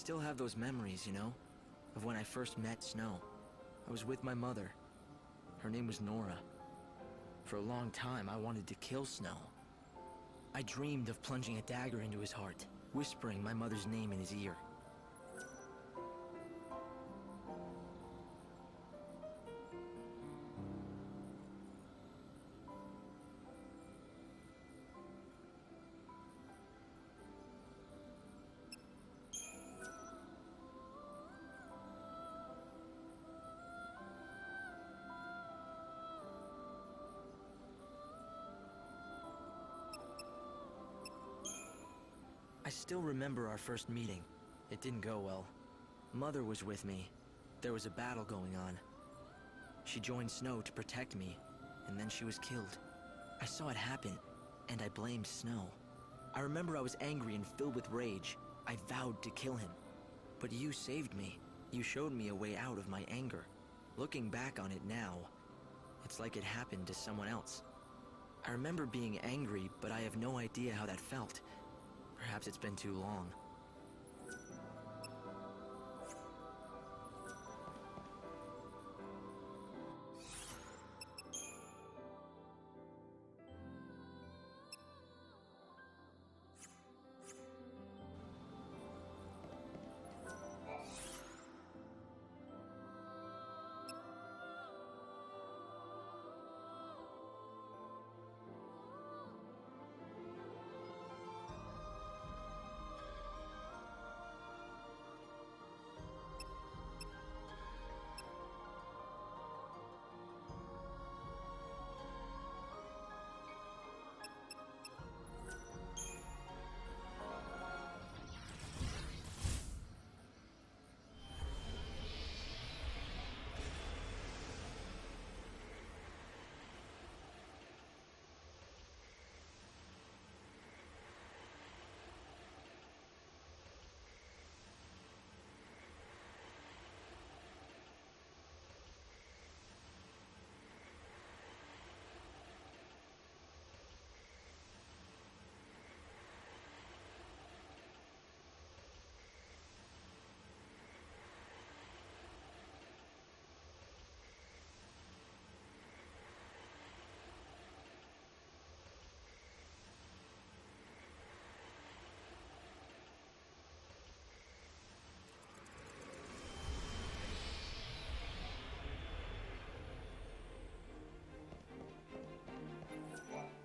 still have those memories, you know, of when I first met Snow. I was with my mother. Her name was Nora. For a long time, I wanted to kill Snow. I dreamed of plunging a dagger into his heart, whispering my mother's name in his ear. I still remember our first meeting. It didn't go well. Mother was with me. There was a battle going on. She joined Snow to protect me, and then she was killed. I saw it happen, and I blamed Snow. I remember I was angry and filled with rage. I vowed to kill him. But you saved me. You showed me a way out of my anger. Looking back on it now, it's like it happened to someone else. I remember being angry, but I have no idea how that felt. Perhaps it's been too long.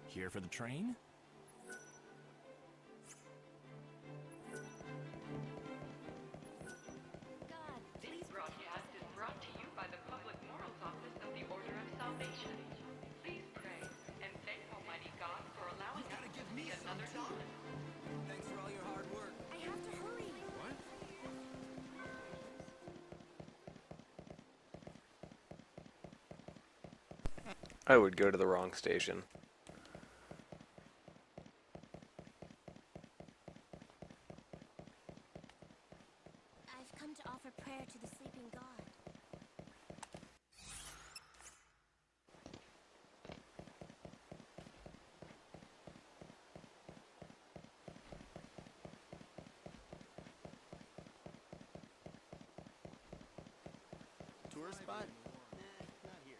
Here for the train? God, this broadcast is brought to you by the Public Morals Office of the Order of Salvation. Please pray and thank Almighty God for allowing us to see another dawn. Thanks for all your hard work. I have to hurry. What? I would go to the wrong station. I've come to offer prayer to the sleeping God. Tourist spot? Not here.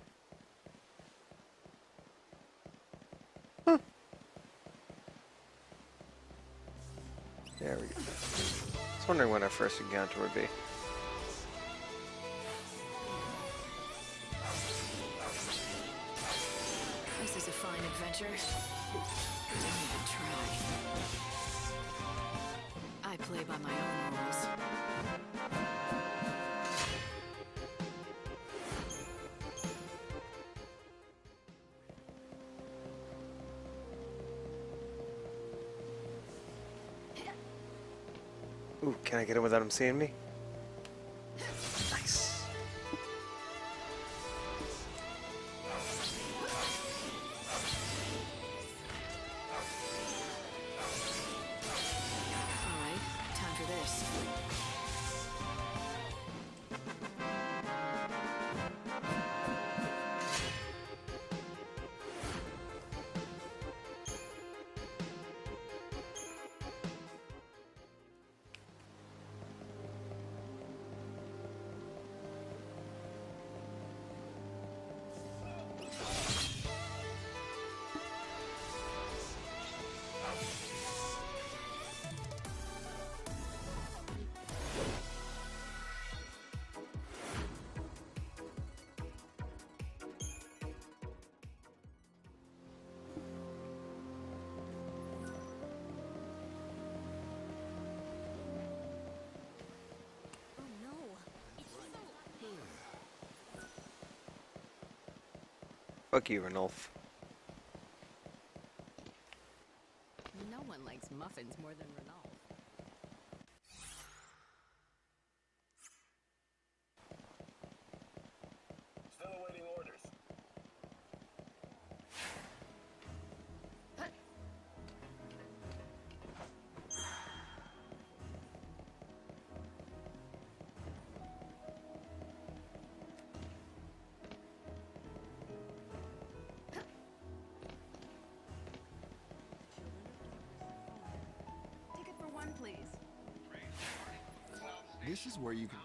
There we go. I was wondering when our first encounter would be. This is a fine adventure. Don't even try. I play by my own rules. Ooh, can I get it without him seeing me? Nice. Alright, time for this. Fuck you, Ranulph. No one likes muffins more than Renal. Still awaiting orders. Ticket for one, please. This is where you can.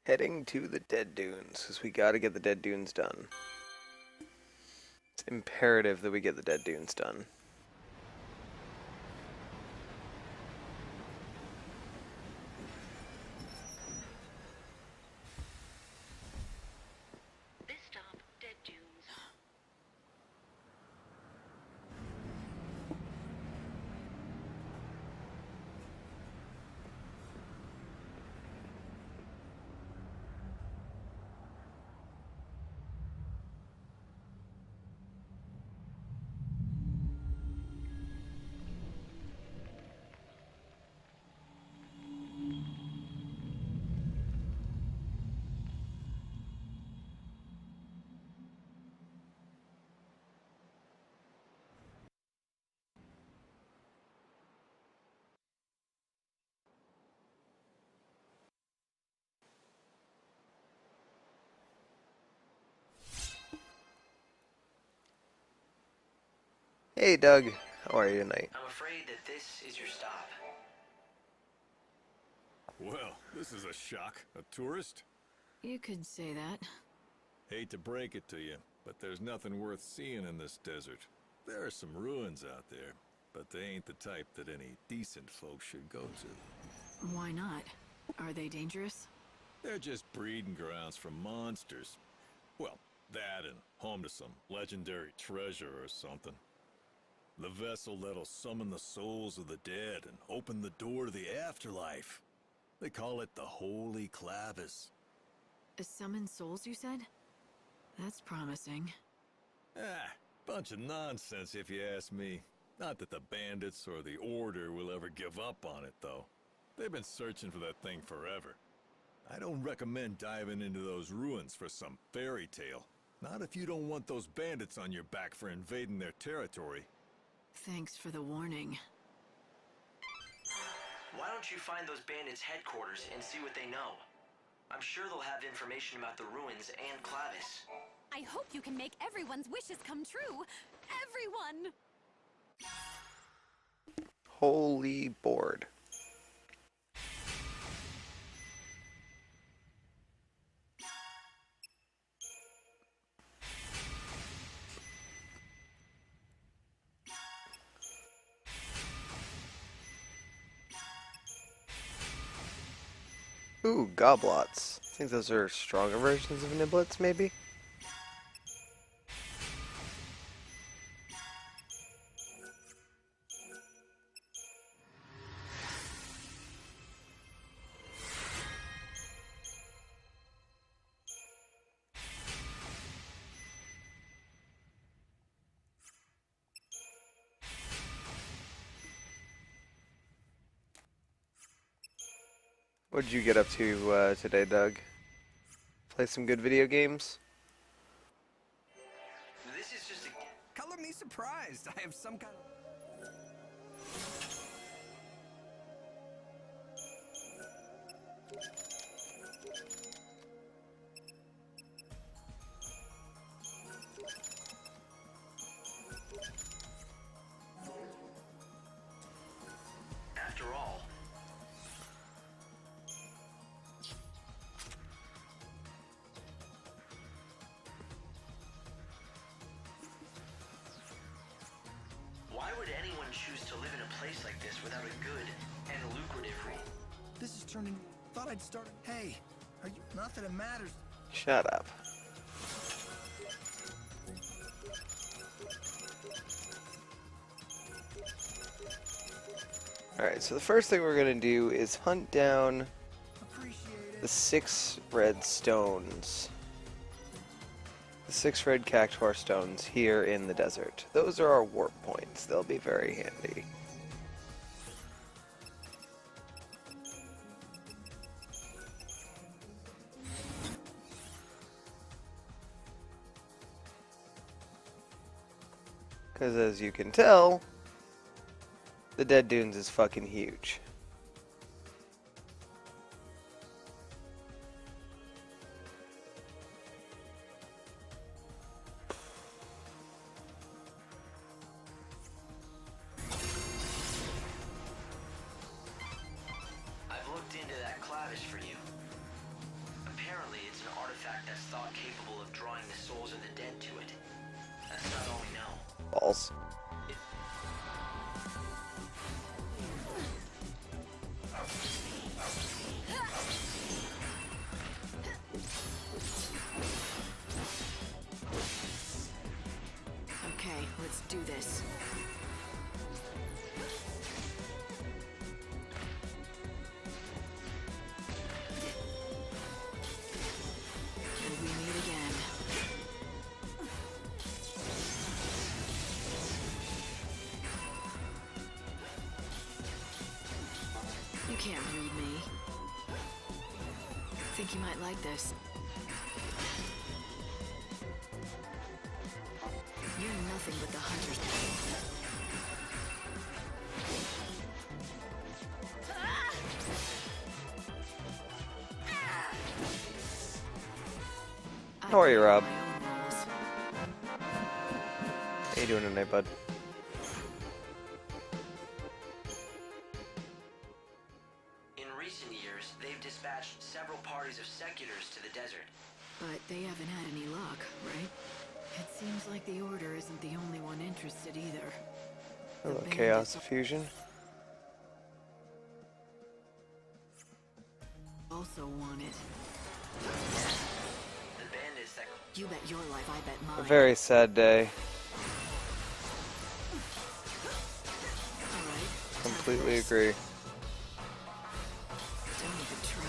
Heading to the Dead Dunes, because we gotta get the Dead Dunes done. It's imperative that we get the Dead Dunes done. This stop, Dead Dunes. Hey Doug, how are you tonight? I'm afraid that this is your stop. Well, this is a shock. A tourist? You could say that. Hate to break it to you, but there's nothing worth seeing in this desert. There are some ruins out there, but they ain't the type that any decent folks should go to. Why not? Are they dangerous? They're just breeding grounds for monsters. Well, that and home to some legendary treasure or something. The vessel that'll summon the souls of the dead and open the door to the afterlife. They call it the Holy Clavis. Summon souls, you said? That's promising. Bunch of nonsense if you ask me. Not that the bandits or the Order will ever give up on it, though. They've been searching for that thing forever. I don't recommend diving into those ruins for some fairy tale. Not if you don't want those bandits on your back for invading their territory. Thanks for the warning. Why don't you find those bandits' headquarters and see what they know? I'm sure they'll have information about the ruins and Clavis. I hope you can make everyone's wishes come true. Everyone! Holy board. Ooh, goblots. I think those are stronger versions of niblets, maybe? What did you get up to today, Doug? Play some good video games? This is just a... Color me surprised. I have some kind of... After all, why would anyone choose to live in a place like this without a good and lucrative This is turning... Thought I'd start... Hey, are you... Not that it matters. Shut up. Alright, so the first thing we're gonna do is hunt down Appreciate the it. 6 red stones. The 6 red cactuar stones here in the desert. Those are our warp points. They'll be very handy. Because as you can tell, the Dead Dunes is fucking huge. I've looked into that clavish for you. Apparently, it's an artifact that's thought capable of drawing the souls of the dead to it. That's not all we know. Balls. Okay, let's do this. And we meet again. You can't read me. Think you might like this. You're nothing but the hunter's. How are you, Rob? My own rules. How you doing tonight, bud? In recent years, they've dispatched several parties of seculars to the desert. But they haven't had any luck, right? It seems like the Order isn't the only one interested either. Hello, The Chaos bandits Fusion. also want it. The bandits that You bet your life, I bet A mine. very sad day. All right. time for Completely this. agree. Don't even try.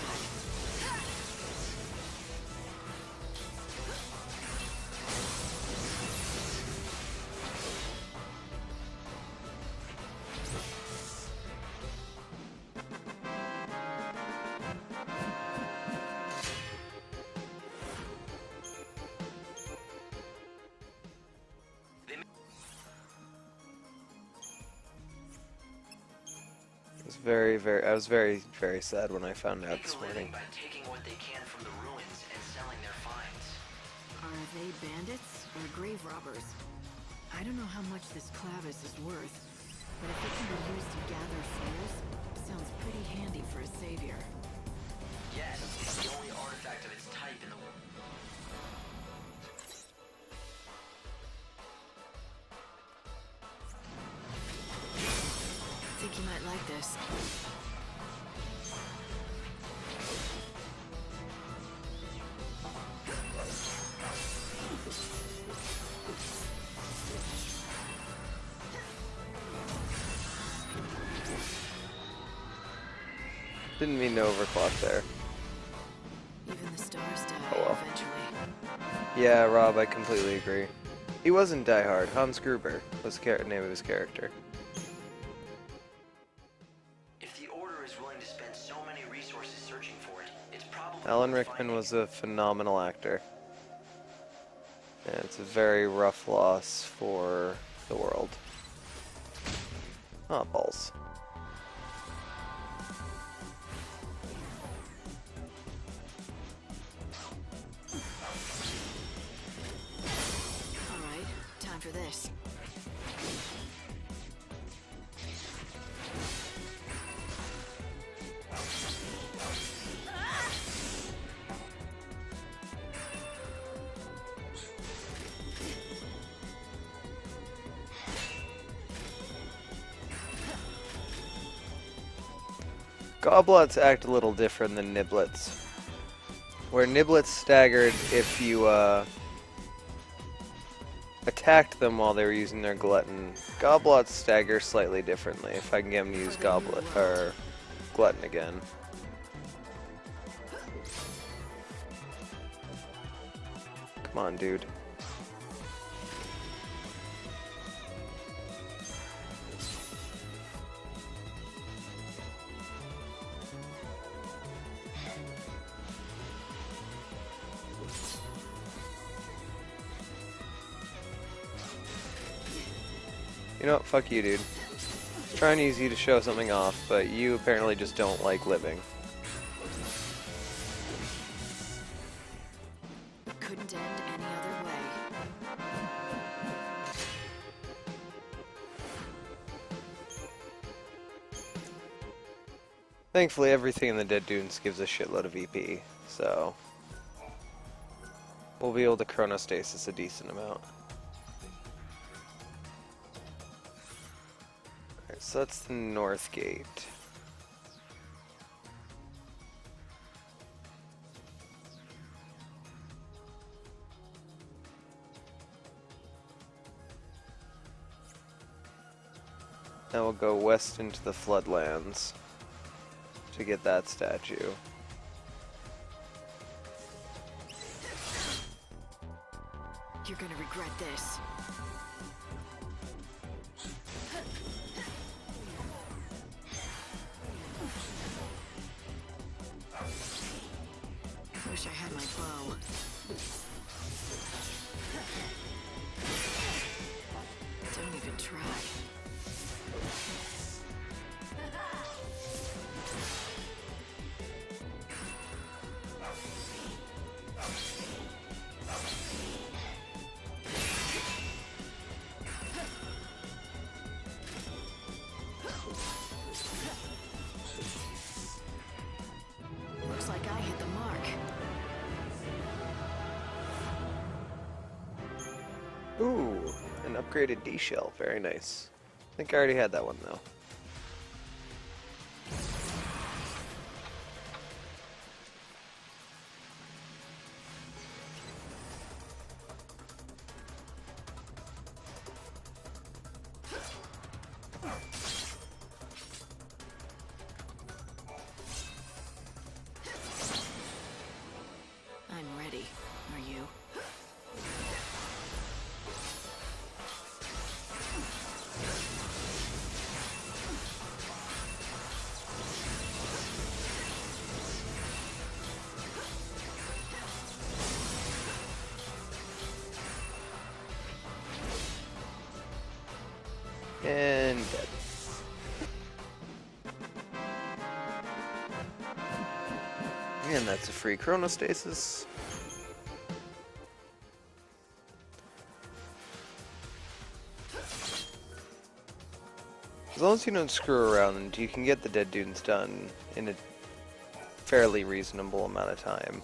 I was very, very sad when I found out make this a morning. living by taking what they can from the ruins and selling their finds. Are they bandits or grave robbers? I don't know how much this clavis is worth, but if it can be used to gather souls, sounds pretty handy for a savior. Yes, it's the only artifact of its type in the world. Think you might like this. Didn't mean to overclock there. Even the stars die Oh well. eventually. Yeah, Rob, I completely agree. He wasn't Die Hard. Hans Gruber was the name of his character. If the Order is willing to spend so many resources searching for it, it's probably Alan worth Rickman finding. was a phenomenal actor. And it's a very rough loss for the world. Ah, balls. All right, time for this. Goblots act a little different than Niblets. Where Niblets staggered if you attack attacked them while they were using their glutton. Goblots stagger slightly differently. If I can get them to use goblet or glutton again. Come on, dude. You know what? Fuck you, dude. Trying to use you to show something off, but you apparently just don't like living. Couldn't end any other way. Thankfully, everything in the Dead Dunes gives a shitload of EP, so we'll be able to chronostasis a decent amount. Alright, so that's the north gate. Now we'll go west into the Floodlands to get that statue. You're gonna regret this. Wish I had my bow. Don't even try. Looks like I hit the mark. Ooh, an upgraded D shell. Very nice. I think I already had that one though. I'm ready. Are you? And dead. And that's a free chronostasis. As long as you don't screw around, you can get the Dead Dunes done in a fairly reasonable amount of time.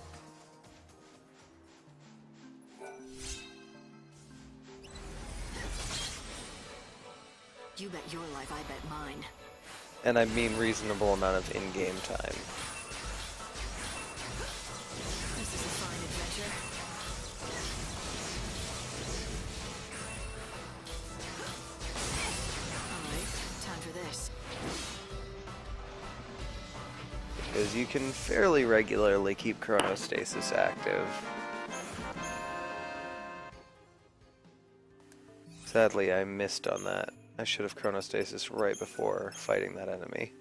You bet your life, I bet mine. And I mean reasonable amount of in-game time. This is a fine adventure. Alright, time for this. Because you can fairly regularly keep chronostasis active. Sadly, I missed on that. I should have chronostasis right before fighting that enemy.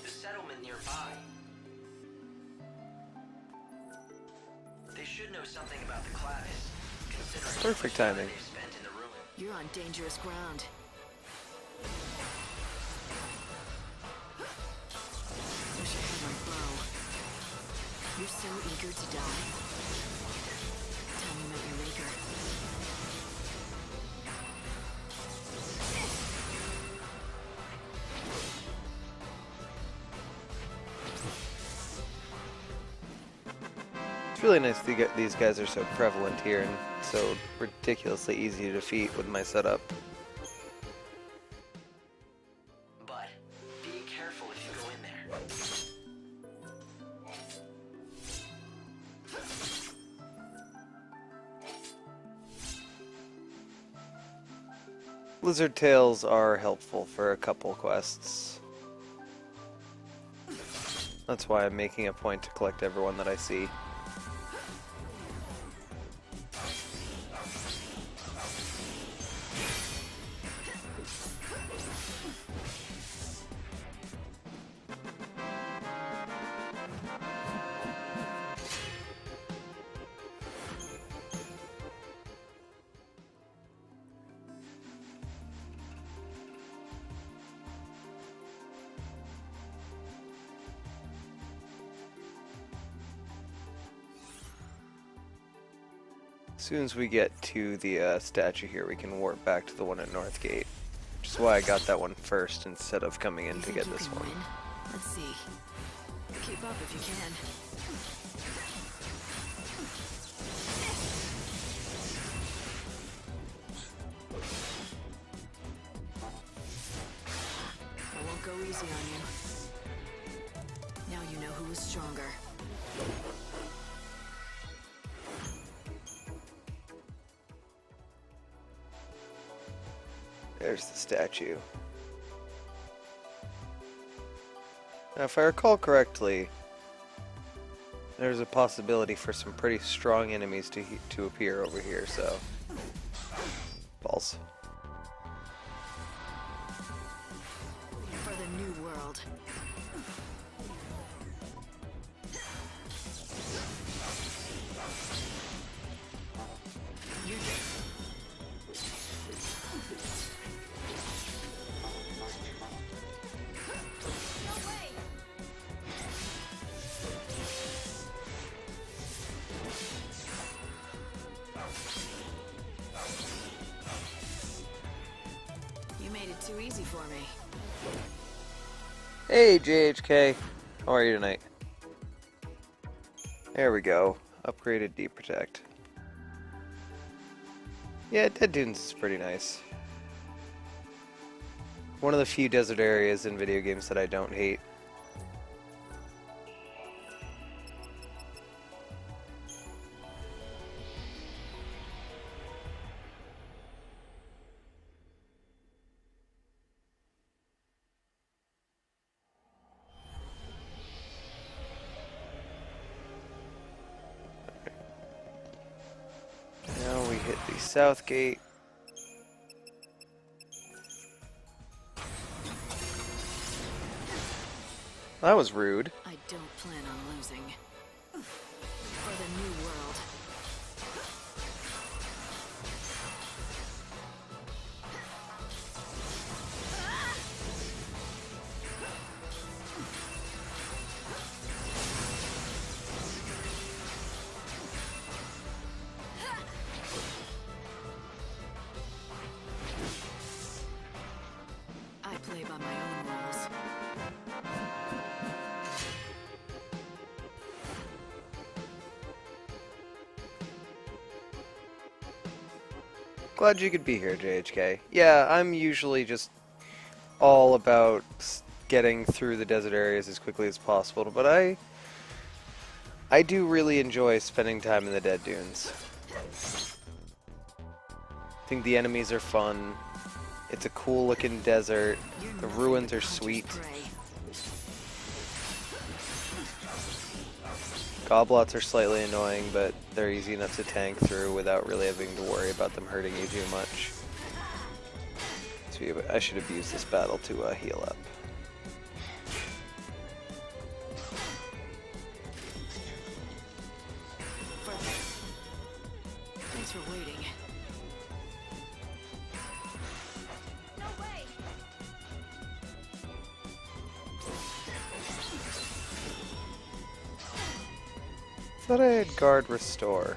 The settlement nearby. They should know something about the Clavis, considering Perfect how much time timing. they've spent in the ruin. You're on dangerous ground. Wish I had my bow. You're so eager to die. Tell me about your maker. It's really nice to get these guys are so prevalent here and so ridiculously easy to defeat with my setup. Lizard tails are helpful for a couple quests. That's why I'm making a point to collect everyone that I see. As soon as we get to the statue here, we can warp back to the one at Northgate. Which is why I got that one first instead of coming in You to think get you this can one. win? Let's see. Keep up if you can. I won't go easy on you. Now you know who is stronger. There's the statue. Now, if I recall correctly, there's a possibility for some pretty strong enemies to appear over here, so... Balls. For the new world. You made it too easy for me. Hey, JHK. How are you tonight? There we go. Upgraded Deep Protect. Yeah, Dead Dunes is pretty nice. One of the few desert areas in video games that I don't hate. Now we hit the south gate. That was rude. I don't plan on losing. For the new world. I play by my own rules. Glad you could be here, JHK. Yeah, I'm usually just all about getting through the desert areas as quickly as possible, but I do really enjoy spending time in the Dead Dunes. I think the enemies are fun. It's a cool looking desert. You're The nothing ruins but are hunter's sweet. prey. Goblots are slightly annoying, but they're easy enough to tank through without really having to worry about them hurting you too much. So I should have used this battle to heal up. Thanks for waiting. No way! Thought I had guard restore.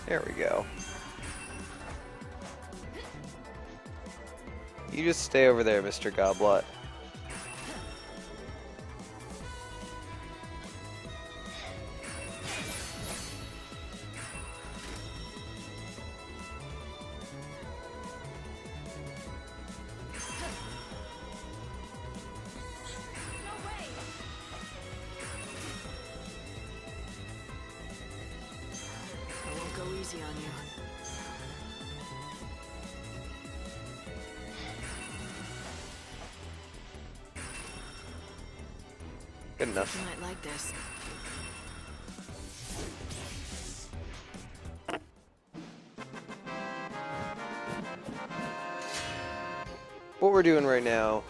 There we go. You just stay over there, Mr. Goblot. No way! I won't go easy on you. Good enough. You might like this. What we're doing right now,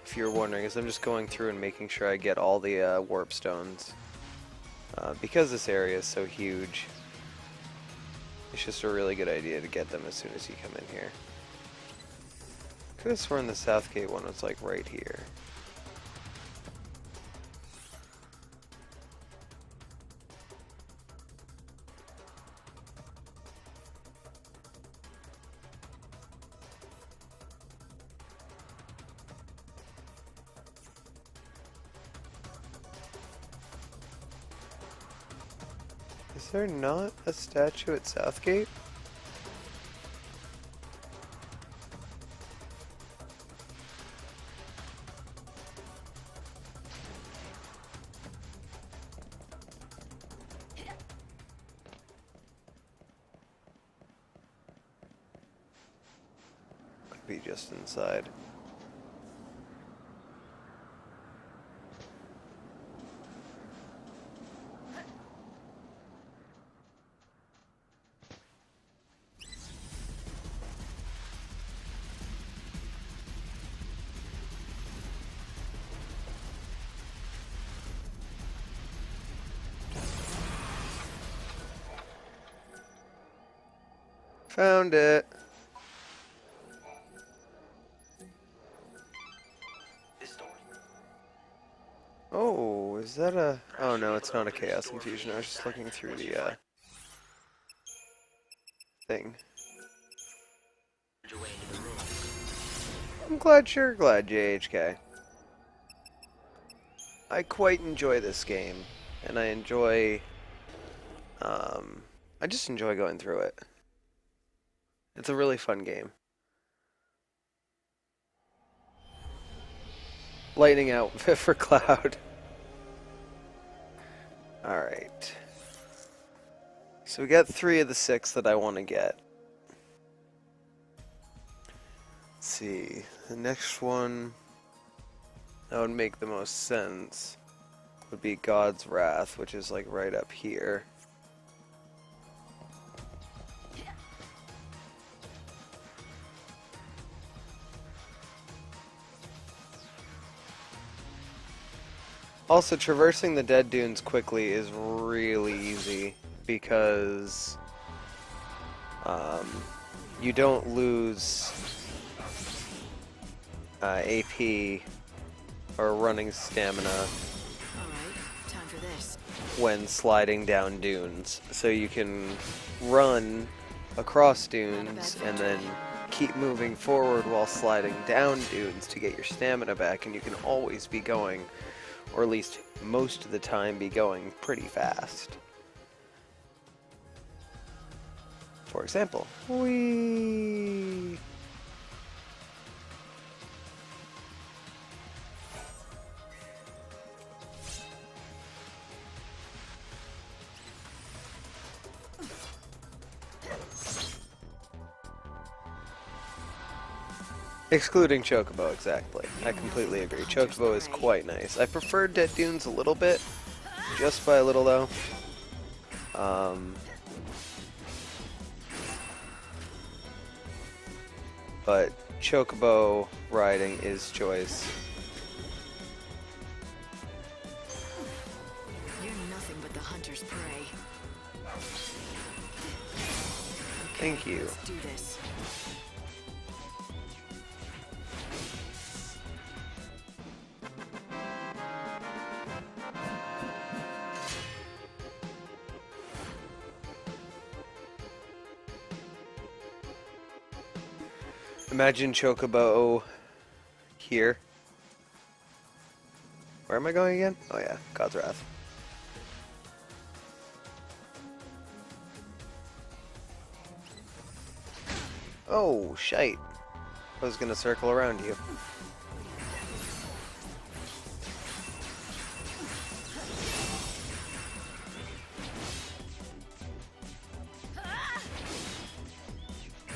if you're wondering, is I'm just going through and making sure I get all the warp stones. Because this area is so huge, it's just a really good idea to get them as soon as you come in here. Could have sworn the Southgate one was like right here. Is there not a statue at Southgate? Could be just inside. Found it. Oh, is that a... Oh no, it's not a Chaos Infusion. I was just looking through the, thing. I'm glad you're glad, JHK. I quite enjoy this game, and I enjoy... I just enjoy going through it. It's a really fun game. Lightning outfit for Cloud. Alright. So we got 3 of the 6 that I want to get. Let's see. The next one that would make the most sense would be God's Wrath, which is like right up here. Also, traversing the dead dunes quickly is really easy because you don't lose AP or running stamina Alright, time for this. when sliding down dunes. So you can run across dunes and then keep moving forward while sliding down dunes to get your stamina back, and you can always be going, or at least most of the time be going, pretty fast. For example, whee! Excluding Chocobo, exactly. I completely agree. Chocobo is quite nice. I prefer Dead Dunes a little bit, just by a little though. But Chocobo riding is choice. You're nothing but the hunter's prey. Okay, Thank you. Let's do this. Imagine Chocobo here. Where am I going again? Oh yeah, God's Wrath. Oh, shite. I was gonna circle around you.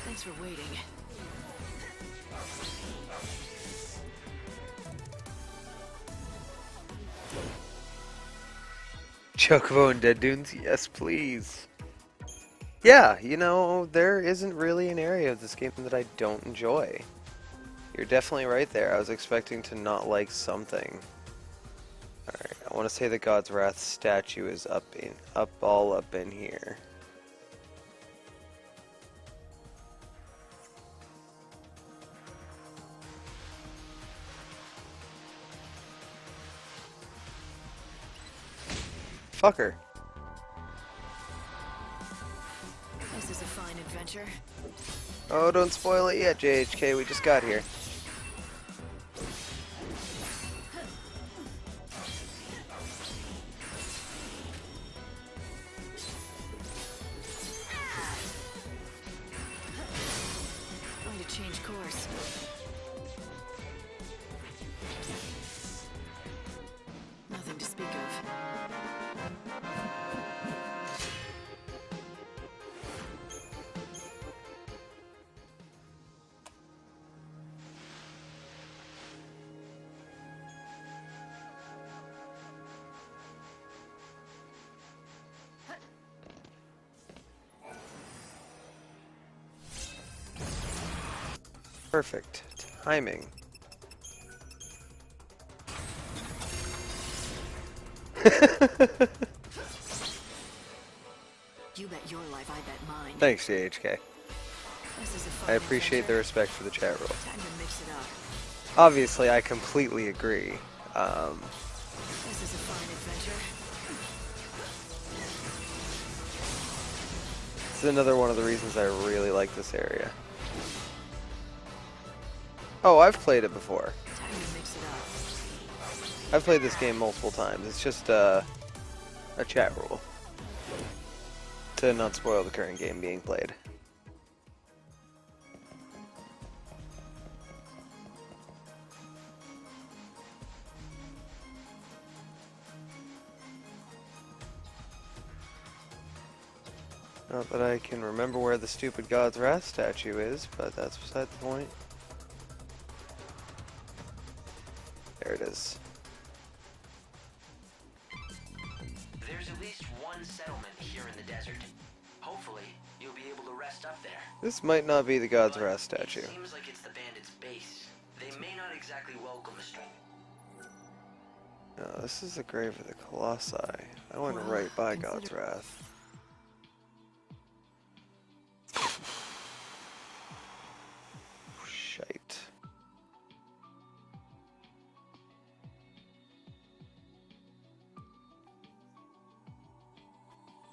Thanks for waiting. Chocobo and Dead Dunes? Yes, please. Yeah, you know, there isn't really an area of this game that I don't enjoy. You're definitely right there. I was expecting to not like something. Alright, I want to say the God's Wrath statue is all up in here. Fucker. This is a fine adventure. Oh, don't spoil it yet, JHK. We just got here. Going to change course. Nothing to speak of. Perfect timing. You bet your life, I bet mine. Thanks, JHK. This is a fine I appreciate the adventure. respect for the chat rule. Time to mix it up. Obviously, I completely agree. This is a fine adventure. This is another one of the reasons I really like this area. Oh, I've played it before. Time to mix it up. I've played this game multiple times. It's just a chat rule to not spoil the current game being played. Not that I can remember where the stupid God's Wrath statue is, but that's beside the point. There it is. There's at least one settlement here in the desert. Hopefully, you'll be able to rest up there. This might not be the God's But Wrath statue. It seems like it's the bandits' base. They may not exactly welcome a stranger. No, this is the grave of the Colossi. I went Well, right by consider- God's Wrath. Shite.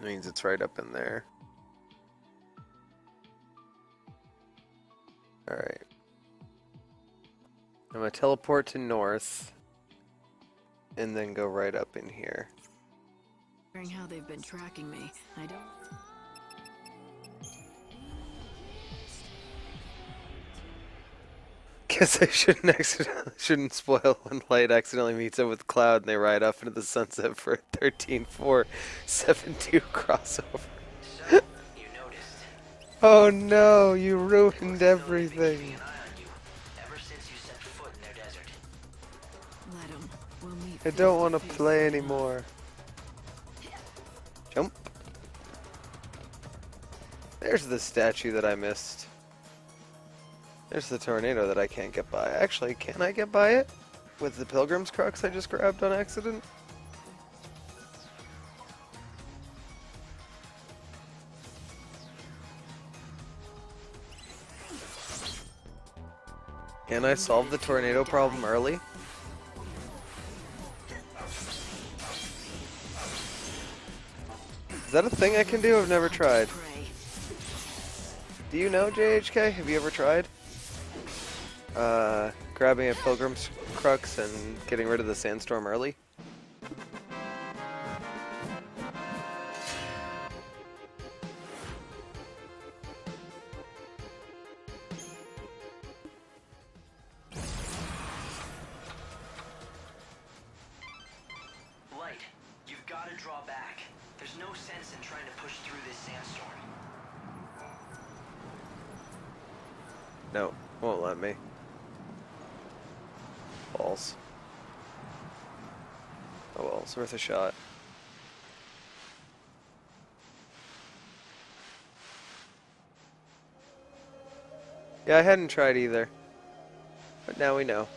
Means it's right up in there. Alright. I'm gonna teleport to north and then go right up in here. Hearing how they've been tracking me, I don't. Guess I shouldn't spoil when Light accidentally meets up with Cloud and they ride off into the sunset for a 13-4-7-2 crossover. So, you noticed. Oh no, you ruined They've been everything. keeping an eye on you ever since you set foot in their desert. Let 'em. We'll meet. I face don't want to face play soon enough. anymore. Jump. There's the statue that I missed. There's the tornado that I can't get by. Actually, can I get by it? With the Pilgrim's Crux I just grabbed on accident? Can I solve the tornado problem early? Is that a thing I can do? I've never tried. Pray. Do you know, JHK? Have you ever tried? Grabbing a Pilgrim's Crux and getting rid of the sandstorm early? Light, you've got to draw back. There's no sense in trying to push through this sandstorm. No, won't let me. Balls. Oh well, it's worth a shot. Yeah, I hadn't tried either. But now we know.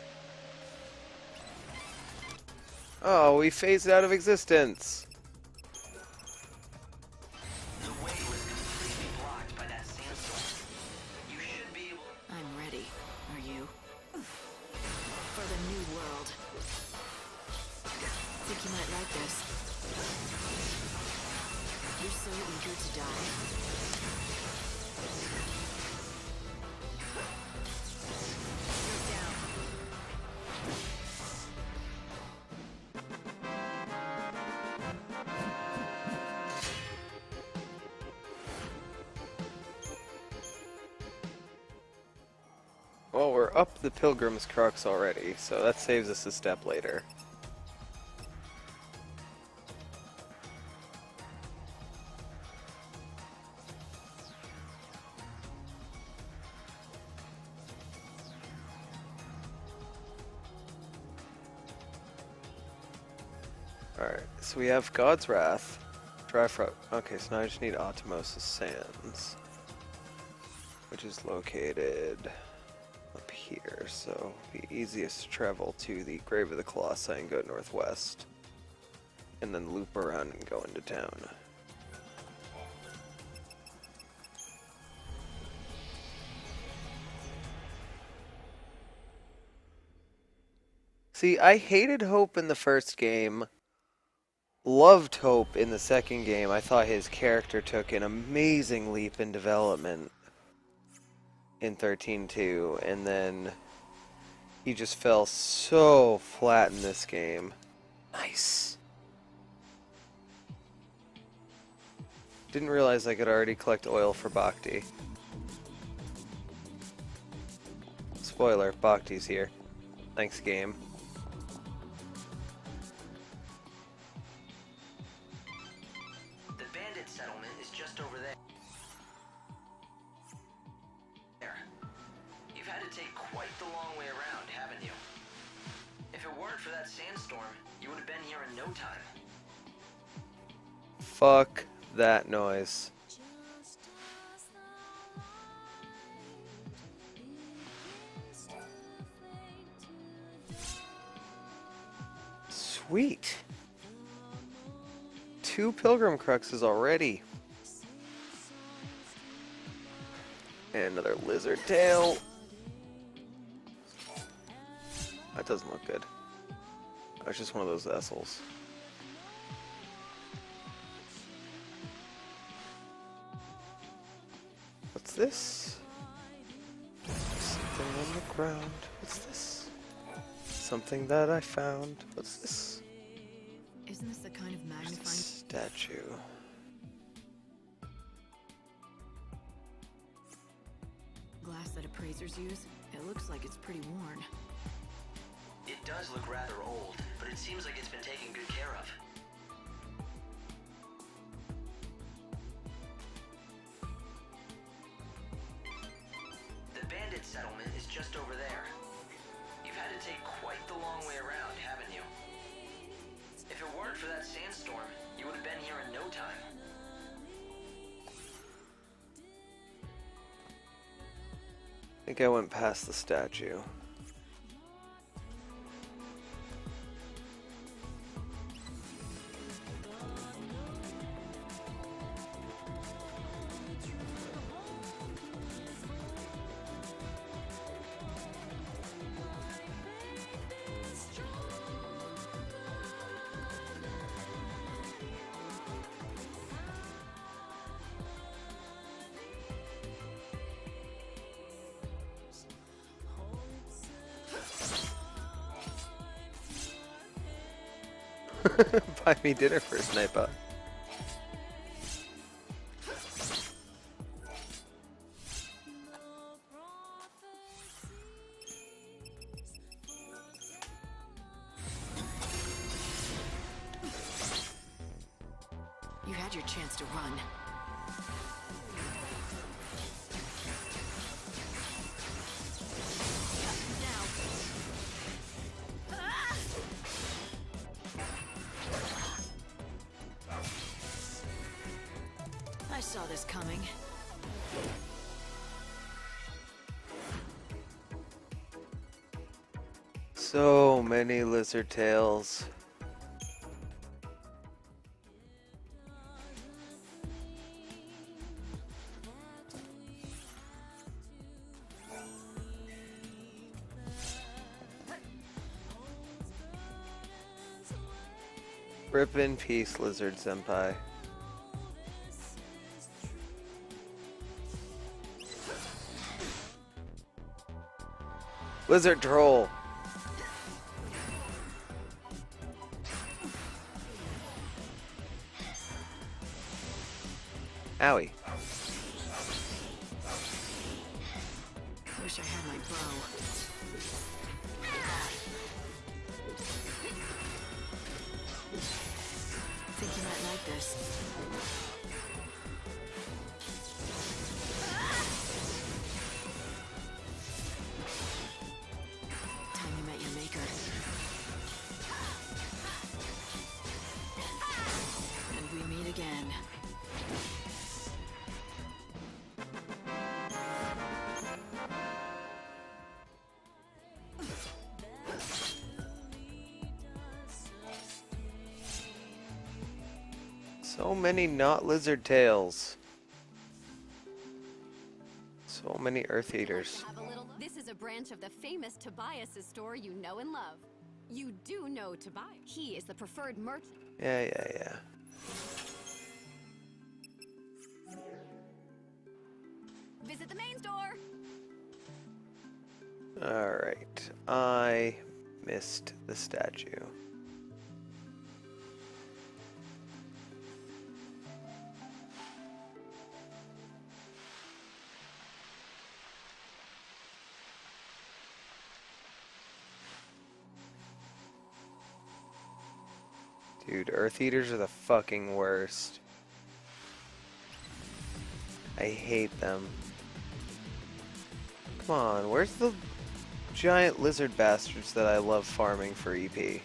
Oh, we phased out of existence. The way was completely blocked by that sandstorm. You should be able. I'm ready. Are you? For the new world. Think you might like this. You're so eager to die. You're down. Well, we're up the Pilgrim's Crux already, so that saves us a step later. Alright, so we have God's Wrath. Okay, so now I just need Atomos' Sands, which is located up here, so it'll be easiest to travel to the Grave of the Colossi and go northwest, and then loop around and go into town. See, I hated Hope in the first game, loved Hope in the second game. I thought his character took an amazing leap in development in 13.2, and then he just fell so flat in this game. Nice. Didn't realize I could already collect oil for Bhakti. Spoiler, Bhakti's here. Thanks, game. The bandit settlement is just over there. You've had to take quite the long way around, haven't you? If it weren't for that sandstorm, you would have been here in no time. Fuck that noise. Sweet. 2 Pilgrim Cruxes already. And another lizard tail. That doesn't look good. It's just one of those vessels. What's this? Something on the ground. What's this? Something that I found. What's this? Isn't this the kind of magnifying... Statue. glass that appraisers use? It looks like it's pretty worn. It does look rather old, but it seems like it's been taken good care of. The bandit settlement is just over there. You've had to take quite the long way around, haven't you? If it weren't for that sandstorm, you would have been here in no time. I think I went past the statue. Buy me dinner for a sniper. You had your chance to run. I saw this coming. So many lizard tails. Rip in peace, Lizard Senpai. Lizard Troll! Owie. Wish I had my bow. Think you might like this. Time you met your maker. And we meet again. So many not lizard tails. So many Earth Eaters. Have a little. This is a branch of the famous Tobias's store you know and love. You do know Tobias. He is the preferred merchant. Yeah. Visit the main store. Alright. I missed the statue. Dude, Earth Eaters are the fucking worst. I hate them. Come on, where's the giant lizard bastards that I love farming for EP?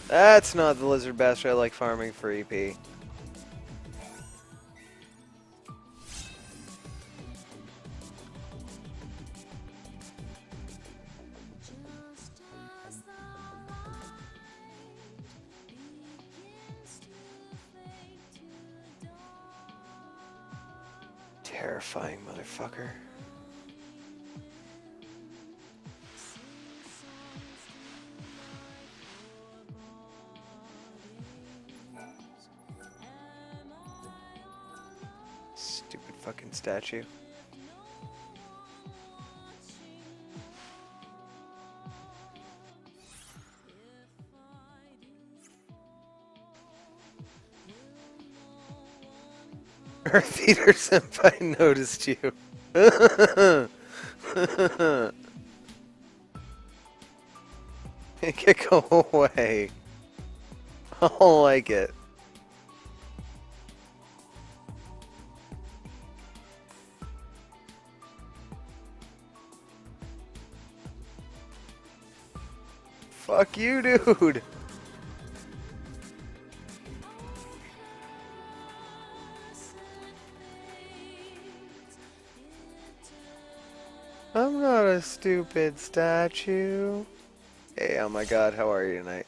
That's not the lizard bastard I like farming for EP. Terrifying motherfucker. Stupid fucking statue. Earth Eater Senpai noticed you. Go away. I don't like it. Fuck you, dude. I'm not a stupid statue. Hey, oh my god, how are you tonight?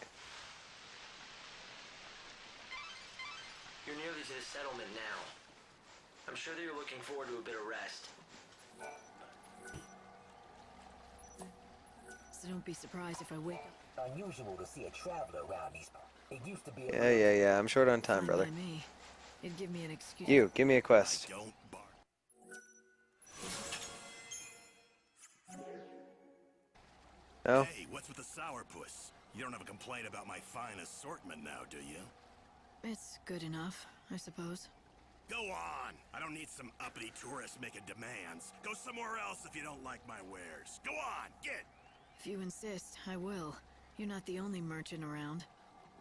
You're nearly to the settlement now. I'm sure that you're looking forward to a bit of rest. So don't be surprised if I wake up. Unusual to see a traveler around these. It used to be. Yeah. I'm short on time, Fine brother. by me. It'd give me an excuse. You, give me a quest. Don't bark. No? Hey, what's with the sourpuss? You don't have a complaint about my fine assortment now, do you? It's good enough, I suppose. Go on! I don't need some uppity tourists making demands. Go somewhere else if you don't like my wares. Go on, get! If you insist, I will. You're not the only merchant around.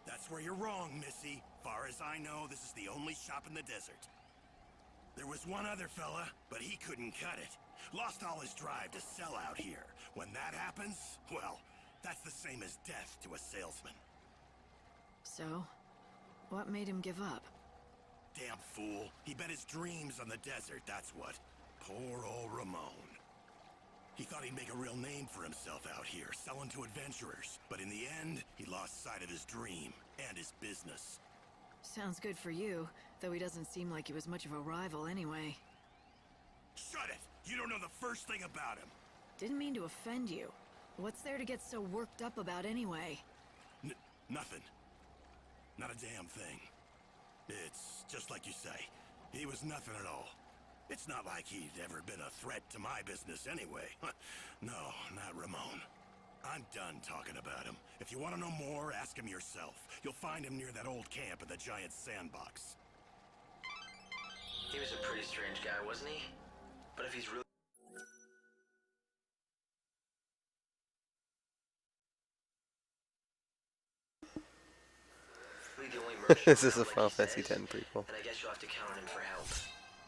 That's where you're wrong, Missy. Far as I know, this is the only shop in the desert. There was one other fella, but he couldn't cut it. Lost all his drive to sell out here. When that happens, well, That's the same as death to a salesman. So, what made him give up? Damn fool. He bet his dreams on the desert, that's what. Poor old Ramon. He thought he'd make a real name for himself out here, selling to adventurers. But in the end, he lost sight of his dream and his business. Sounds good for you, though he doesn't seem like he was much of a rival anyway. Shut it! You don't know the first thing about him! Didn't mean to offend you. What's there to get so worked up about anyway? Nothing. Not a damn thing. It's just like you say. He was nothing at all. It's not like he'd ever been a threat to my business anyway. No, not Ramon. I'm done talking about him. If you want to know more, ask him yourself. You'll find him near that old camp in the giant sandbox. He was a pretty strange guy, wasn't he? But if he's really... the only merchant This is a like Final he Fantasy says, X prequel. then I guess you'll have to count on him for help.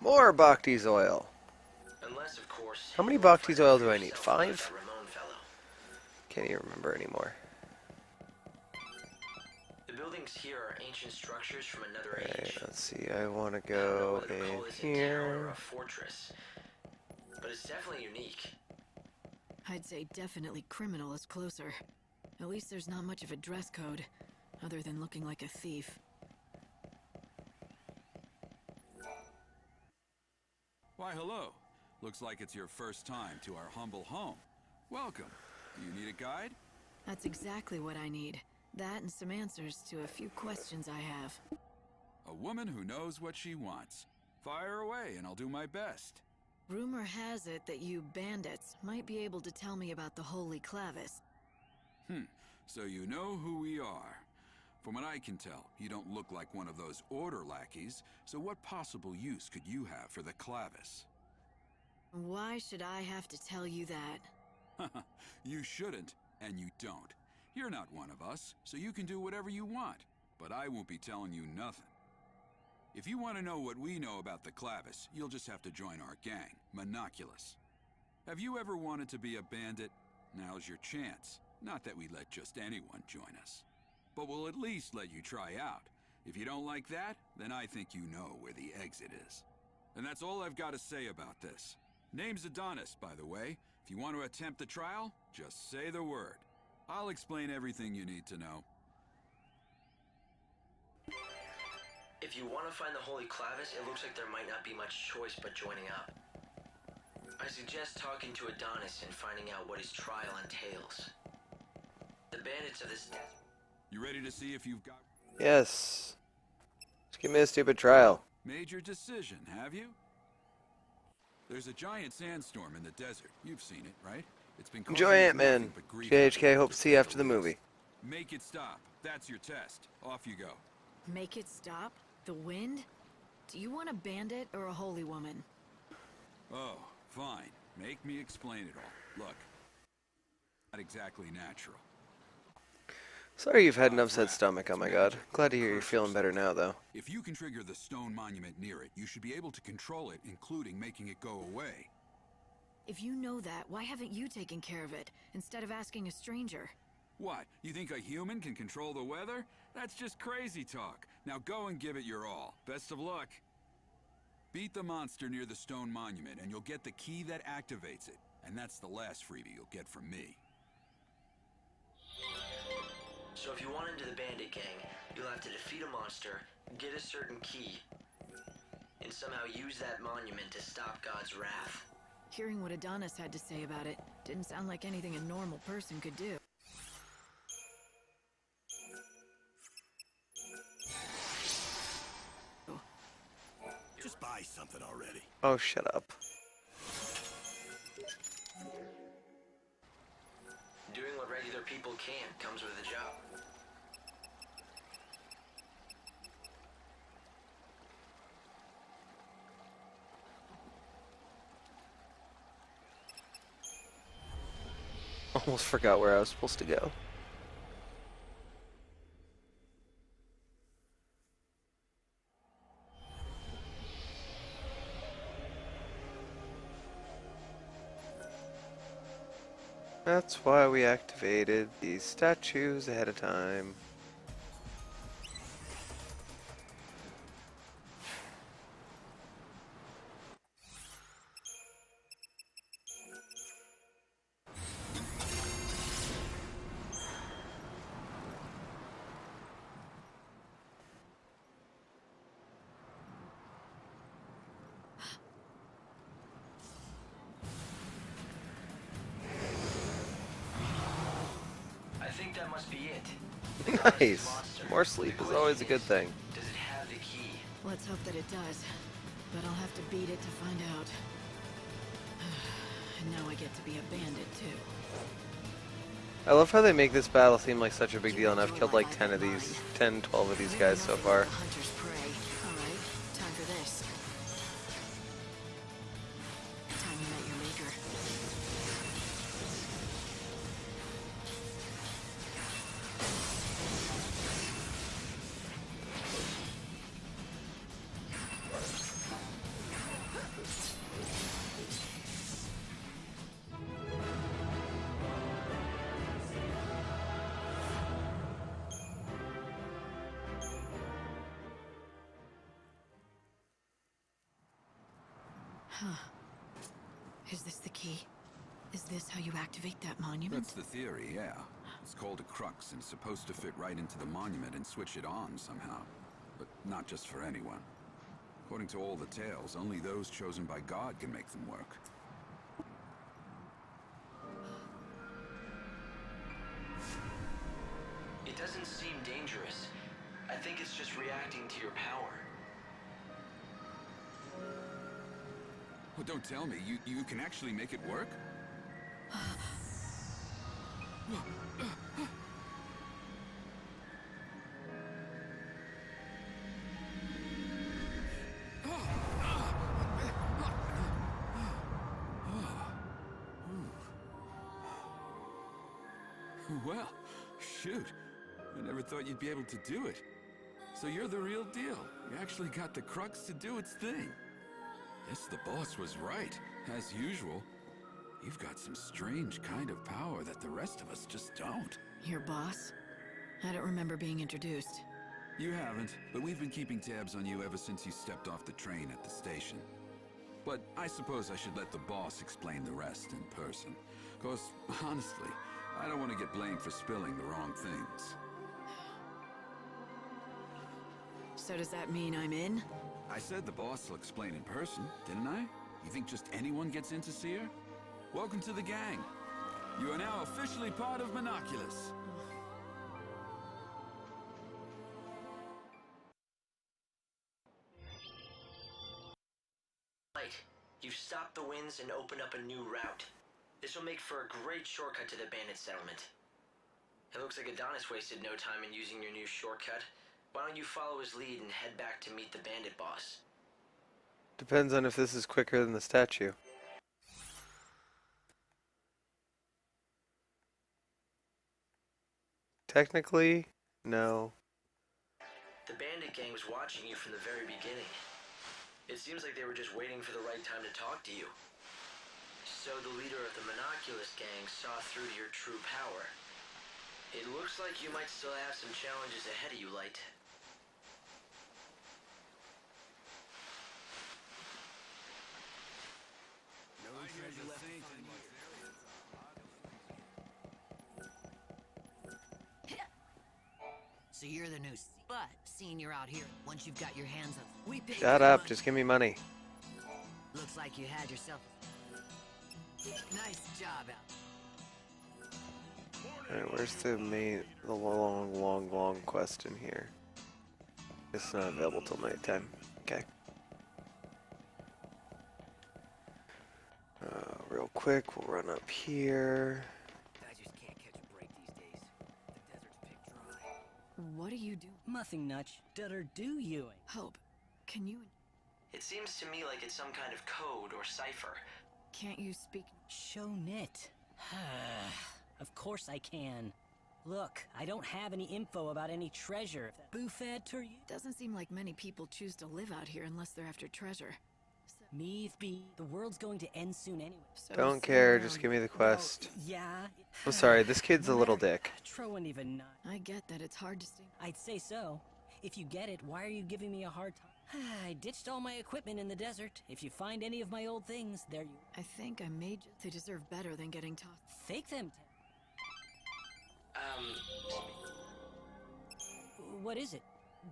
More Bhakti's oil. Unless, of course, How many you wanna Bhakti's find out oil for do I need? yourself about 5? that Ramon fellow. Can't even remember anymore. The buildings here are ancient structures from another Alright, age. let's see. I want to I don't know go whether to call in this a town or here. a fortress, but it's definitely unique. I'd say definitely criminal is closer. At least there's not much of a dress code, other than looking like a thief. Why, hello. Looks like it's your first time to our humble home. Welcome. Do you need a guide? That's exactly what I need. That and some answers to a few questions I have. A woman who knows what she wants. Fire away and I'll do my best. Rumor has it that you bandits might be able to tell me about the Holy Clavis. So you know who we are. From what I can tell, you don't look like one of those order lackeys, so what possible use could you have for the Clavis? Why should I have to tell you that? You shouldn't, and you don't. You're not one of us, so you can do whatever you want, but I won't be telling you nothing. If you want to know what we know about the Clavis, you'll just have to join our gang, Monoculus. Have you ever wanted to be a bandit? Now's your chance. Not that we let just anyone join us. But we'll at least let you try out. If you don't like that, then I think you know where the exit is. And that's all I've got to say about this. Name's Adonis, by the way. If you want to attempt the trial, just say the word. I'll explain everything you need to know. If you want to find the Holy Clavis, it looks like there might not be much choice but joining up. I suggest talking to Adonis and finding out what his trial entails. The bandits of this... You ready to see if you've got... Yes. Just give me a stupid trial. Made your decision, have you? There's a giant sandstorm in the desert. You've seen it, right? It's been Enjoy Ant-Man. JHK, hope to see you after the movie. Make it stop. That's your test. Off you go. Make it stop? The wind? Do you want a bandit or a holy woman? Oh, fine. Make me explain it all. Look, not exactly natural. Sorry you've had an upset stomach, oh my god. Glad to hear you're feeling better now, though. If you can trigger the stone monument near it, you should be able to control it, including making it go away. If you know that, why haven't you taken care of it, instead of asking a stranger? What, you think a human can control the weather? That's just crazy talk. Now go and give it your all. Best of luck. Beat the monster near the stone monument, and you'll get the key that activates it. And that's the last freebie you'll get from me. So if you want into the bandit gang, you'll have to defeat a monster, get a certain key, and somehow use that monument to stop God's wrath. Hearing what Adonis had to say about it didn't sound like anything a normal person could do. Just buy something already. Oh, shut up. Doing what regular people can comes with a job. Almost forgot where I was supposed to go. That's why we activated these statues ahead of time. I think that must be it. Nice. More sleep is always a good thing. Does it have the key? Let's hope that it does. But I'll have to beat it to find out. And now I get to be a bandit, too. I love how they make this battle seem like such a big deal, and I've killed like 10 of these, 10, 12 of these guys so far. Hunter's prey. All right, time for this. Time you met your maker. Huh. Is this the key? Is this how you activate that monument? That's the theory, yeah. It's called a crux and it's supposed to fit right into the monument and switch it on somehow. But not just for anyone. According to all the tales, only those chosen by God can make them work. It doesn't seem dangerous. I think it's just reacting to your power. Well, don't tell me. You can actually make it work? Well, shoot. I never thought you'd be able to do it. So you're the real deal. You actually got the crux to do its thing. Guess the boss was right. As usual, you've got some strange kind of power that the rest of us just don't. Your boss? I don't remember being introduced. You haven't, but we've been keeping tabs on you ever since you stepped off the train at the station. But I suppose I should let the boss explain the rest in person. 'Cause, honestly, I don't want to get blamed for spilling the wrong things. So does that mean I'm in? I said the boss will explain in person, didn't I? You think just anyone gets in to see her? Welcome to the gang. You are now officially part of Monoculus. Right. You've stopped the winds and opened up a new route. This will make for a great shortcut to the bandit settlement. It looks like Adonis wasted no time in using your new shortcut. Why don't you follow his lead and head back to meet the bandit boss? Depends on if this is quicker than the statue. Technically, no. The bandit gang was watching you from the very beginning. It seems like they were just waiting for the right time to talk to you. So the leader of the Monoculus gang saw through to your true power. It looks like you might still have some challenges ahead of you, Light. So you're the new but seeing you're out here, once you've got your hands on we pay Shut up, just give me money. Looks like you had yourself nice job out. Alright, where's the long quest in here? It's not available till nighttime. Okay. Real quick, we'll run up here. I just can't catch a break these days. The desert's picked dry. What are you doing? Nothing much. Dutter do you? Hope, can you... It seems to me like it's some kind of code or cipher. Can't you speak... Show knit. Of course I can. Look, I don't have any info about any treasure. If that buffet to you? Doesn't seem like many people choose to live out here unless they're after treasure. So Me be the world's going to end soon anyway. So Don't sit care, around. just give me the Well, quest. yeah. I'm sorry, this kid's a little dick. Tro wouldn't even know. I get that it's hard to stay. I'd say so. If you get it, why are you giving me a hard time? I ditched all my equipment in the desert. If you find any of my old things, there you... I think I made they deserve better than getting tossed. Fake them. What is it?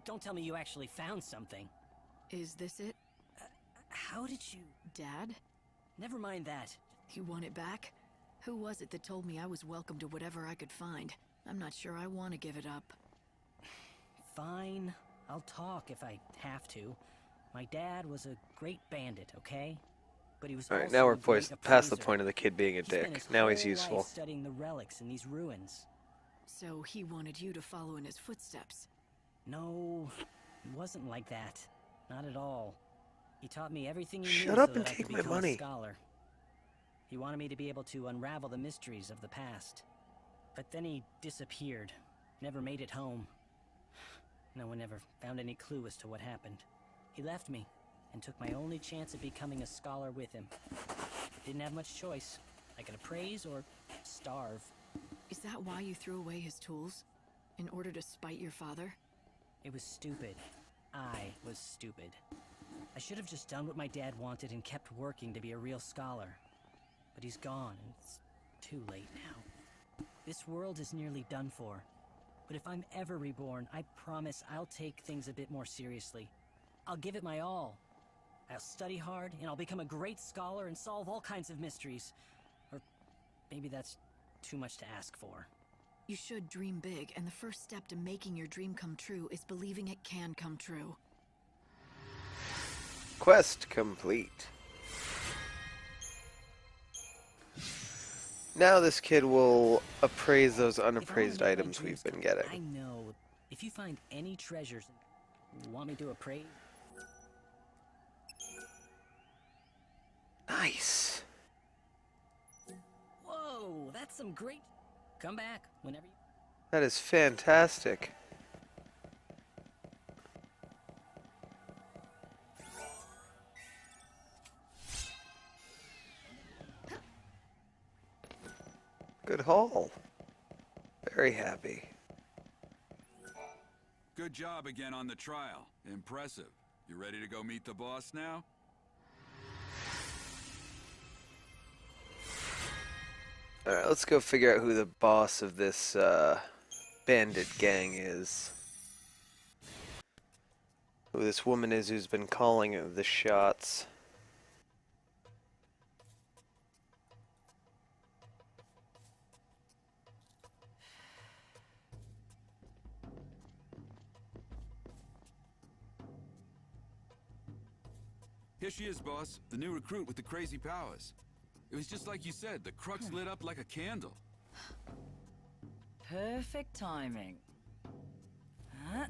Don't tell me you actually found something. Is this it? How did you... Dad? Never mind that. You want it back? Who was it that told me I was welcome to whatever I could find? I'm not sure I want to give it up. Fine. I'll talk if I have to. My dad was a great bandit, okay? But he was Alright, also now we're a great past the appraiser. point of the kid being a He spent dick. his Now he's whole useful. life studying the relics in these ruins. So he wanted you to follow in his footsteps. No, it wasn't like that. Not at all. He taught me everything he Shut knew up so and that I take could my become money. a scholar. He wanted me to be able to unravel the mysteries of the past. But then he disappeared. Never made it home. No one ever found any clue as to what happened. He left me and took my only chance at becoming a scholar with him. Didn't have much choice. I could appraise or starve. Is that why you threw away his tools? In order to spite your father? It was stupid. I was stupid. I should have just done what my dad wanted and kept working to be a real scholar. But he's gone, and it's too late now. This world is nearly done for. But if I'm ever reborn, I promise I'll take things a bit more seriously. I'll give it my all. I'll study hard, and I'll become a great scholar and solve all kinds of mysteries. Or maybe that's too much to ask for. You should dream big, and the first step to making your dream come true is believing it can come true. Quest complete. Now this kid will appraise those If I wanna unappraised make my items dreams we've been come- getting. I know. If you find any treasures, want me to appraise? Nice. Whoa, that's some great... Come back whenever you... That is fantastic. Good haul. Very happy. Good job again on the trial. Impressive. You ready to go meet the boss now? Alright, let's go figure out who the boss of this bandit gang is. Who this woman is who's been calling the shots. Here she is, boss. The new recruit with the crazy powers. It was just like you said, the crux lit up like a candle. Perfect timing. Huh?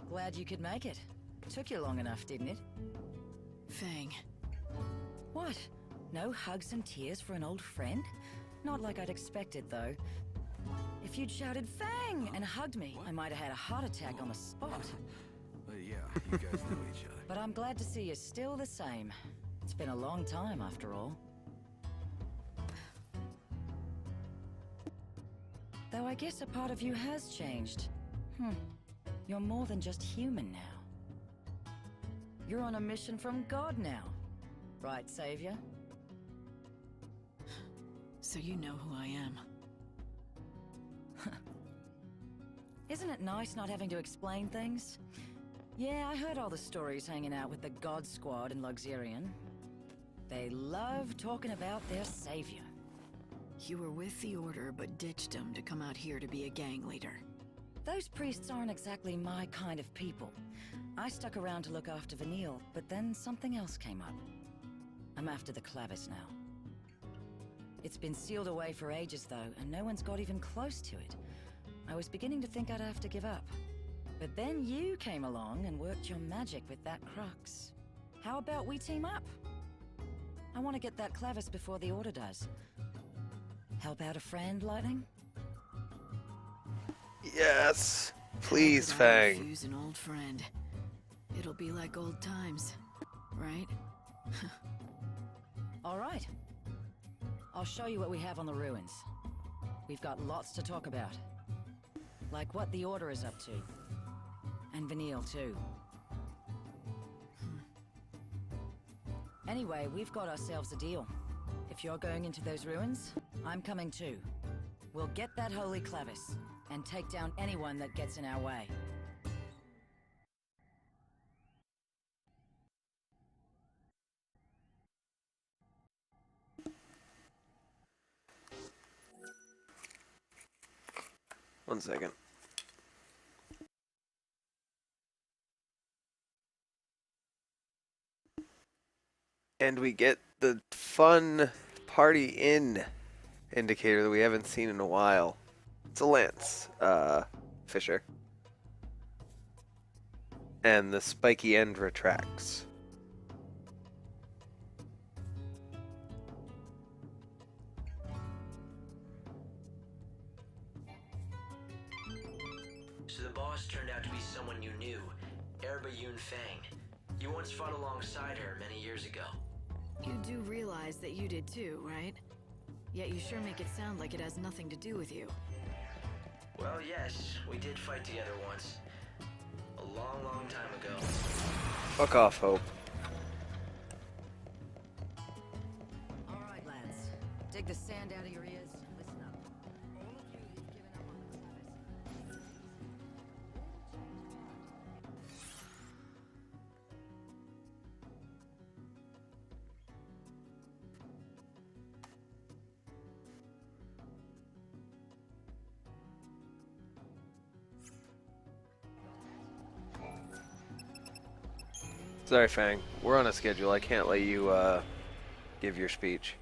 Glad you could make it. Took you long enough, didn't it? Fang. What? No hugs and tears for an old friend? Not like I'd expected, though. If you'd shouted Fang and hugged me, I might have had a heart attack on the spot. Yeah, you guys know each other. But I'm glad to see you're still the same. It's been a long time, after all. Though I guess a part of you has changed. You're more than just human now. You're on a mission from God now. Right, Savior? So you know who I am. Isn't it nice not having to explain things? Yeah, I heard all the stories hanging out with the God Squad in Luxurion. They love talking about their savior. You were with the Order, but ditched him to come out here to be a gang leader. Those priests aren't exactly my kind of people. I stuck around to look after Vanille, but then something else came up. I'm after the Clavis now. It's been sealed away for ages, though, and no one's got even close to it. I was beginning to think I'd have to give up. But then you came along and worked your magic with that crux. How about we team up? I want to get that Clavis before the Order does. Help out a friend, Lightning? Yes. Please, I Fang. refuse an old friend. It'll be like old times, right? All right. I'll show you what we have on the ruins. We've got lots to talk about. Like what the Order is up to. And Vanille, too. Anyway, we've got ourselves a deal. If you're going into those ruins, I'm coming too. We'll get that holy clavis, and take down anyone that gets in our way. One second. And we get the fun party in indicator that we haven't seen in a while. It's a lance, Fisher. And the spiky end retracts. So the boss turned out to be someone you knew, Erba Yun Fang. You once fought alongside her many years ago. You do realize that you did too, right? Yet you sure make it sound like it has nothing to do with you. Well, yes, we did fight together once. A long, long time ago. Fuck off, Hope. All right, lads. Dig the sand out of your ears and listen up. All of you who've given up on the clavis. Sorry, Fang. We're on a schedule. I can't let you, give your speech.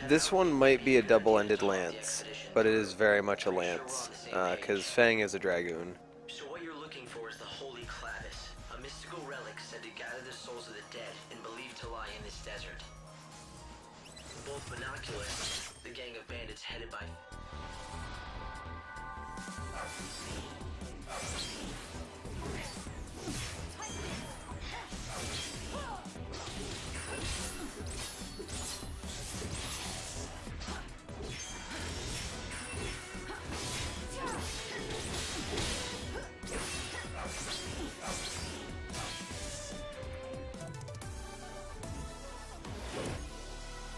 This one might be a double-ended lance, but it is very much a lance, because Fang is a dragoon. So what you're looking for is the Holy Clavis, a mystical relic said to gather the souls of the dead and believed to lie in this desert. Both Binoculars, the gang of bandits headed by...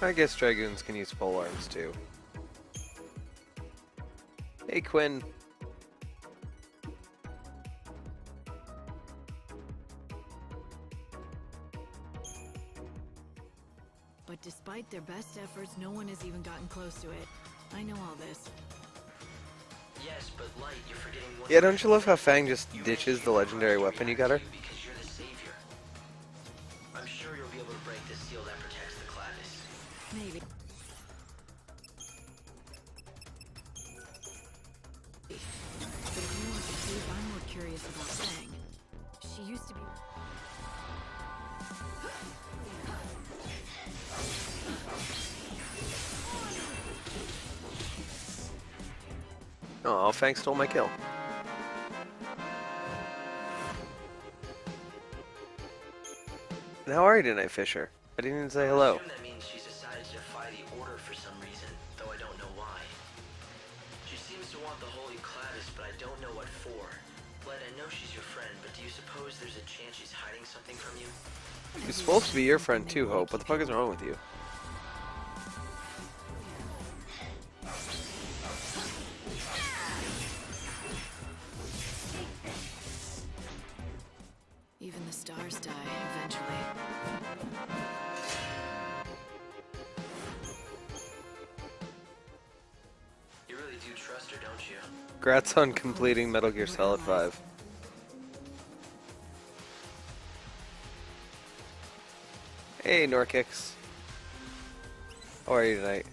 I guess dragoons can use pole arms too. Hey, Quinn. But despite their best efforts, no one has even gotten close to it. I know all this. Yes, but Light, you're forgetting one... Yeah, don't you love how Fang just ditches the legendary weapon you got her? Because you're the savior. I'm sure you'll be able to break the seal that protects the Clavis. Maybe. But if you want the truth, I'm more curious about Fang. She used to be... Oh, Fang stole my kill. And how are you tonight, Fisher? I didn't even say hello. I assume that means she's decided to defy the Order for some reason, though I don't know why. She seems to want the Holy Clavis, but I don't know what for. Bled, I know she's your friend, but do you suppose there's a chance she's hiding something from you? She's supposed to be your friend too, Hope. What the fuck is wrong with you? Even the stars die, eventually. You really do trust her, don't you? Congrats on completing Metal Gear Solid 5. Hey, Norkix. How are you tonight?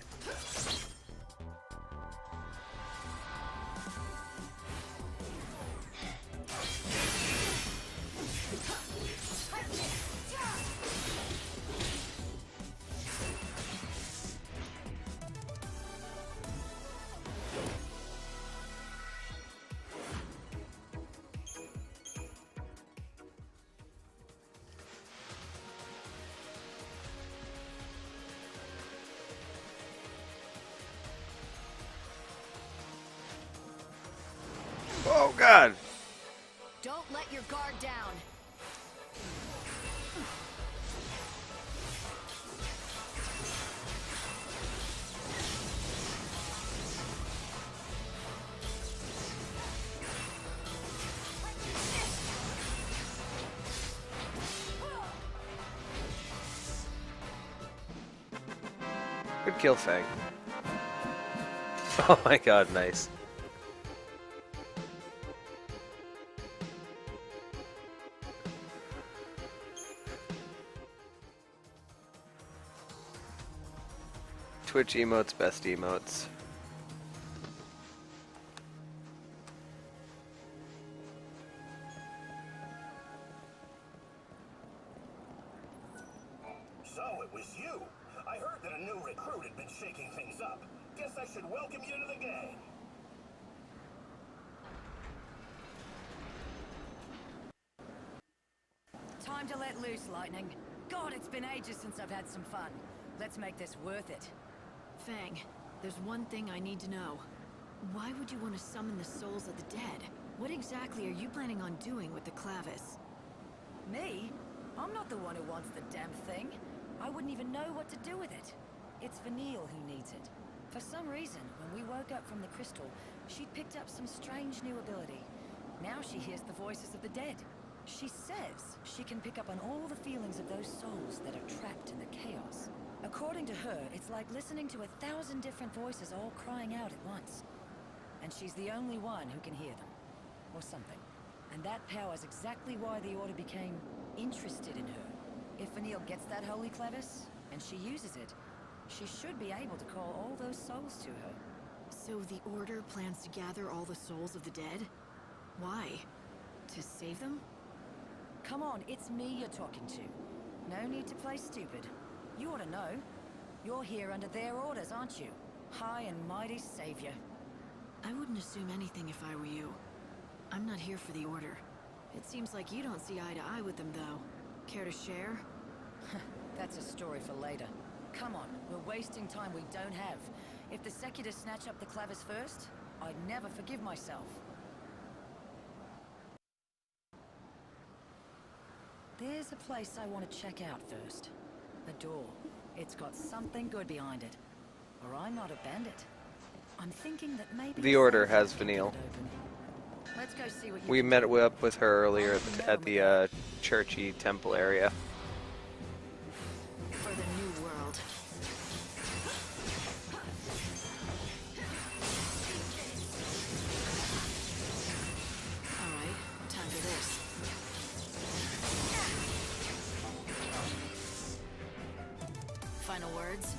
Oh God! Don't let your guard down. Good kill, Fang. Oh my God, nice. Twitch emotes, best emotes. So it was you. I heard that a new recruit had been shaking things up. Guess I should welcome you to the gang. Time to let loose, Lightning. God, it's been ages since I've had some fun. Let's make this worth it. Fang, there's one thing I need to know. Why would you want to summon the souls of the dead? What exactly are you planning on doing with the clavis? Me? I'm not the one who wants the damn thing. I wouldn't even know what to do with it. It's Vanille who needs it. For some reason, when we woke up from the crystal, she'd picked up some strange new ability. Now she hears the voices of the dead. She says she can pick up on all the feelings of those souls that are trapped in the chaos. According to her, it's like listening to 1,000 different voices all crying out at once. And she's the only one who can hear them. Or something. And that power's exactly why the Order became interested in her. If Vanille gets that holy clavis, and she uses it, she should be able to call all those souls to her. So the Order plans to gather all the souls of the dead? Why? To save them? Come on, it's me you're talking to. No need to play stupid. You ought to know. You're here under their orders, aren't you? High and mighty savior. I wouldn't assume anything if I were you. I'm not here for the Order. It seems like you don't see eye to eye with them, though. Care to share? That's a story for later. Come on, we're wasting time we don't have. If the Secular snatch up the clavis first, I'd never forgive myself. There's a place I want to check out first. A door. It's got something good behind it. Or I'm not a bandit. I'm thinking that maybe... The Order has Vanille. Let's go see what you We met up with her earlier at the churchy temple area. For the new world. Alright, time for this. Final words?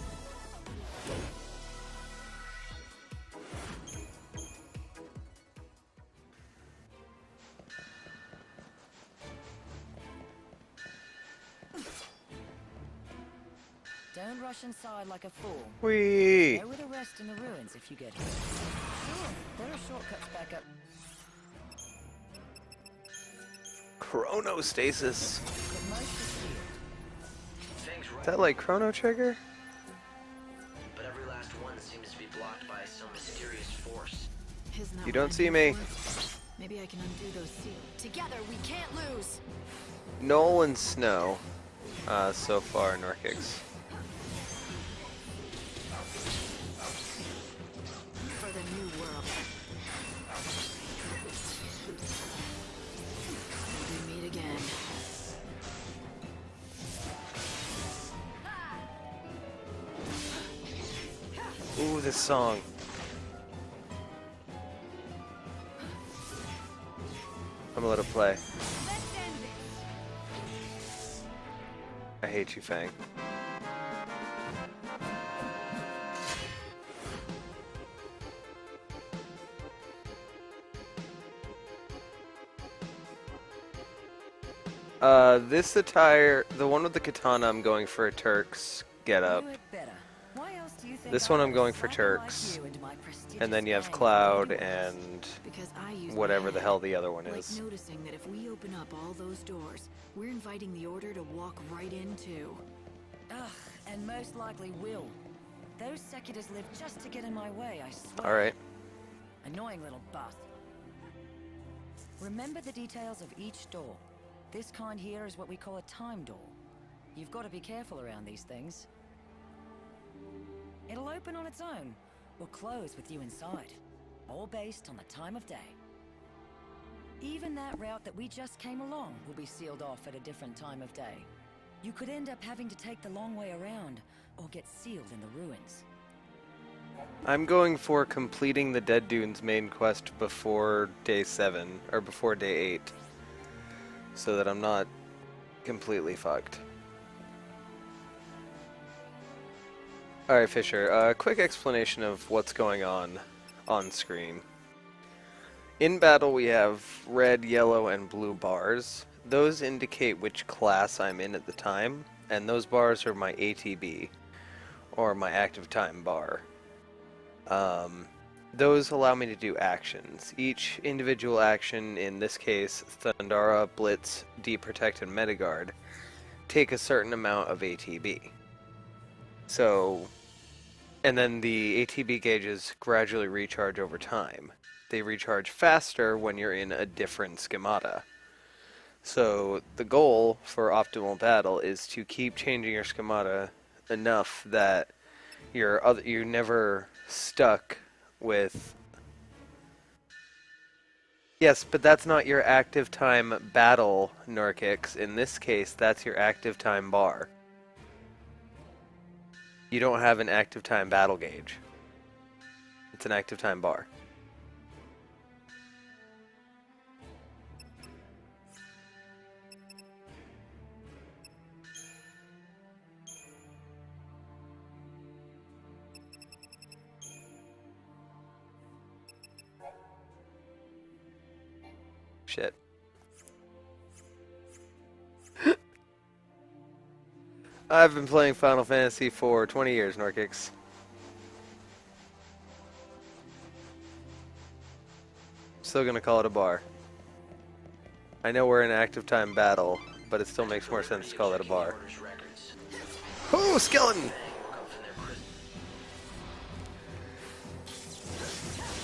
Don't rush inside like a fool. Whee! Go with the rest in the ruins if you get here. Sure, there are shortcuts back up. Chronostasis. But most is sealed. Is that like Chrono Trigger? But every last one seems to be blocked by some mysterious force. Isn't that You what don't I'm see here me. for? Maybe I can undo those seals. Together, we can't lose. Noel and Snow, so far in Norkix. For the new world. We meet again. Ooh, this song. I'm gonna let it play. I hate you, Fang. This attire, the one with the katana, I'm going for a Turks getup. Do it better. Why else do you think This I one I'm let a going for slacker like Turks. you into my prestigious And then you have gang? Cloud and Because I use whatever my the head. hell the other one Like is. noticing that if we open up all those doors, we're inviting the Order to walk right into. Ugh, and most likely will. Those Seculars live just to get in my way, I swear. Alright. Annoying little bastard. Remember the details of each door. This kind here is what we call a time door. You've got to be careful around these things. It'll open on its own, or close with you inside. All based on the time of day. Even that route that we just came along will be sealed off at a different time of day. You could end up having to take the long way around, or get sealed in the ruins. I'm going for completing the Dead Dunes main quest before day 7, or before day 8. So that I'm not completely fucked. Alright, Fisher, a quick explanation of what's going on screen. In battle we have red, yellow, and blue bars. Those indicate which class I'm in at the time, and those bars are my ATB, or my active time bar. Those allow me to do actions. Each individual action, in this case Thundara, Blitz, Deep Protect, and Metaguard, take a certain amount of ATB. So, and then the ATB gauges gradually recharge over time. They recharge faster when you're in a different schemata. So the goal for optimal battle is to keep changing your schemata enough that you're never stuck with... Yes, but that's not your active time battle, Norkix. In this case, that's your active time bar. You don't have an active time battle gauge. It's an active time bar. Shit. I've been playing Final Fantasy for 20 years, Norkix. Still gonna call it a bar. I know we're in active time battle, but it still makes more sense to call it a bar. Oh, skeleton!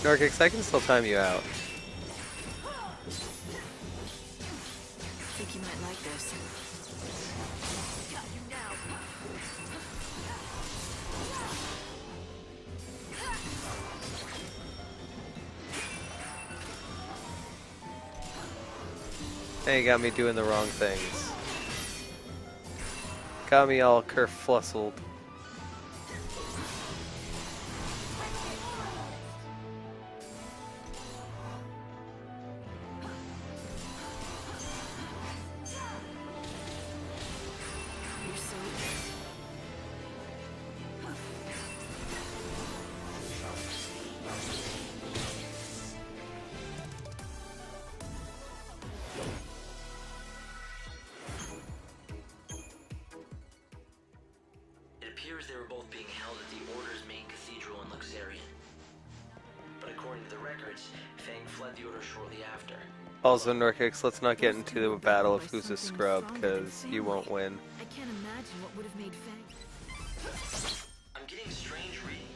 Norkix, I can still time you out. I think you might like this. Got you now. Hey, you got me doing the wrong things. Got me all kerflussled. They were both being held at the Order's main cathedral in Luxarian. But according to the records, Fang fled the Order shortly after. Also, Norkix, let's not get into a battle of who's a scrub, because you won't win. I can't imagine what would have made Fang. I'm getting a strange reading.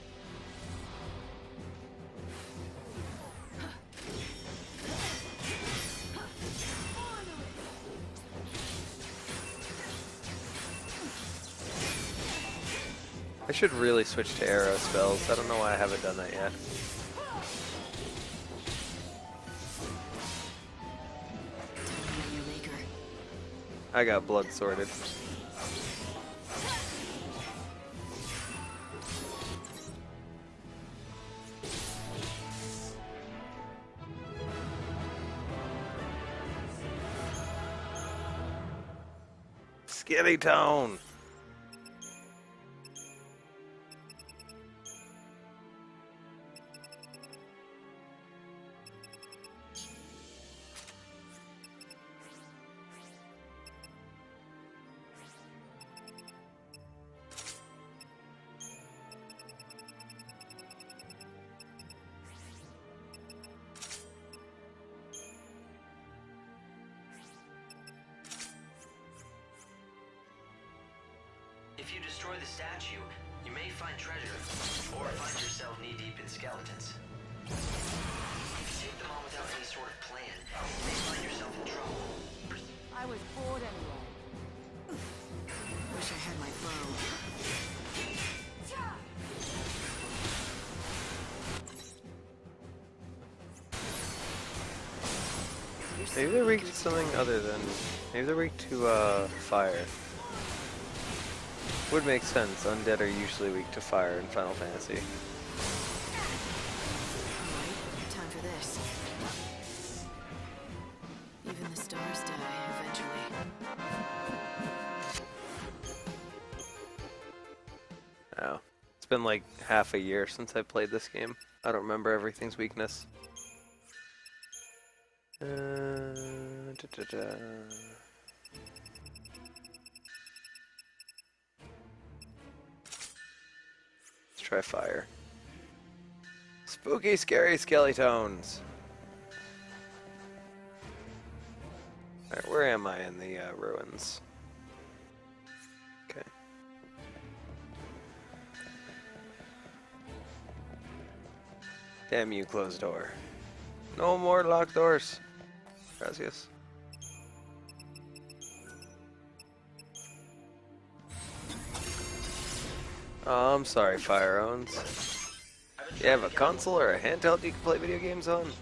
I should really switch to arrow spells. I don't know why I haven't done that yet. I got blood sorted. Skinny tone. If you destroy the statue, you may find treasure, or find yourself knee-deep in skeletons. If you take them on without any sort of plan, you may Maybe they're weak to something other than... Maybe they're weak to, fire. Would make sense. Undead are usually weak to fire in Final Fantasy. Alright, time for this. Even the stars die eventually. Oh. It's been like half a year since I played this game. I don't remember everything's weakness. Let's try fire. Spooky, scary skeletons. Alright, where am I in the ruins? Okay. Damn you, closed door. No more locked doors. Gracias. Oh, I'm sorry, Fire Owns. You have a console or a handheld you can play video games on?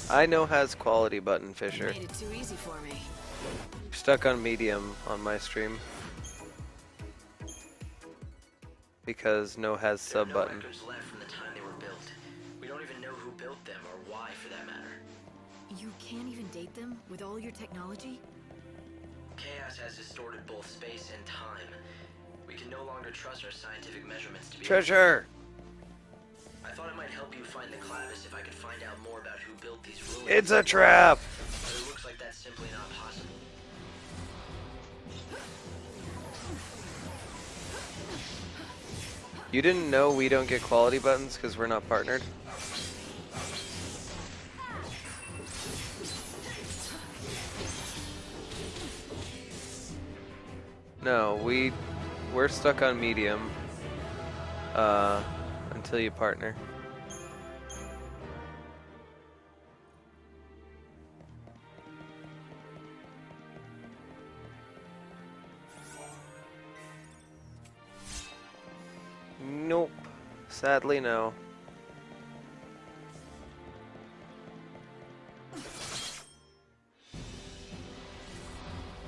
I know has quality button, Fisher. Made it too easy for me. Stuck on medium on my stream. Because no has sub button. Records left from the time they were built. We don't even know who built them or why, for that matter. You can't even date them with all your technology? Chaos has distorted both space and time. We can no longer trust our scientific measurements to be... Treasure! I thought it might help you find the Clavis if I could find out more about who built these ruins. It's a trap! But it looks like that's simply not possible. You didn't know we don't get quality buttons because we're not partnered? No, we're stuck on medium until you partner. Nope. Sadly, no.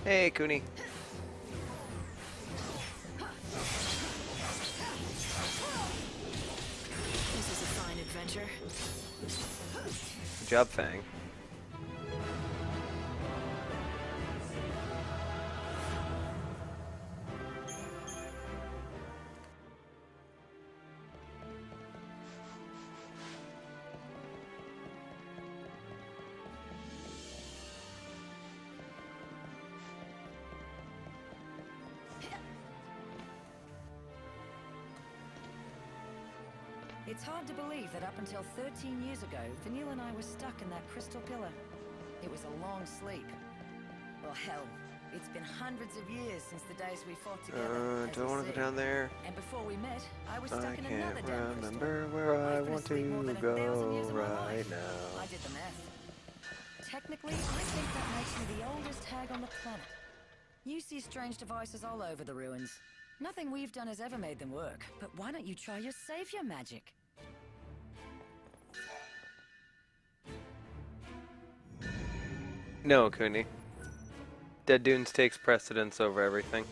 Hey, Cooney. This is a fine adventure. Good job, Fang. It's hard to believe that up until 13 years ago, Vanille and I were stuck in that crystal pillar. It was a long sleep. Well, hell, it's been hundreds of years since the days we fought together. Do I want to go down there? And before we met, I was I stuck in another can't damn remember crystal. where I I've been want asleep more to than 1,000 years go of my right life. now. I did the math. Technically, I think that makes me the oldest hag on the planet. You see strange devices all over the ruins. Nothing we've done has ever made them work, but why don't you try your savior magic? No, Cooney. Dead Dunes takes precedence over everything.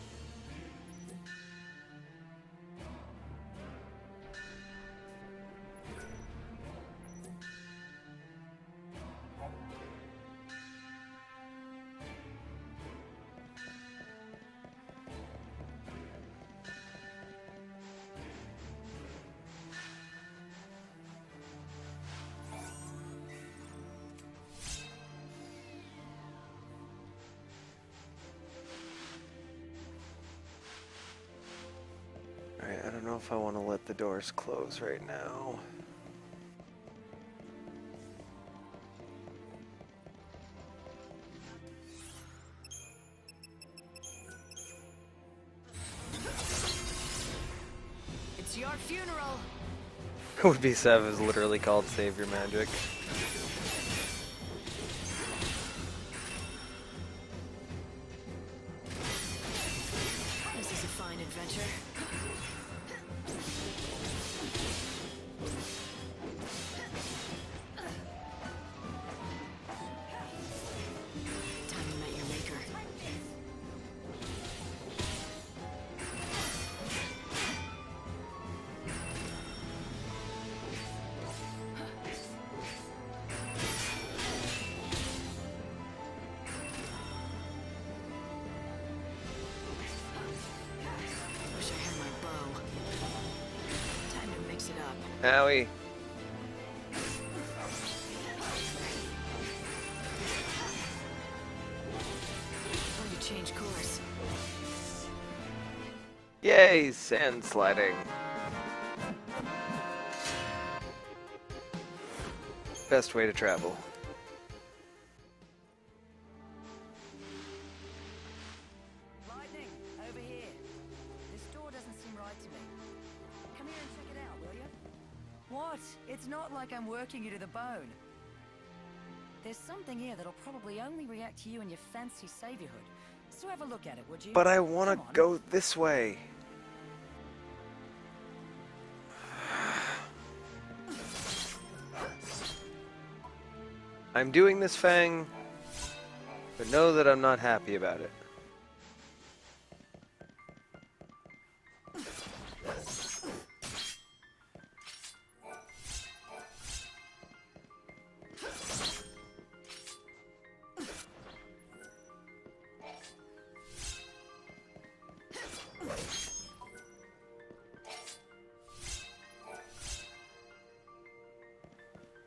Alright, I don't know if I want to let the doors close right now. It's your funeral. Would be Sev is literally called Savior Magic. This is a fine adventure. Owie. Time to change course. Yay, sand sliding. Best way to travel. Lightning, over here. This door doesn't seem right to me. Come here and check it out, will you? What? It's not like I'm working you to the bone. There's something here that'll probably only react to you and your fancy saviorhood. So have a look at it, would you? But I want to Come on. go this way. I'm doing this, Fang, but know that I'm not happy about it.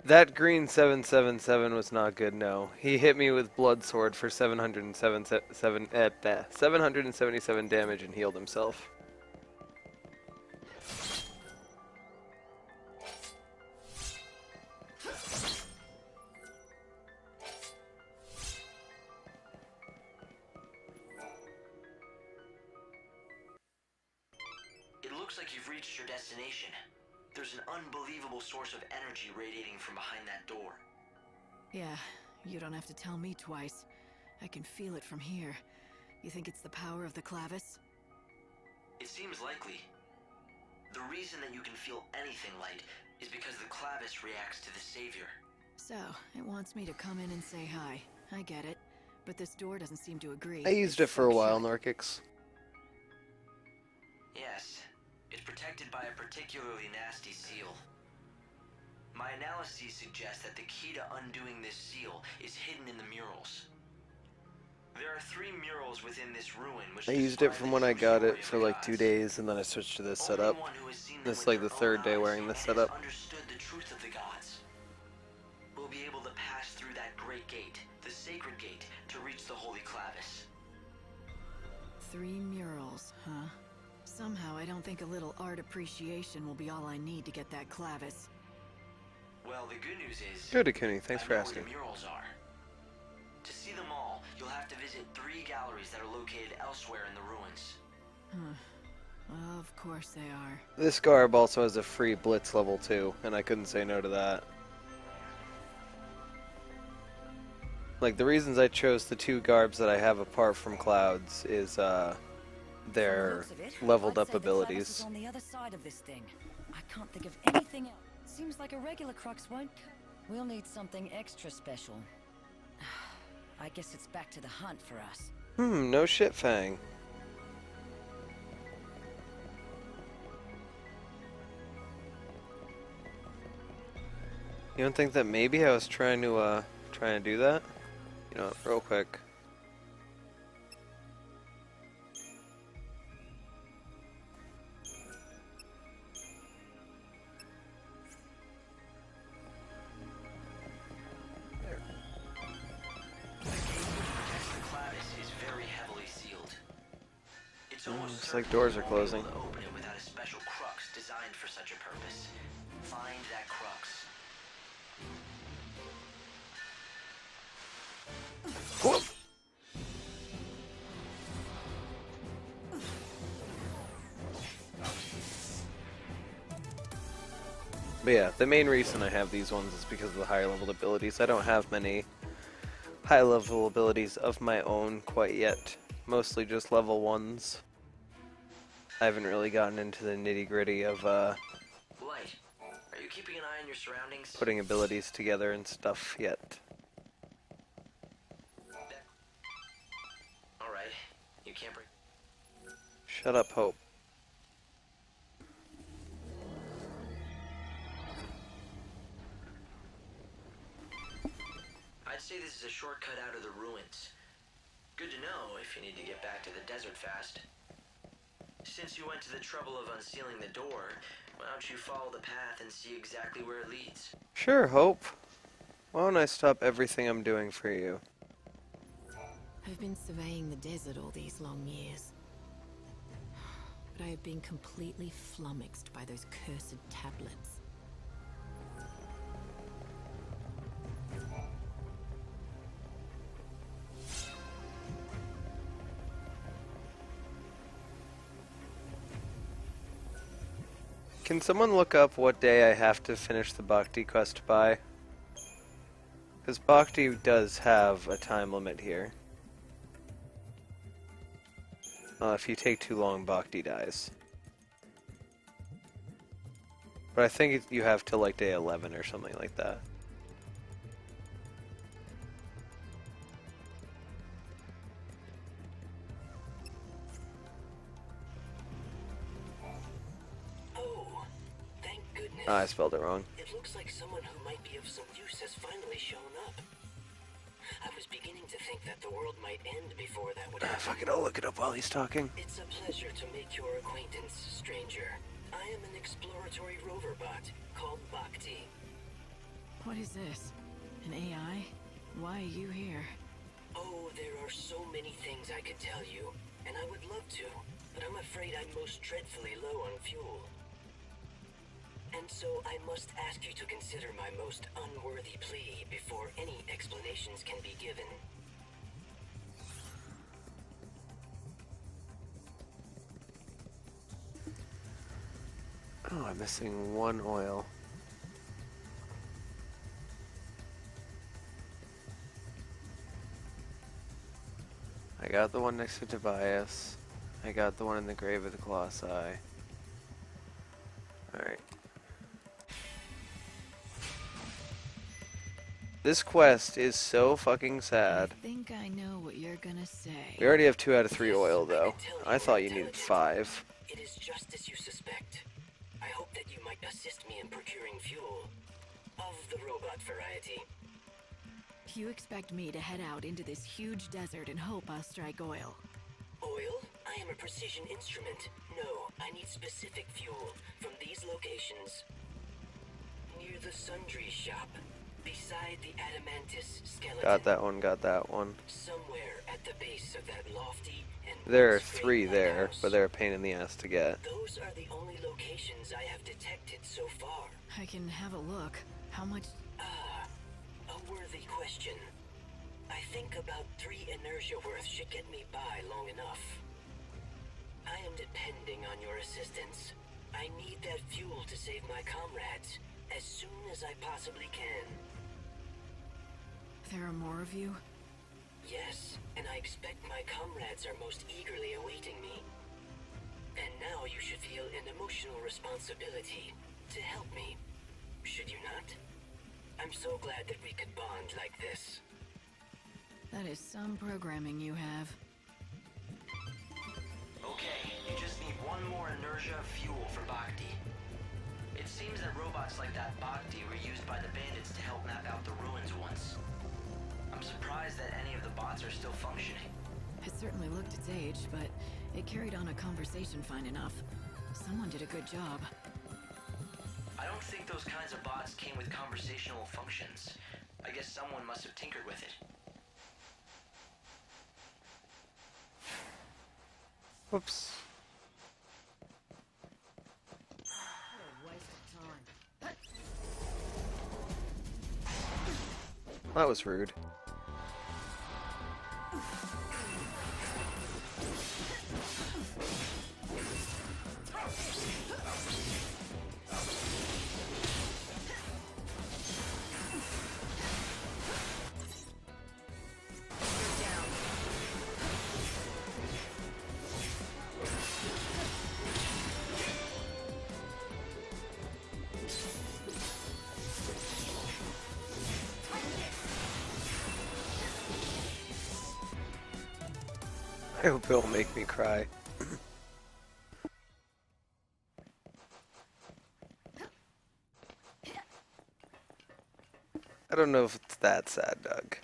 That green 777 was not good, no. He hit me with Blood Sword for 777 damage and healed himself. It looks like you've reached your destination. There's an unbelievable source of energy radiating from behind that door. Yeah, you don't have to tell me twice. I can feel it from here. You think it's the power of the clavis? It seems likely. The reason that you can feel anything light is because the clavis reacts to the savior. So, it wants me to come in and say hi. I get it. But this door doesn't seem to agree. I used it for a while, Norkix. Yes, it's protected by a particularly nasty seal. My analyses suggest that the key to undoing this seal is hidden in the murals. There are 3 murals within this ruin which I used it from when I got it for like 2 days, and then I switched to this setup. This is like the 3rd day wearing this setup. Understood the truth of the gods. We'll be able to pass through that great gate, the sacred gate, to reach the holy clavis. 3 murals, huh? Somehow I don't think a little art appreciation will be all I need to get that clavis. Well, the good news is... Good, Akuni. Thanks for asking. The murals are. To see them all, you'll have to visit 3 galleries that are located elsewhere in the ruins. Well, of course they are. This garb also has a free Blitz level 2, and I couldn't say no to that. Like, the reasons I chose the 2 garbs that I have apart from Cloud's is, their leveled up abilities. On the other side of this thing. I can't think of anything else. Seems like a regular crux won't. We'll need something extra special. I guess it's back to the hunt for us. No shit, Fang. You don't think that maybe I was trying to do that? You know, real quick. It's like doors are closing. Open it without a special crux designed for such a purpose. Find that crux. Whoop. But yeah, the main reason I have these ones is because of the higher level abilities. I don't have many high level abilities of my own quite yet. Mostly just level 1s. I haven't really gotten into the nitty-gritty of Light, are you keeping an eye on your surroundings? putting abilities together and stuff yet. Alright, you can't break. Shut up, Hope. I'd say this is a shortcut out of the ruins. Good to know if you need to get back to the desert fast. Since you went to the trouble of unsealing the door, Why don't you follow the path and see exactly where it leads? Sure, Hope. Why don't I stop everything I'm doing for you? I've been surveying the desert all these long years. But I have been completely flummoxed by those cursed tablets. Can someone look up what day I have to finish the Bhakti quest by? Because Bhakti does have a time limit here. If you take too long, Bhakti dies. But I think you have till like day 11 or something like that. Oh, thank goodness. I spelled it wrong. It looks like someone who might be of some use has finally shown up. I was beginning to think that the world might end before that would happen. Fuck it, I'll look it up while he's talking. It's a pleasure to make your acquaintance, stranger. I am an exploratory rover bot called Bhakti. What is this? An AI? Why are you here? Oh, there are so many things I could tell you, and I would love to, but I'm afraid I'm most dreadfully low on fuel. And so I must ask you to consider my most unworthy plea before any explanations can be given. Oh, I'm missing one oil. I got the one next to Tobias. I got the one in the grave of the Colossi. Alright. This quest is so fucking sad. I think I know what you're gonna say. We already have 2 out of 3 oil, though. I thought you needed 5. It is just as you suspect. I hope that you might assist me in procuring fuel. Of the robot variety. You expect me to head out into this huge desert and hope I'll strike oil? Oil? I am a precision instrument. No, I need specific fuel from these locations. Near the sundry shop. Beside the Adamantis skeleton. Got that one, got that one. Somewhere at the base of that lofty and There are 3 there, but they're a pain in the ass to get. Those are the only locations I have detected so far. I can have a look. How much? A worthy question. I think about 3 inertia worth should get me by long enough. I am depending on your assistance. I need that fuel to save my comrades as soon as I possibly can. There are more of you? Yes, and I expect my comrades are most eagerly awaiting me. And now you should feel an emotional responsibility to help me, should you not? I'm so glad that we could bond like this. That is some programming you have. Okay, you just need one more inertia of fuel for Bhakti. It seems that robots like that Bhakti were used by the bandits to help map out the ruins once. I'm surprised that any of the bots are still functioning. It certainly looked its age, but it carried on a conversation fine enough. Someone did a good job. I don't think those kinds of bots came with conversational functions. I guess someone must have tinkered with it. Whoops. That was rude. I hope it'll make me cry. I don't know if it's that sad, Doug.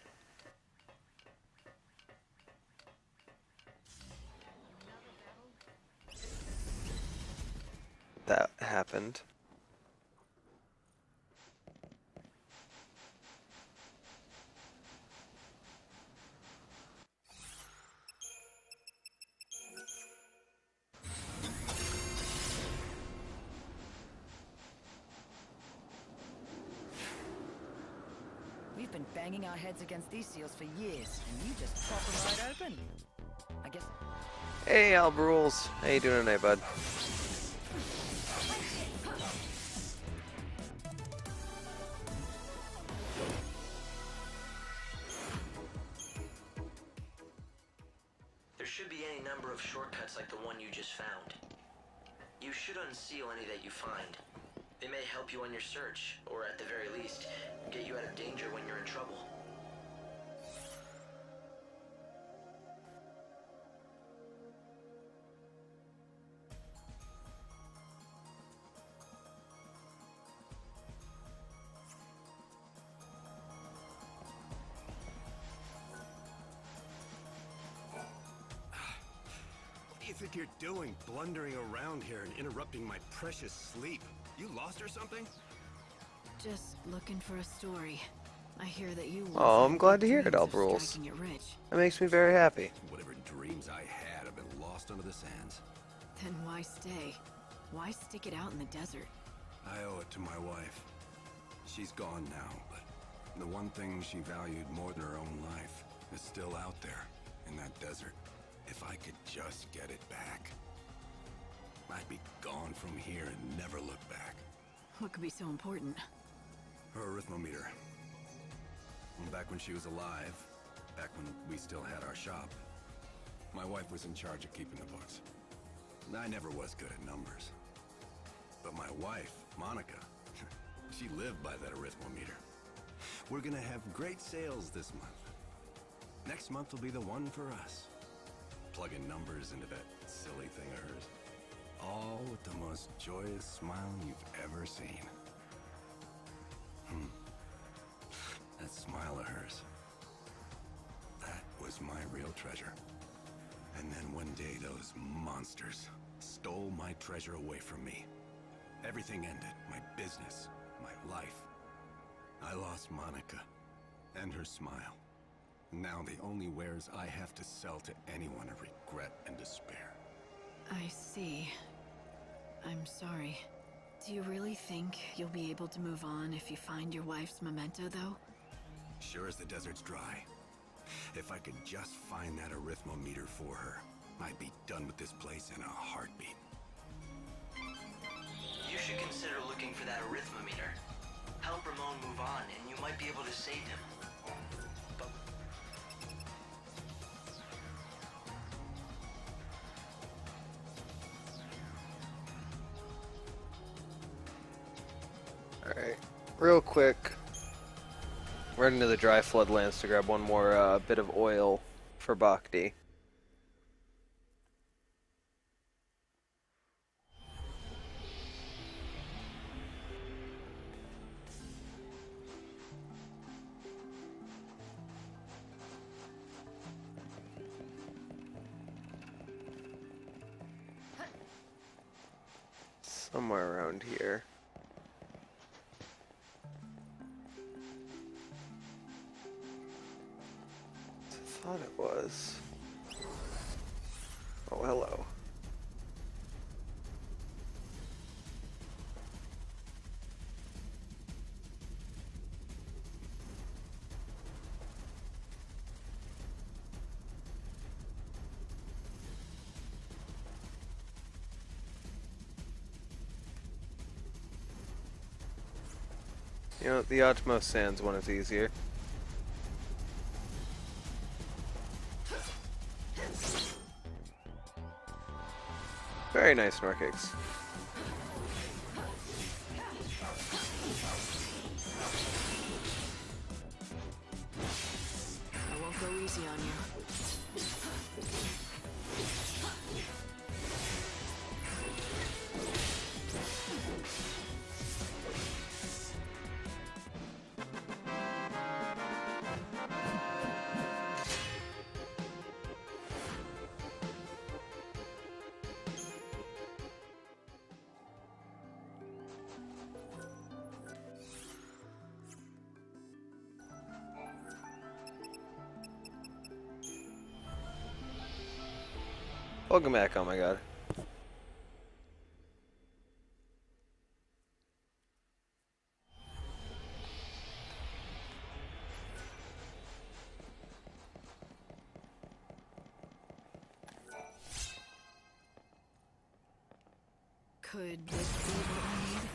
That happened. happened. We've been banging our heads against these seals for years, and you just pop them right open. I guess... Hey, Alb Rules. How you doing tonight, bud? There should be any number of shortcuts like the one you just found. You should unseal any that you find. They may help you on your search, or at the very least, get you out of danger when you're in trouble. What do you think you're doing, blundering around here and interrupting my precious sleep? You lost or something? Just looking for a story. I hear that you. Oh, I'm glad to hear it, Alb Rules. That makes me very happy. Whatever dreams I had have been lost under the sands. Then why stay? Why stick it out in the desert? I owe it to my wife. She's gone now, but the one thing she valued more than her own life is still out there in that desert. If I could just get it back, I'd be gone from here and never look back. What could be so important? Her arithmometer. Back when she was alive, back when we still had our shop, my wife was in charge of keeping the books. I never was good at numbers. But my wife, Monica, she lived by that arithmometer. We're gonna have great sales this month. Next month will be the one for us. Plugging numbers into that silly thing of hers. All with the most joyous smile you've ever seen. That smile of hers. That was my real treasure. And then one day those monsters stole my treasure away from me. Everything ended. My business, my life. I lost Monica and her smile. Now the only wares I have to sell to anyone are regret and despair. I see. I'm sorry. Do you really think you'll be able to move on if you find your wife's memento, though? Sure as the desert's dry. If I could just find that arithmometer for her, I'd be done with this place in a heartbeat. You should consider looking for that arithmometer. Help Ramon move on, and you might be able to save him. Alright, real quick, right into the dry floodlands to grab one more bit of oil for Bhakti. Somewhere around here. I thought it was. Oh, hello. You know, the Utmost Sands one is easier. Very nice, Norkix. I won't go easy on you. Welcome back, oh my god. Could this be what we need?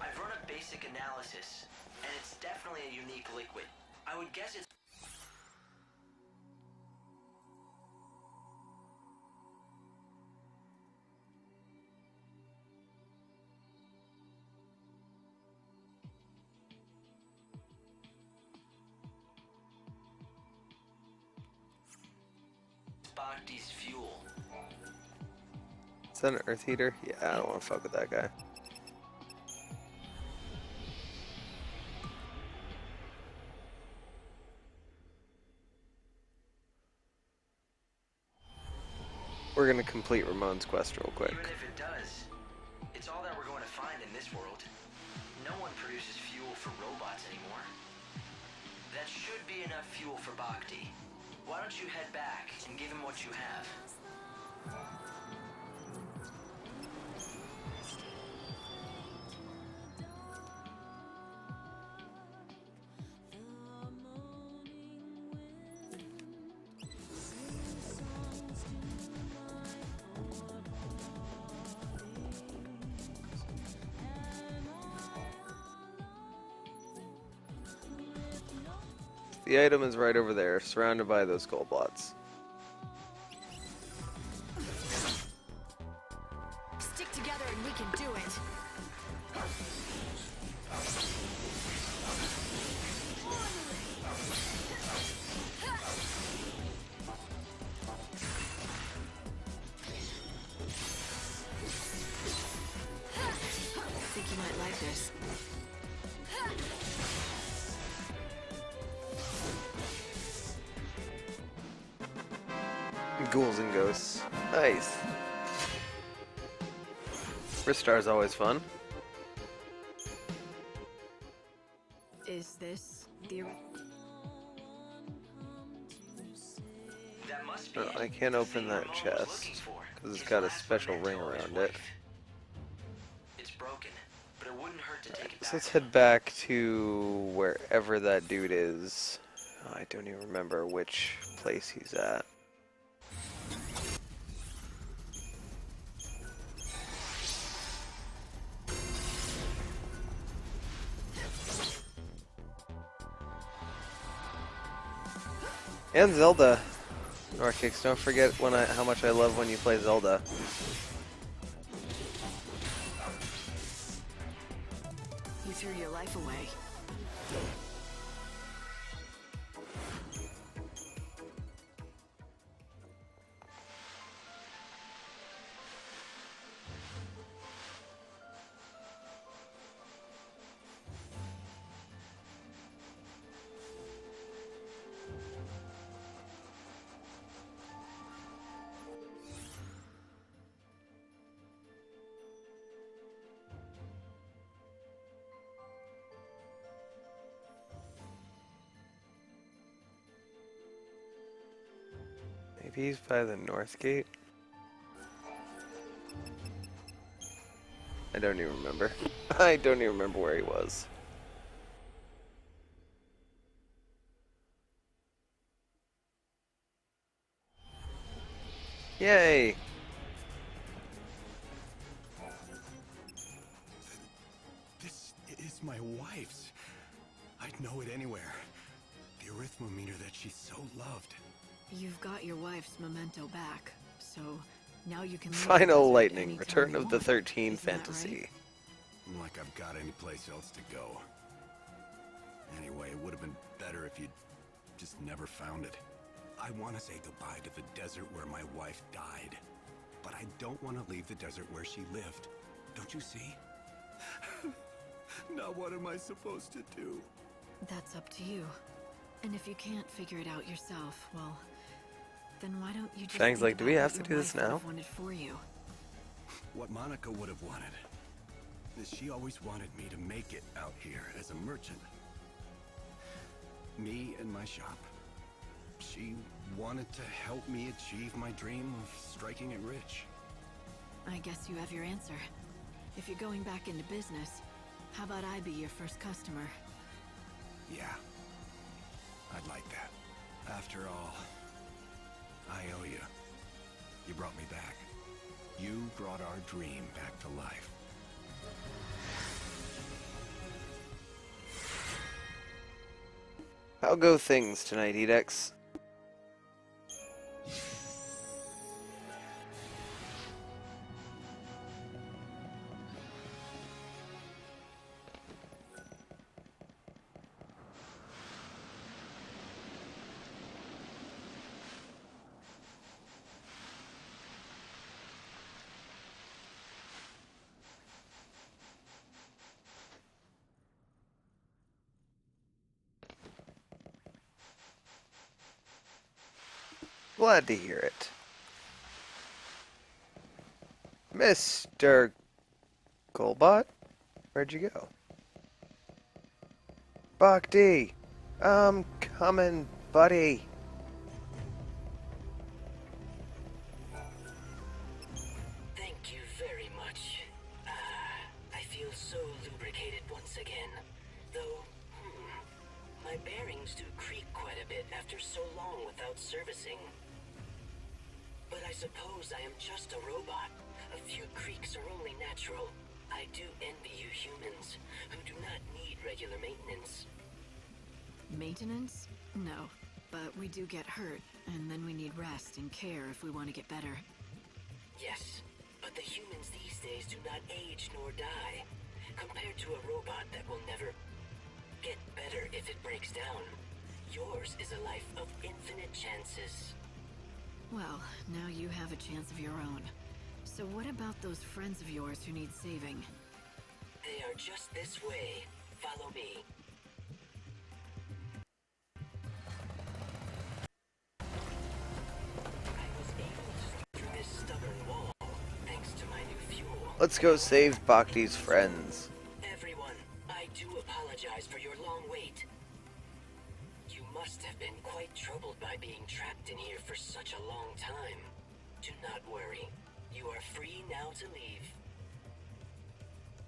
I've run a basic analysis, and it's definitely a unique liquid. I would guess it's... Bhakti's fuel. Is that an Earth Eater? Yeah, I don't want to fuck with that guy. We're gonna complete Ramon's quest real quick. Even if it does, it's all that we're going to find in this world. No one produces fuel for robots anymore. That should be enough fuel for Bhakti. Why don't you head back and give him what you have? The item is right over there, surrounded by those gold blots. Stick together and we can do it. I think you might like this. Ghouls and ghosts. Nice. Ristar's always fun. Is this the... That must be No, I can't open that chest because it's got a special ring around it. It's broken, but it wouldn't hurt to take it So back. let's head back to wherever that dude is. Oh, I don't even remember which place he's at. And Zelda. Norkix, don't forget how much I love when you play Zelda. You threw your life away. Maybe he's by the north gate? I don't even remember. I don't even remember where he was. Yay! This is my wife's. I'd know it anywhere. The arithmometer that she so loved. You've got your wife's memento back, so now you can leave Final the desert Lightning, anytime Return you of the want. 13 Isn't that Fantasy. I'm like I've got any place else to go. Anyway, it would have been better if you'd just never found it. I want to say goodbye to the desert where my wife died. But I don't want to leave the desert where she lived. Don't you see? Now what am I supposed to do? That's up to you. And if you can't figure it out yourself, well, then why don't you just Fang's think like, do we about have what to your do this wife would now? have wanted for you? What Monica would have wanted is she always wanted me to make it out here as a merchant. Me and my shop. She wanted to help me achieve my dream of striking it rich. I guess you have your answer. If you're going back into business, how about I be your first customer? Yeah. I'd like that. After all, I owe you. You brought me back. You brought our dream back to life. How go things tonight, Edex? Glad to hear it. Mr. Golbot? Where'd you go? Bhakti! I'm coming, buddy. Thank you very much. I feel so lubricated once again. Though, my bearings do creak quite a bit after so long without servicing. But I suppose I am just a robot. A few creaks are only natural. I do envy you humans, who do not need regular maintenance. Maintenance? No. But we do get hurt, and then we need rest and care if we want to get better. Yes, but the humans these days do not age nor die, compared to a robot that will never get better if it breaks down. Yours is a life of infinite chances. Well, now you have a chance of your own. So what about those friends of yours who need saving? They are just this way. Follow me. I was able to slip through this stubborn wall, thanks to my new fuel. Let's go save Bhakti's friends. Everyone, I do apologize for your long wait. You must have been quite troubled by being trapped in here for such a long time. Do not worry. You are free now to leave.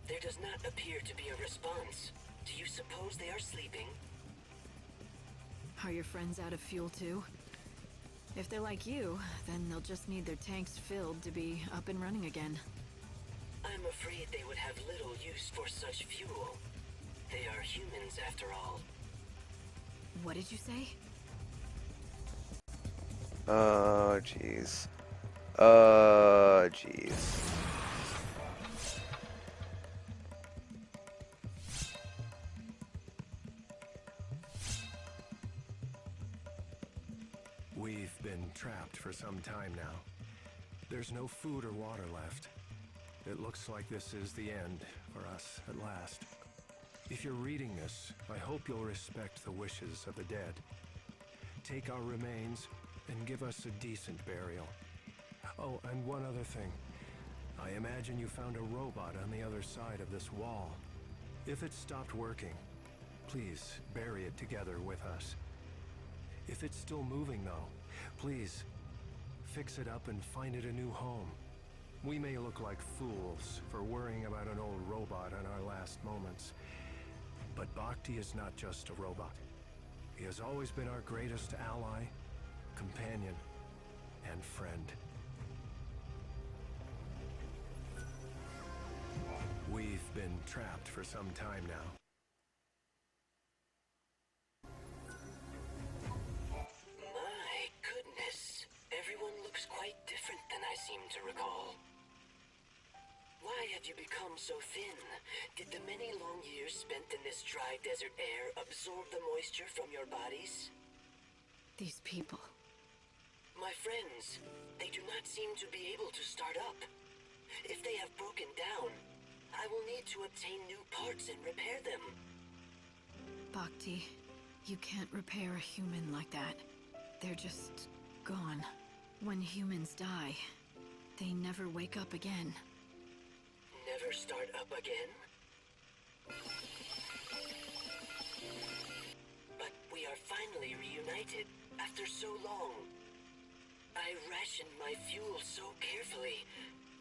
There does not appear to be a response. Do you suppose they are sleeping? Are your friends out of fuel too? If they're like you, then they'll just need their tanks filled to be up and running again. I'm afraid they would have little use for such fuel. They are humans after all. What did you say? Oh, jeez. Oh, jeez. We've been trapped for some time now. There's no food or water left. It looks like this is the end for us at last. If you're reading this, I hope you'll respect the wishes of the dead. Take our remains and give us a decent burial. Oh, and one other thing. I imagine you found a robot on the other side of this wall. If it stopped working, please bury it together with us. If it's still moving though, please fix it up and find it a new home. We may look like fools for worrying about an old robot in our last moments, but Bhakti is not just a robot. He has always been our greatest ally, companion, and friend. We've been trapped for some time now. My goodness. Everyone looks quite different than I seem to recall. Why have you become so thin? Did the many long years spent in this dry desert air absorb the moisture from your bodies? These people. My friends, they do not seem to be able to start up. If they have broken down, I will need to obtain new parts and repair them. Bhakti, you can't repair a human like that. They're just gone. When humans die, they never wake up again. Never start up again? But we are finally reunited after after so long. I rationed my fuel so carefully,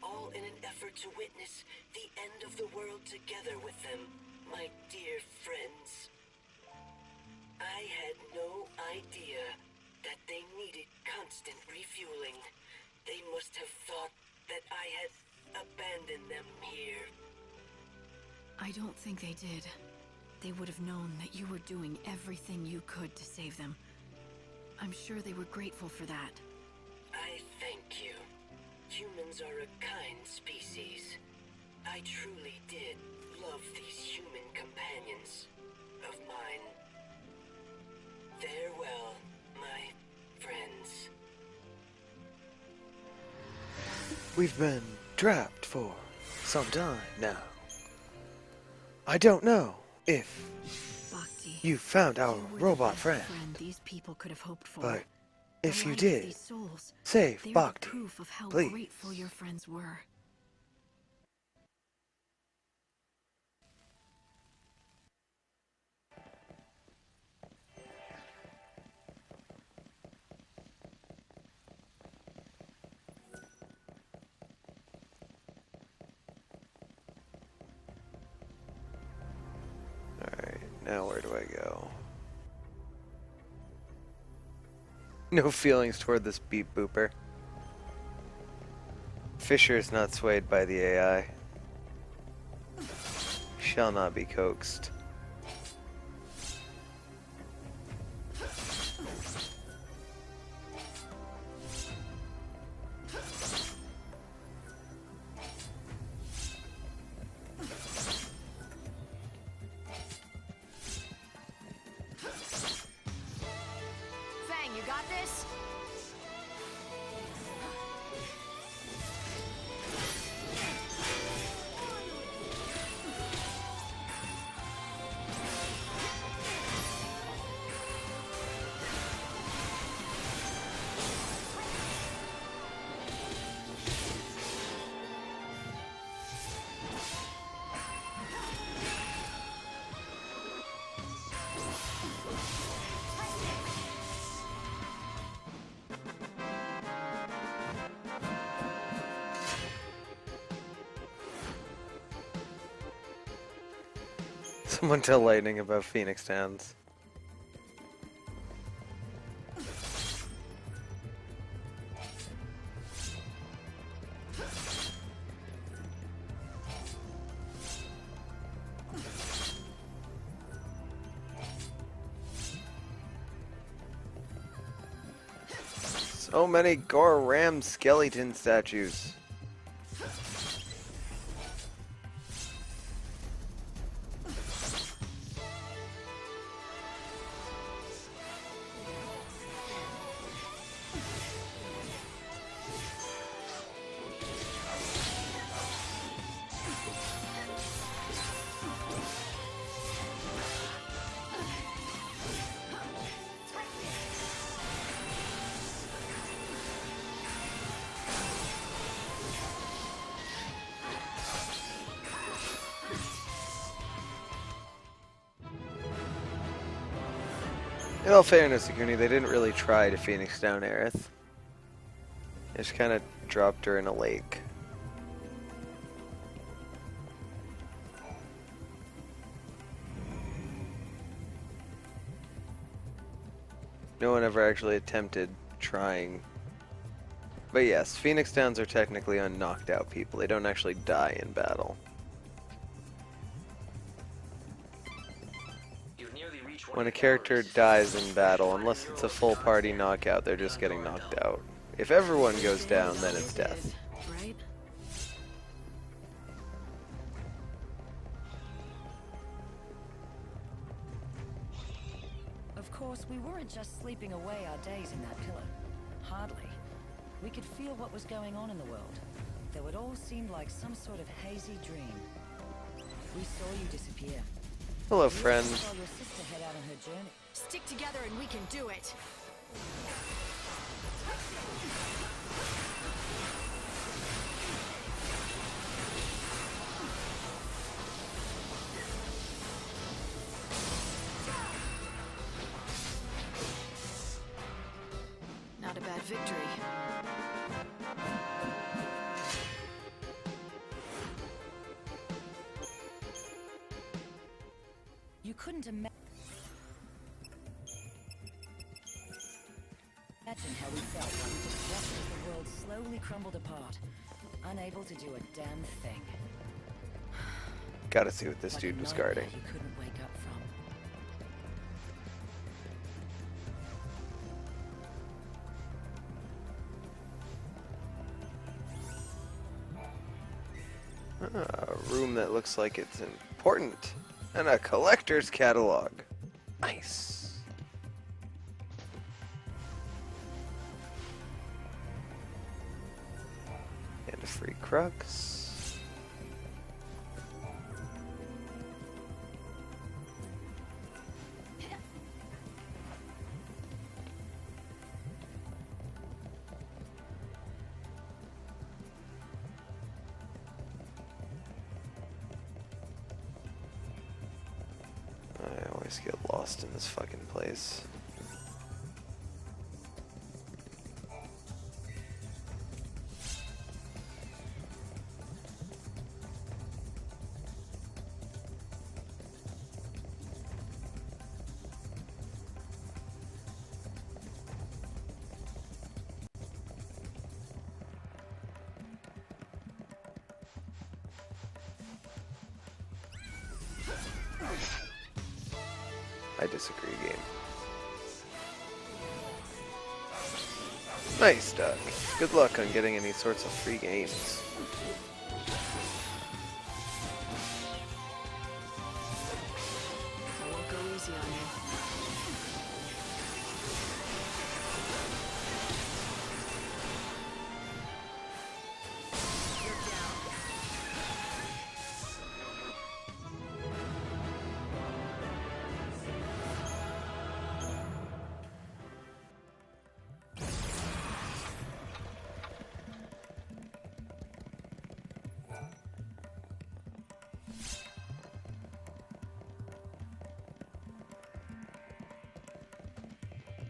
all in an effort to witness the end of the world together with them, my dear friends. I had no idea that they needed constant refueling. They must have thought that I had abandoned them here. I don't think they did. They would have known that you were doing everything you could to save them. I'm sure they were grateful for that. I thank you. Humans are a kind species. I truly did love these human companions of mine. Farewell, my friends. We've been trapped for some time now. I don't know if Bhakti, you found our you were the robot best friend, these people could have hoped for. but The if you light of did, these souls, save they're Bhakti, the proof of how please. grateful your friends were. Alright, now where do I go? No feelings toward this beep booper. Fisher is not swayed by the AI. Shall not be coaxed. Fang, you got this? Someone tell Lightning about Phoenix Downs. So many Gore Ram skeleton statues. In all fairness, Akuni, they didn't really try to Phoenix down Aerith. They just kind of dropped her in a lake. No one ever actually attempted trying. But yes, Phoenix Downs are technically unknocked out people. They don't actually die in battle. When a character dies in battle, unless it's a full party knockout, they're just getting knocked out. If everyone goes down, then it's death. Right? Of course, we weren't just sleeping away our days in that pillar. Hardly. We could feel what was going on in the world, though it all seemed like some sort of hazy dream. We saw you disappear. Hello, friend. We saw your sister head out on her journey. Stick together and we can do it. bad victory. You couldn't imagine how we felt when we just watched as the world slowly crumbled apart, unable to do a damn thing. Gotta see what this Like dude a was nightmare guarding. you couldn't wake up from. A room that looks like it's important. And a collector's catalog. Nice. And a free crux. I always get lost in this fucking place. I disagree, game. Nice, Doug. Good luck on getting any sorts of free games. I won't go easy on you. You're down.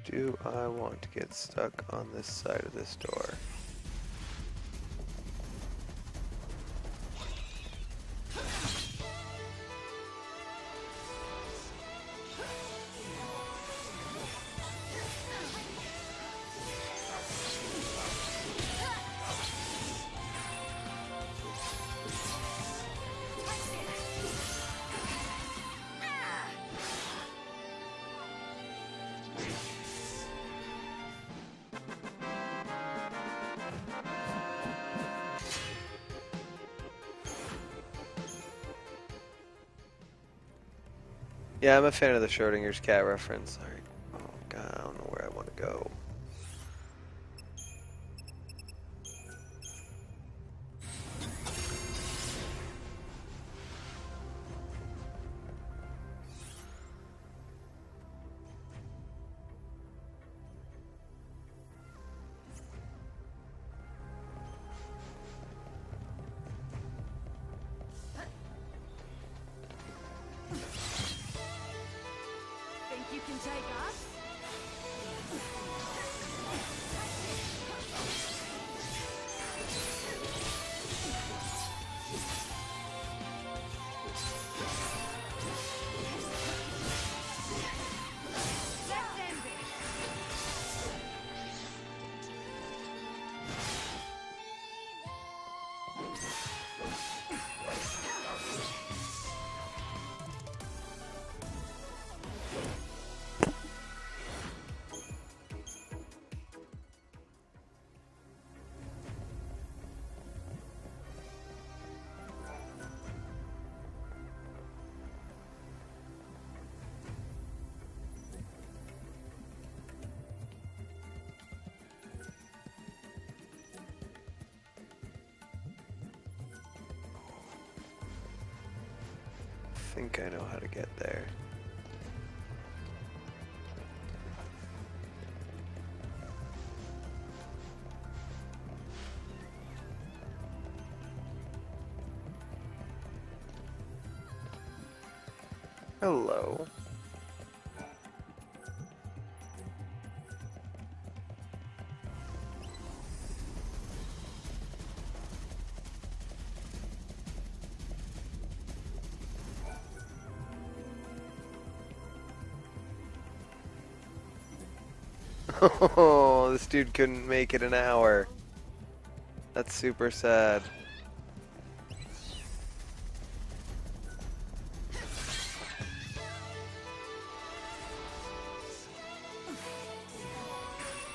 Do I want to get stuck on this side of this door? Yeah, I'm a fan of the Schrodinger's cat reference. Alright. Oh god, I don't know where I want to go. Think you can take us? Let's end it. I think I know how to get there. Hello. Oh, this dude couldn't make it an hour. That's super sad.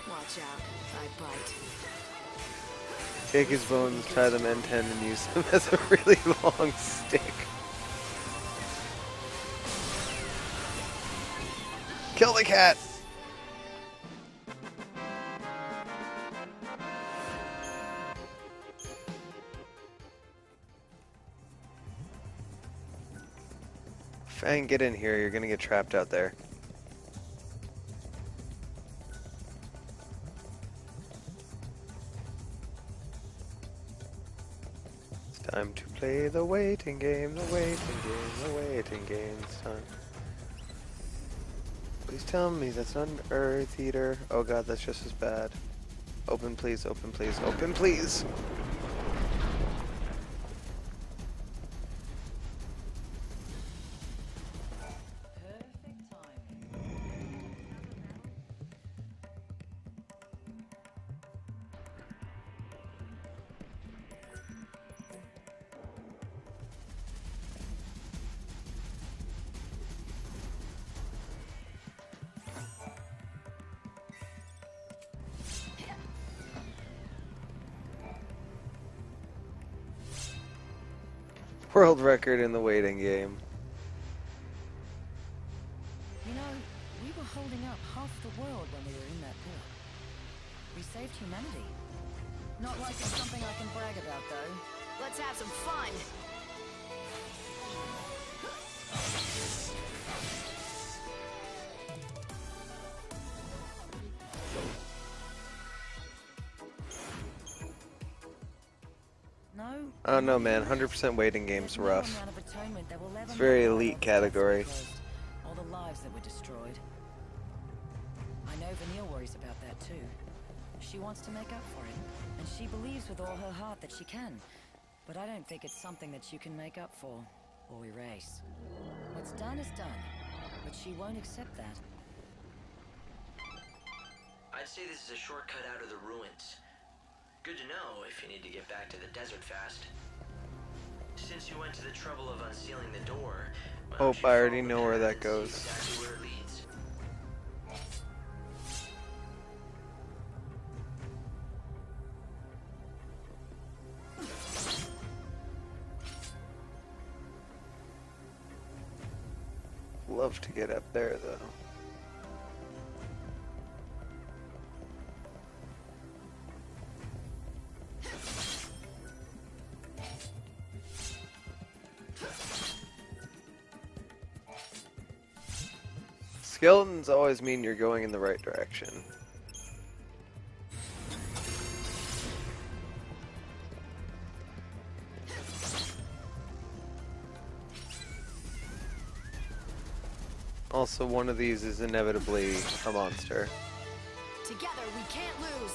Watch out, I bite. Take his bones, tie them end to end, and use them as a really long stick. Kill the cat! Fang, get in here. You're gonna get trapped out there. It's time to play the waiting game, the waiting game, the waiting game. It's time. Please tell me that's not an Earth Eater. Oh god, that's just as bad. Open please, open please, open please! World record in the waiting game. You know, we were holding up half the world when we were in that port. We saved humanity. Not like it's something I can brag about, though. Let's have some fun. No. I don't know, man. 100% waiting game's rough. It's very elite category. All the lives that were destroyed. I know Vanille worries about that too. She wants to make up for it, and she believes with all her heart that she can. But I don't think it's something that you can make up for, or erase. What's done is done, but she won't accept that. I'd say this is a shortcut out of the ruins. Good to know if you need to get back to the desert fast. Since you went to the trouble of unsealing the door, Oh, I already know where that goes. exactly where it leads. Love to get up there, though. Skeletons always mean you're going in the right direction. Also, one of these is inevitably a monster. Together, we can't lose.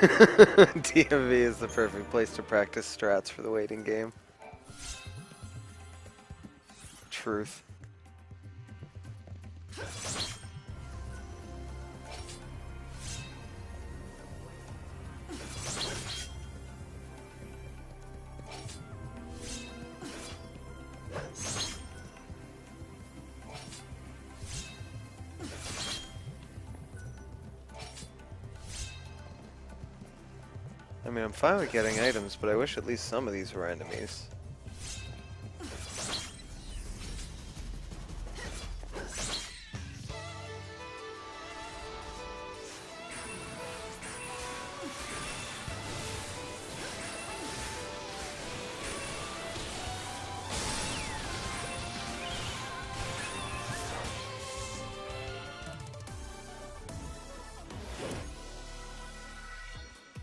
DMV is the perfect place to practice strats for the waiting game. Truth. I mean, I'm fine with getting items, but I wish at least some of these were enemies.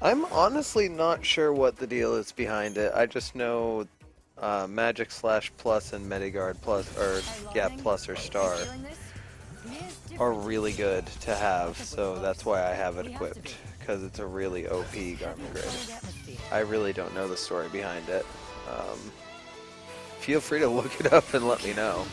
I'm honestly not sure what the deal is behind it. I just know Magic Slash Plus and Medigard Plus, or yeah, Plus or Star, are really good to have, so that's why I have it equipped, because it's a really OP Garmin Grid. I really don't know the story behind it. Feel free to look it up and let me know.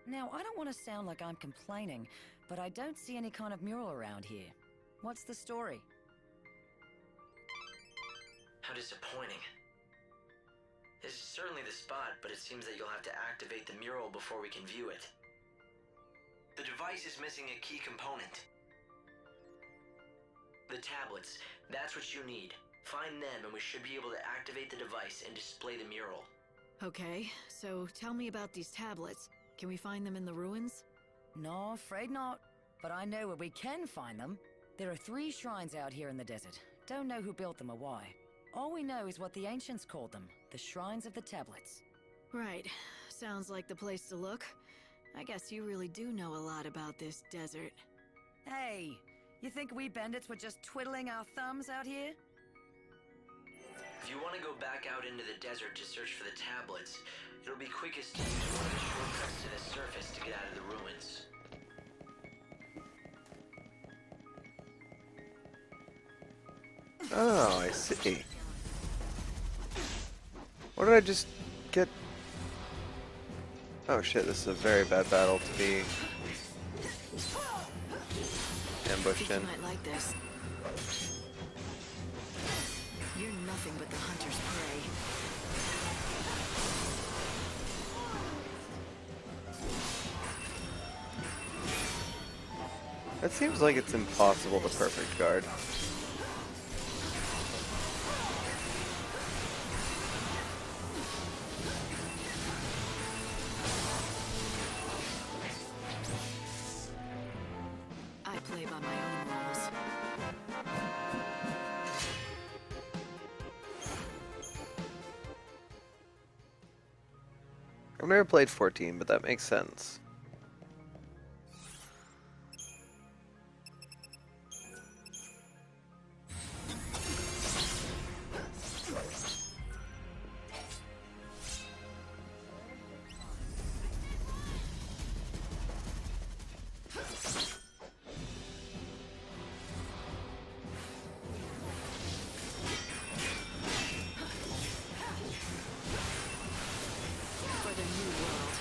Now, I don't want to sound like I'm complaining, but I don't see any kind of mural around here. What's the story? How disappointing. This is certainly the spot, but it seems that you'll have to activate the mural before we can view it. The device is missing a key component. The tablets, that's what you need. Find them and we should be able to activate the device and display the mural. Okay, so tell me about these tablets. Can we find them in the ruins? No, afraid not. But I know where we can find them. There are 3 shrines out here in the desert. Don't know who built them or why. All we know is what the ancients called them, the Shrines of the Tablets. Right. Sounds like the place to look. I guess you really do know a lot about this desert. Hey, you think we bandits were just twiddling our thumbs out here? If you want to go back out into the desert to search for the tablets, it'll be quickest to use one of the shortcuts to the surface to get out of the ruins. Oh, I see. What did I just get? Oh shit, this is a very bad battle to be ambushed in. You might like this. You're nothing but the hunter's prey. It seems like it's impossible to perfect guard. I play by my own rules. I've never played 14, but that makes sense. For the new world.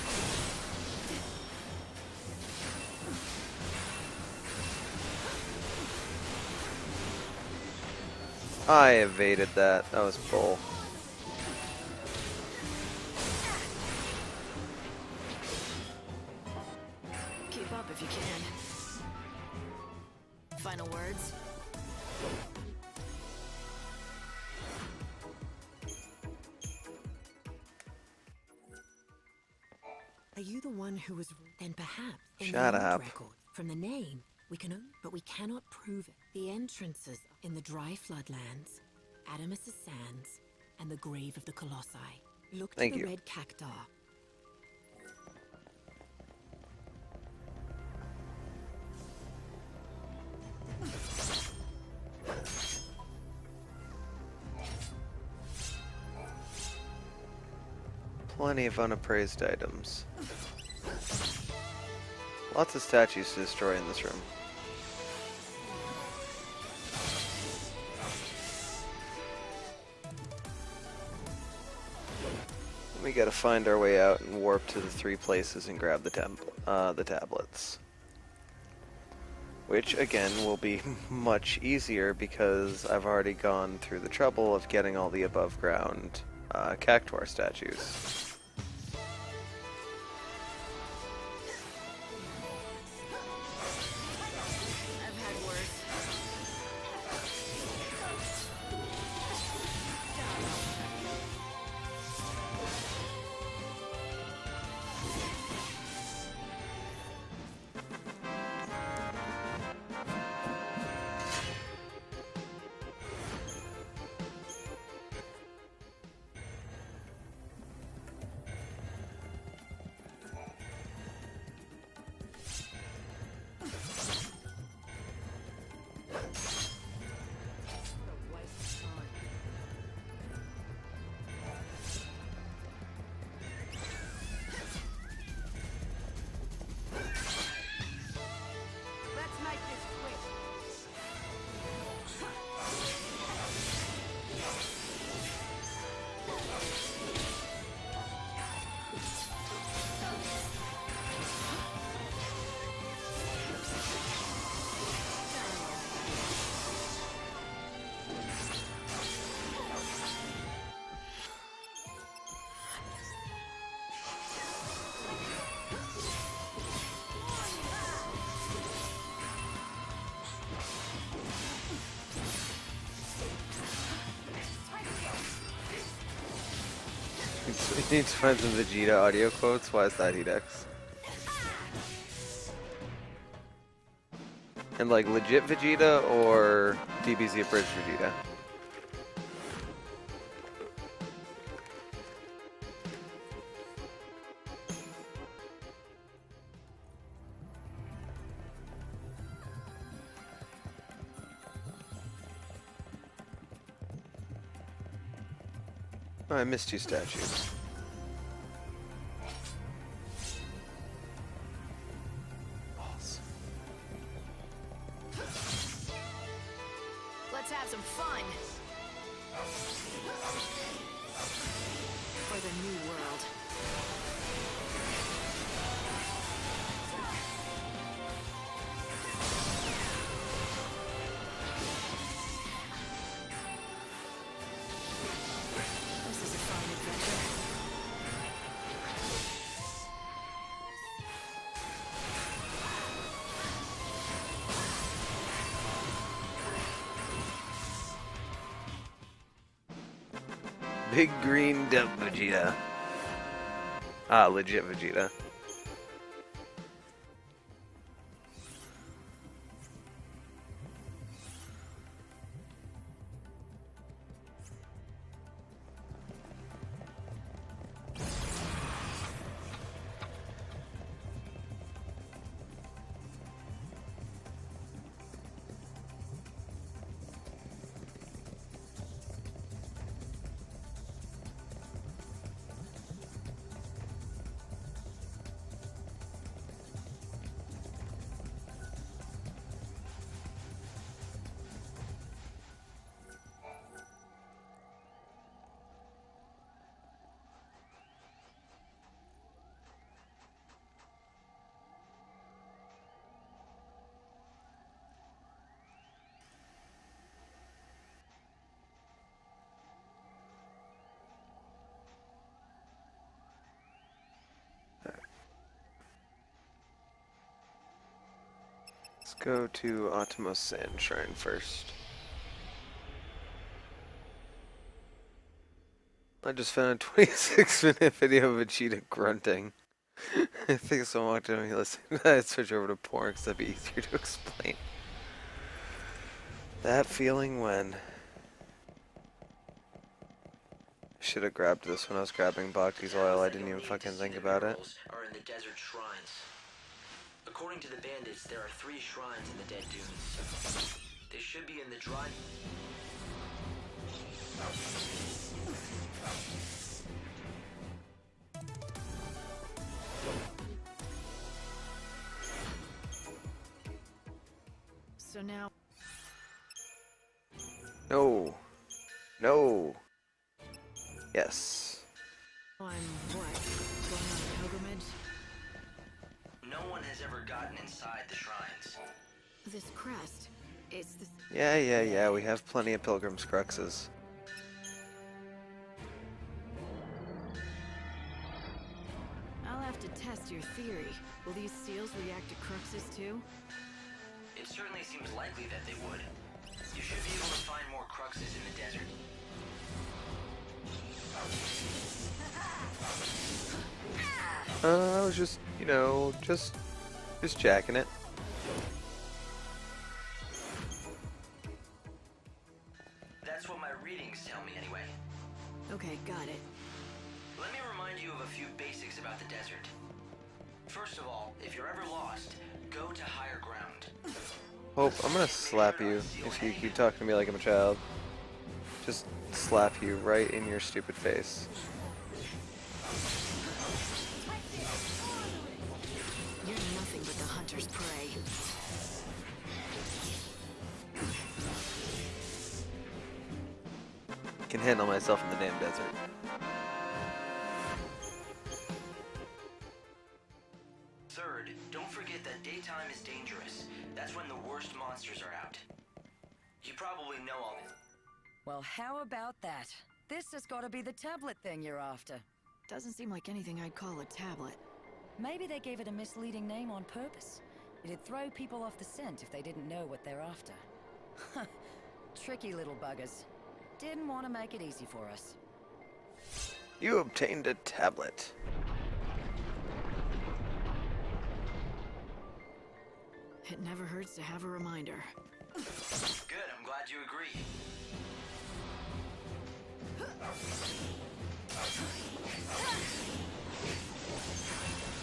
I evaded that. That was bull. Keep up if you can. Final words? Are you the one who was... Then perhaps... in Shut the up. record, from the name, we can... But we cannot prove it. The entrances in the dry floodlands, Adamus' sands, and the grave of the Colossi. Look to Thank the you. red cacti. Plenty of unappraised items. Lots of statues to destroy in this room. We gotta find our way out and warp to the 3 places and grab the tablets. Which, again, will be much easier because I've already gone through the trouble of getting all the above ground Cactuar statues. You need to find some Vegeta audio quotes. Why is that, Hedex? And like legit Vegeta or DBZ abridged Vegeta? Oh, I missed two statues. Let's have some fun! For the new world. This is a fun adventure. Big green dub Vegeta. Ah, legit Vegeta. Let's go to Atomos Sand Shrine first. I just found a 26-minute video of Vegeta grunting. I think someone walked in and he listened. I'd switch over to porn because that'd be easier to explain. That feeling when... Should have grabbed this when I was grabbing Bhakti's oil. I didn't even fucking think about it. Are in the desert shrines. According to the bandits, there are 3 shrines in the Dead Dunes. They should be in the dry... So now... No. No. Yes. I'm what? Going on a pilgrimage? No one has ever gotten inside the shrines. This crest, it's the... Yeah, we have plenty of Pilgrim's Cruxes. I'll have to test your theory. Will these seals react to cruxes too? It certainly seems likely that they would. You should be able to find more cruxes in the desert. I was just, you know, just jacking it. That's what my readings tell me anyway. Okay, got it. Let me remind you of a few basics about the desert. First of all, if you're ever lost, go to higher ground. Hope, I'm gonna slap you if you keep talking to me like I'm a child. Just slap you right in your stupid face. You're nothing but the hunter's prey. Can handle myself in the damn desert. Third, don't forget that daytime is dangerous. That's when the worst monsters are out. You probably know all this. Well, how about that? This has got to be the tablet thing you're after. Doesn't seem like anything I'd call a tablet. Maybe they gave it a misleading name on purpose. It'd throw people off the scent if they didn't know what they're after. Tricky little buggers. Didn't want to make it easy for us. You obtained a tablet. It never hurts to have a reminder. Good, I'm glad you agree.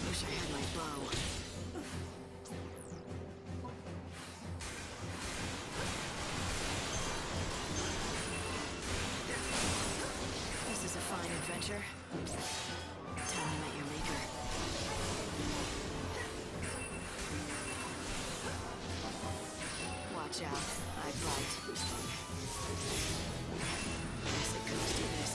Wish I had my bow. This is a fine adventure. Tell me about your maker. Watch out. I bite. Guess it comes to this.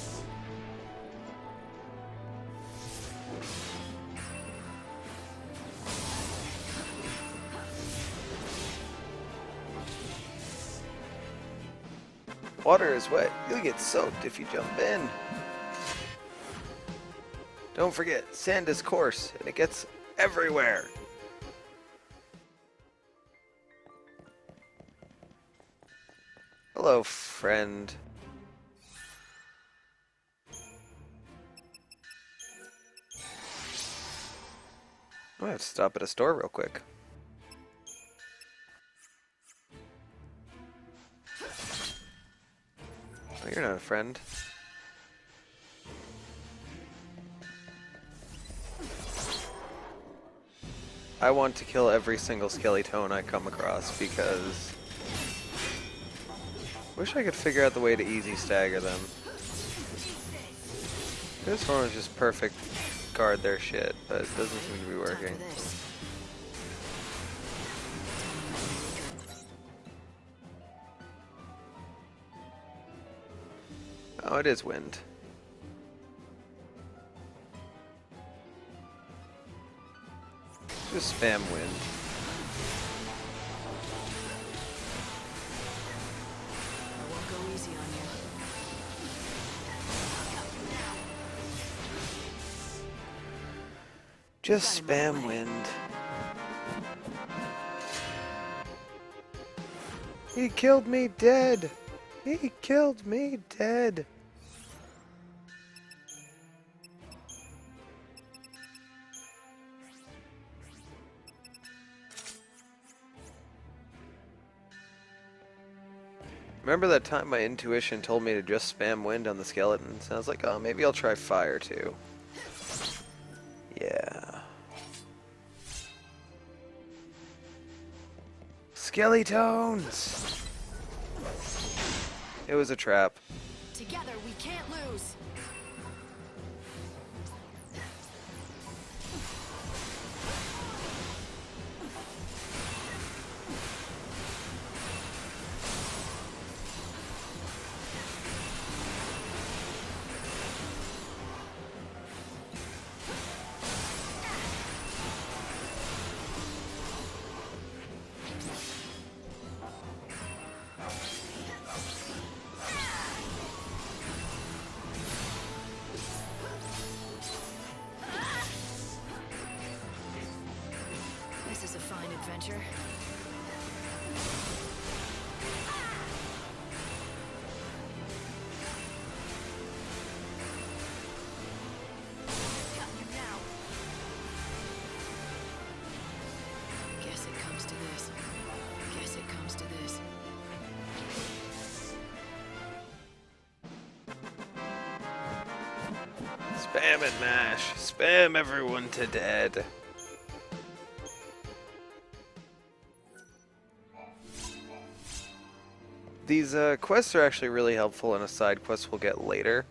Water is wet. You'll get soaked if you jump in. Don't forget, sand is coarse, and it gets everywhere. Hello, friend. I have to stop at a store real quick. Oh, you're not a friend. I want to kill every single skeleton I come across because wish I could figure out the way to easy stagger them. This one was just perfect guard their shit, but it doesn't seem to be working. Oh, it is wind. Just spam wind. I won't go easy on you. Just spam wind. He killed me dead. He killed me dead. Remember that time my intuition told me to just spam wind on the skeletons? And I was like, oh, maybe I'll try fire too. Yeah. Skeletons! It was a trap. Together we can't lose. This is a fine adventure. Got you now. Guess it comes to this. Guess it comes to this. Spam and mash. Spam everyone to dead. These quests are actually really helpful in a side quest we'll get later.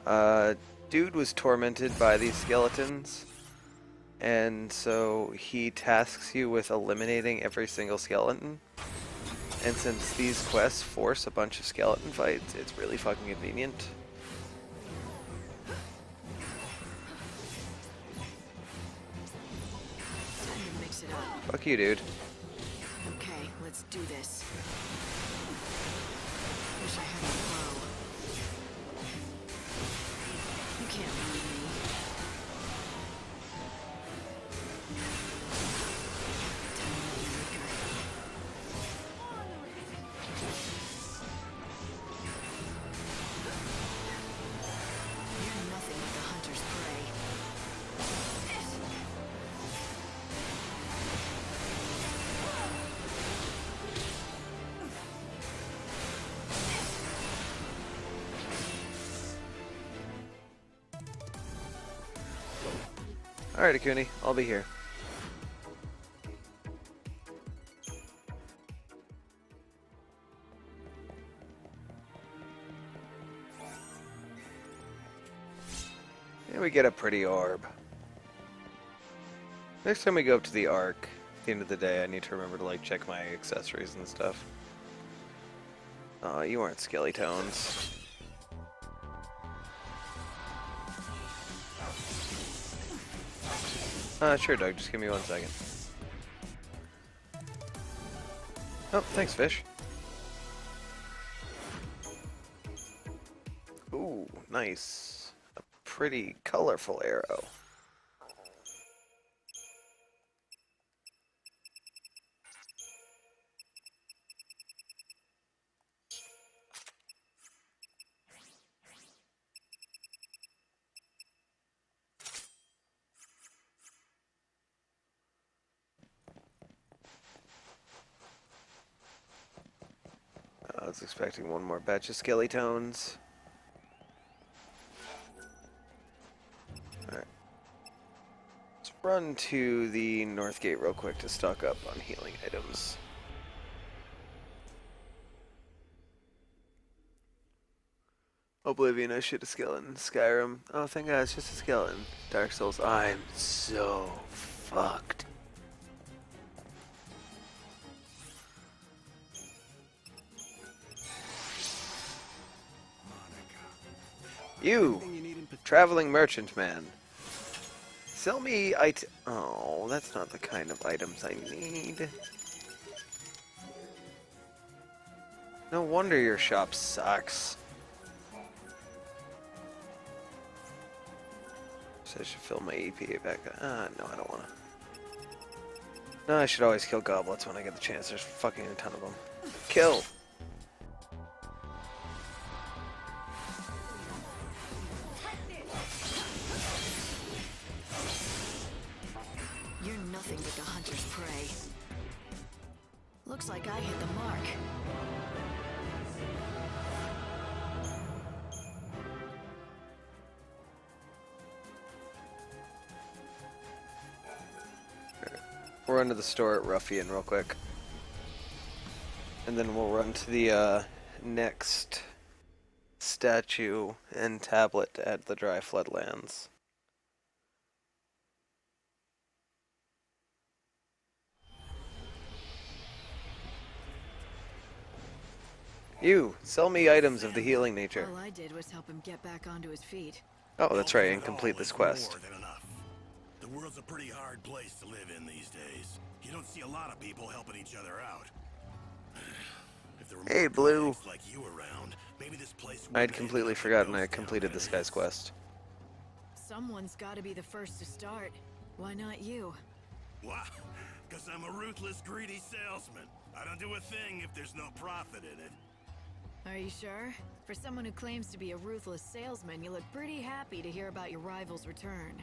Dude was tormented by these skeletons, and so he tasks you with eliminating every single skeleton. And since these quests force a bunch of skeleton fights, it's really fucking convenient. Time to mix it up. Fuck you, dude. Okay, let's do this. Wish I had a bow. You can't leave me. Tell me about your maker. You're Alright, Akuni, I'll be here. And we get a pretty orb. Next time we go up to the Ark, at the end of the day, I need to remember to like check my accessories and stuff. You aren't Skeletones. Sure, Doug. Just give me 1 second. Oh, thanks, fish. Ooh, nice. A pretty colorful arrow. I was expecting one more batch of Skeletones. Alright. Let's run to the North Gate real quick to stock up on healing items. Oblivion, I shoot a skeleton. Skyrim, oh thank God, it's just a skeleton. Dark Souls, I'm so fucked. You, traveling merchant man. Sell me oh, that's not the kind of items I need. No wonder your shop sucks. So I should fill my EPA back up. No, I don't want to. No, I should always kill goblets when I get the chance. There's fucking a ton of them. Kill! You're nothing but the hunter's prey. Looks like I hit the mark. We'll run to the store at Ruffian real quick. And then we'll run to the next statue and tablet at the Dry Floodlands. You, sell me items of the healing nature. All I did was help him get back onto his feet. Oh, that's right, and complete this quest. The world's a pretty hard place to live in these days. You don't see a lot of people helping each other out. If there were Hey, Blue. like you around, maybe this place I'd completely forgotten I completed this guy's quest. Someone's got to be the first to start. Why not you? Wow, because I'm a ruthless, greedy salesman. I don't do a thing if there's no profit in it. Are you sure? For someone who claims to be a ruthless salesman, you look pretty happy to hear about your rival's return.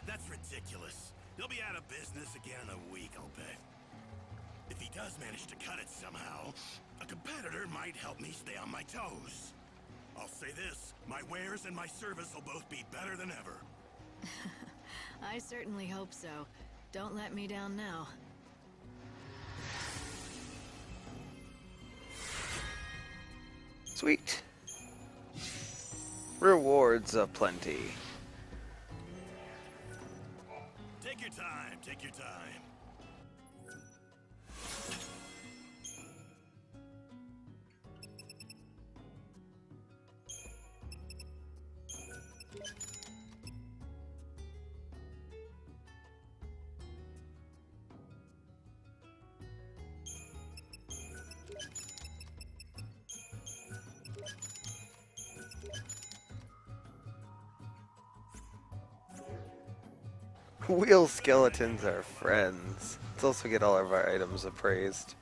That's ridiculous. He'll be out of business again in a week, I'll bet. If he does manage to cut it somehow, a competitor might help me stay on my toes. I'll say this, my wares and my service will both be better than ever. I certainly hope so. Don't let me down now. Sweet. Rewards aplenty. Take your time, take your time. Wheel skeletons are friends. Let's also get all of our items appraised.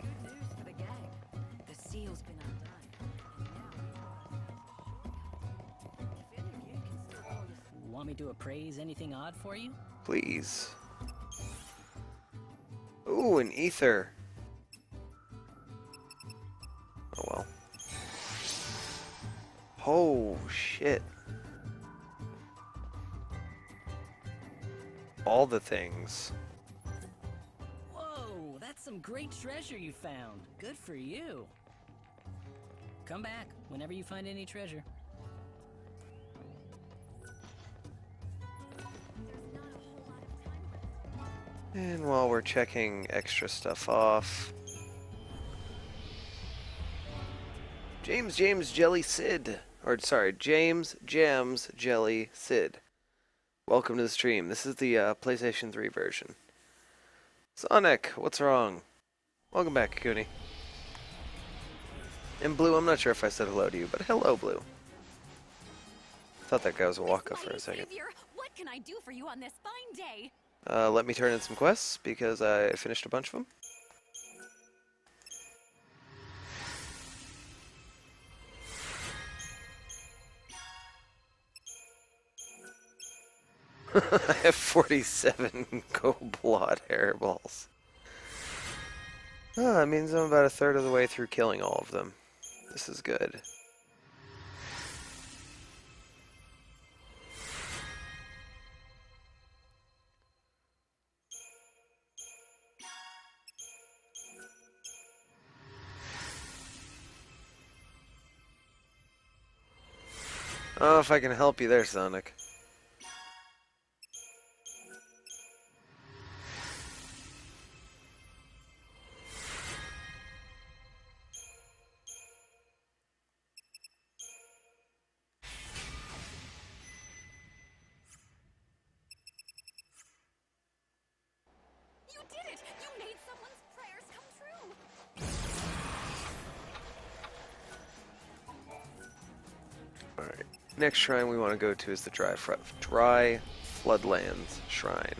Want me to appraise anything odd for you? Please. Ooh, an ether. Oh well. Oh shit. all the things. Whoa, that's some great treasure you found. Good for you. Come back whenever you find any treasure. And while we're checking extra stuff off, James Jelly Sid, or sorry, James Jams Jelly Sid. Welcome to the stream. This is the PlayStation 3 version. Sonic, what's wrong? Welcome back, Cooney. And Blue, I'm not sure if I said hello to you, but hello, Blue. Thought that guy was a walk-up for a second. Savior, what can I do for you on this fine day? Let me turn in some quests, because I finished a bunch of them. I have 47 gold-blot hairballs. Oh, that means I'm about a third of the way through killing all of them. This is good. Oh, if I can help you there, Sonic. You did it! You made someone's prayers come true! Alright. Next shrine we want to go to is the Dry Floodlands Shrine.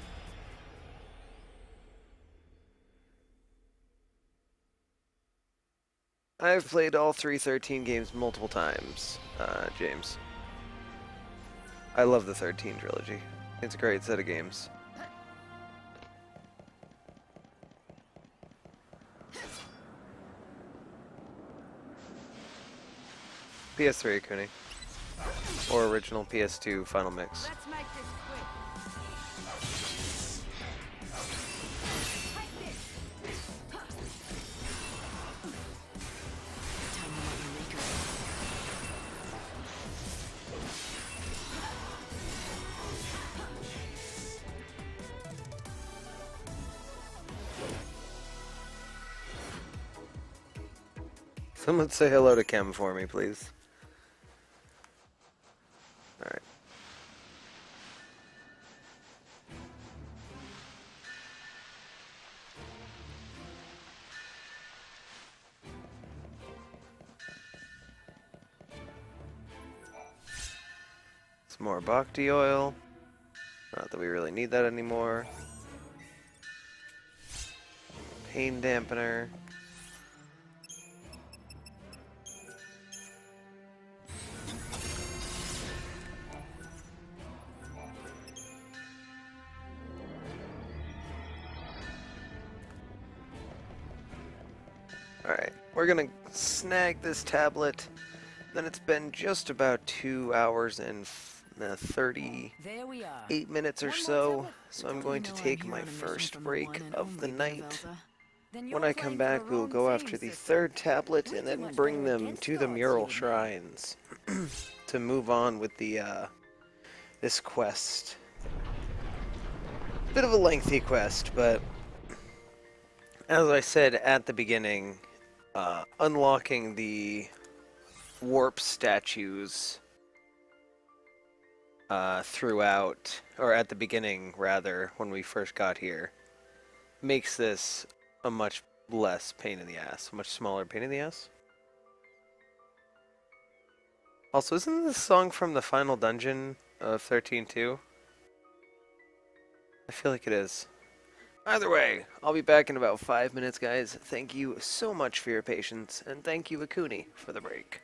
I've played all 13 games multiple times, James. I love the 13 trilogy. It's a great set of games. PS3, Kuni. Or original PS2 Final Mix. Let's make this quick. Someone say hello to Kem for me, please. Alright. Some more bhakti oil. Not that we really need that anymore. Pain dampener. Alright, we're gonna snag this tablet. Then it's been just about 2 hours and 38 minutes or so. So I'm going to take my first break of the night. When I come back, we'll go after the third tablet and then bring them to the mural shrines to move on with the this quest. Bit of a lengthy quest, but as I said at the beginning, unlocking the warp statues throughout, or at the beginning rather, when we first got here, makes this a much less pain in the ass, a much smaller pain in the ass. Also, isn't this song from the final dungeon of 13-2? I feel like it is. Either way, I'll be back in about 5 minutes, guys. Thank you so much for your patience, and thank you, Akuni, for the break.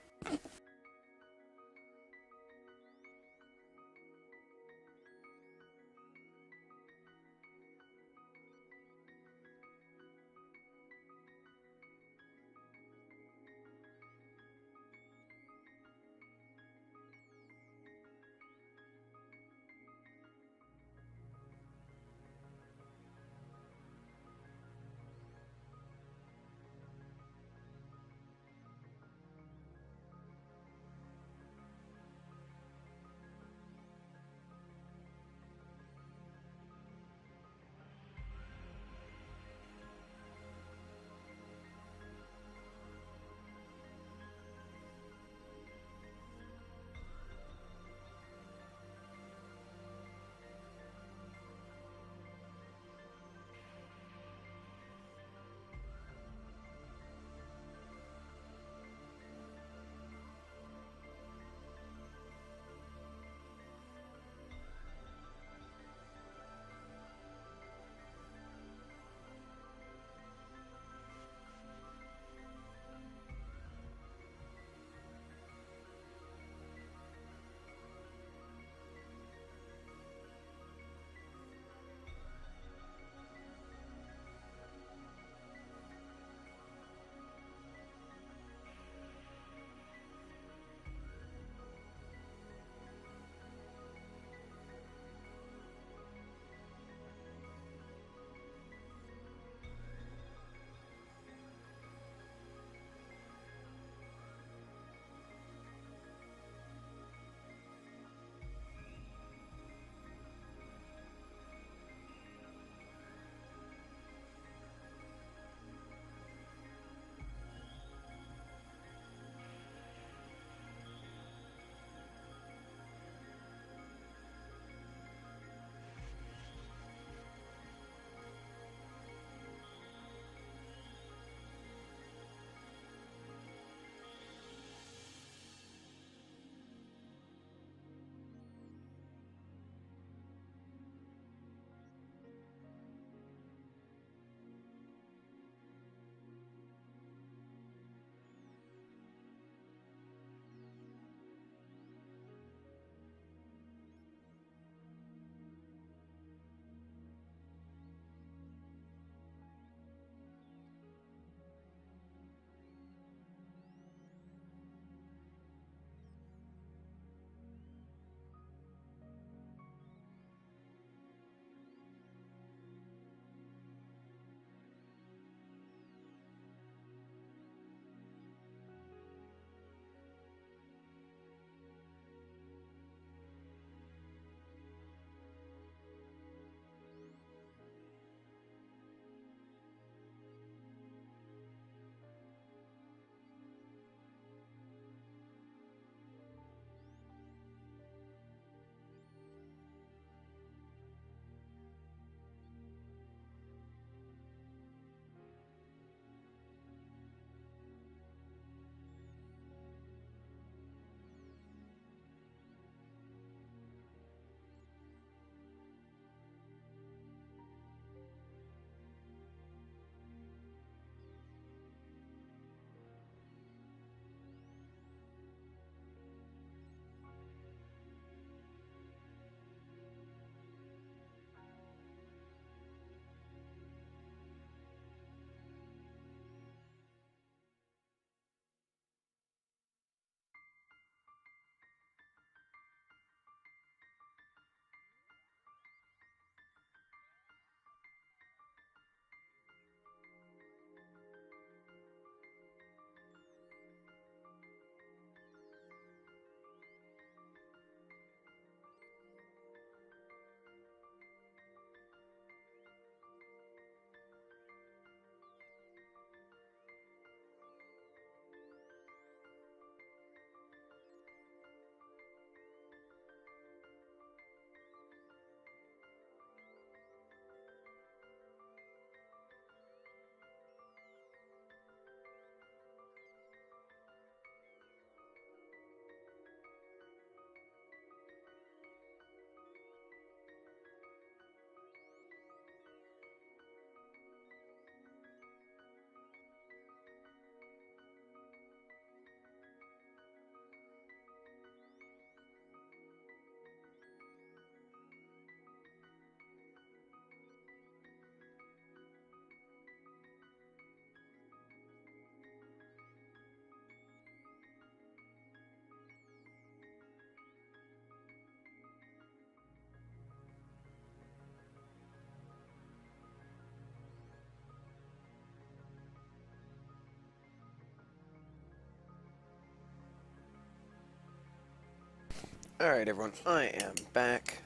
Alright everyone, I am back.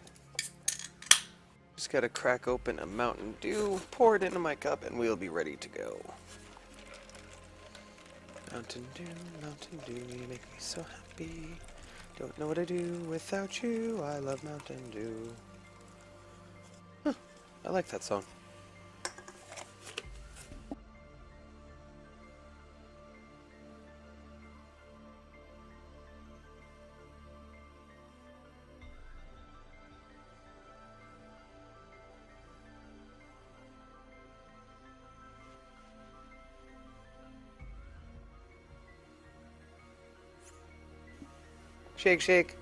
Just gotta crack open a Mountain Dew, pour it into my cup, and we'll be ready to go. Mountain Dew, you make me so happy. Don't know what I do without you, I love Mountain Dew. Huh, I like that song. Shake, shake.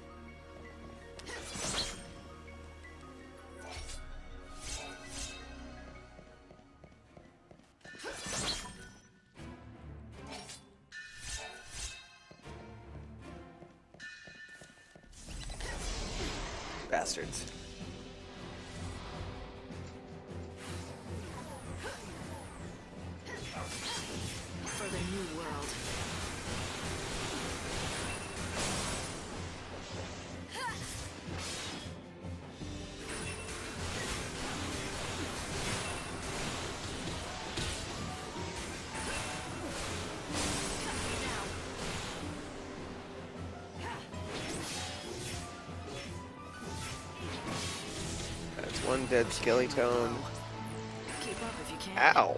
Bastards. For the new world. That's one dead skeleton. Keep up if you can. Ow!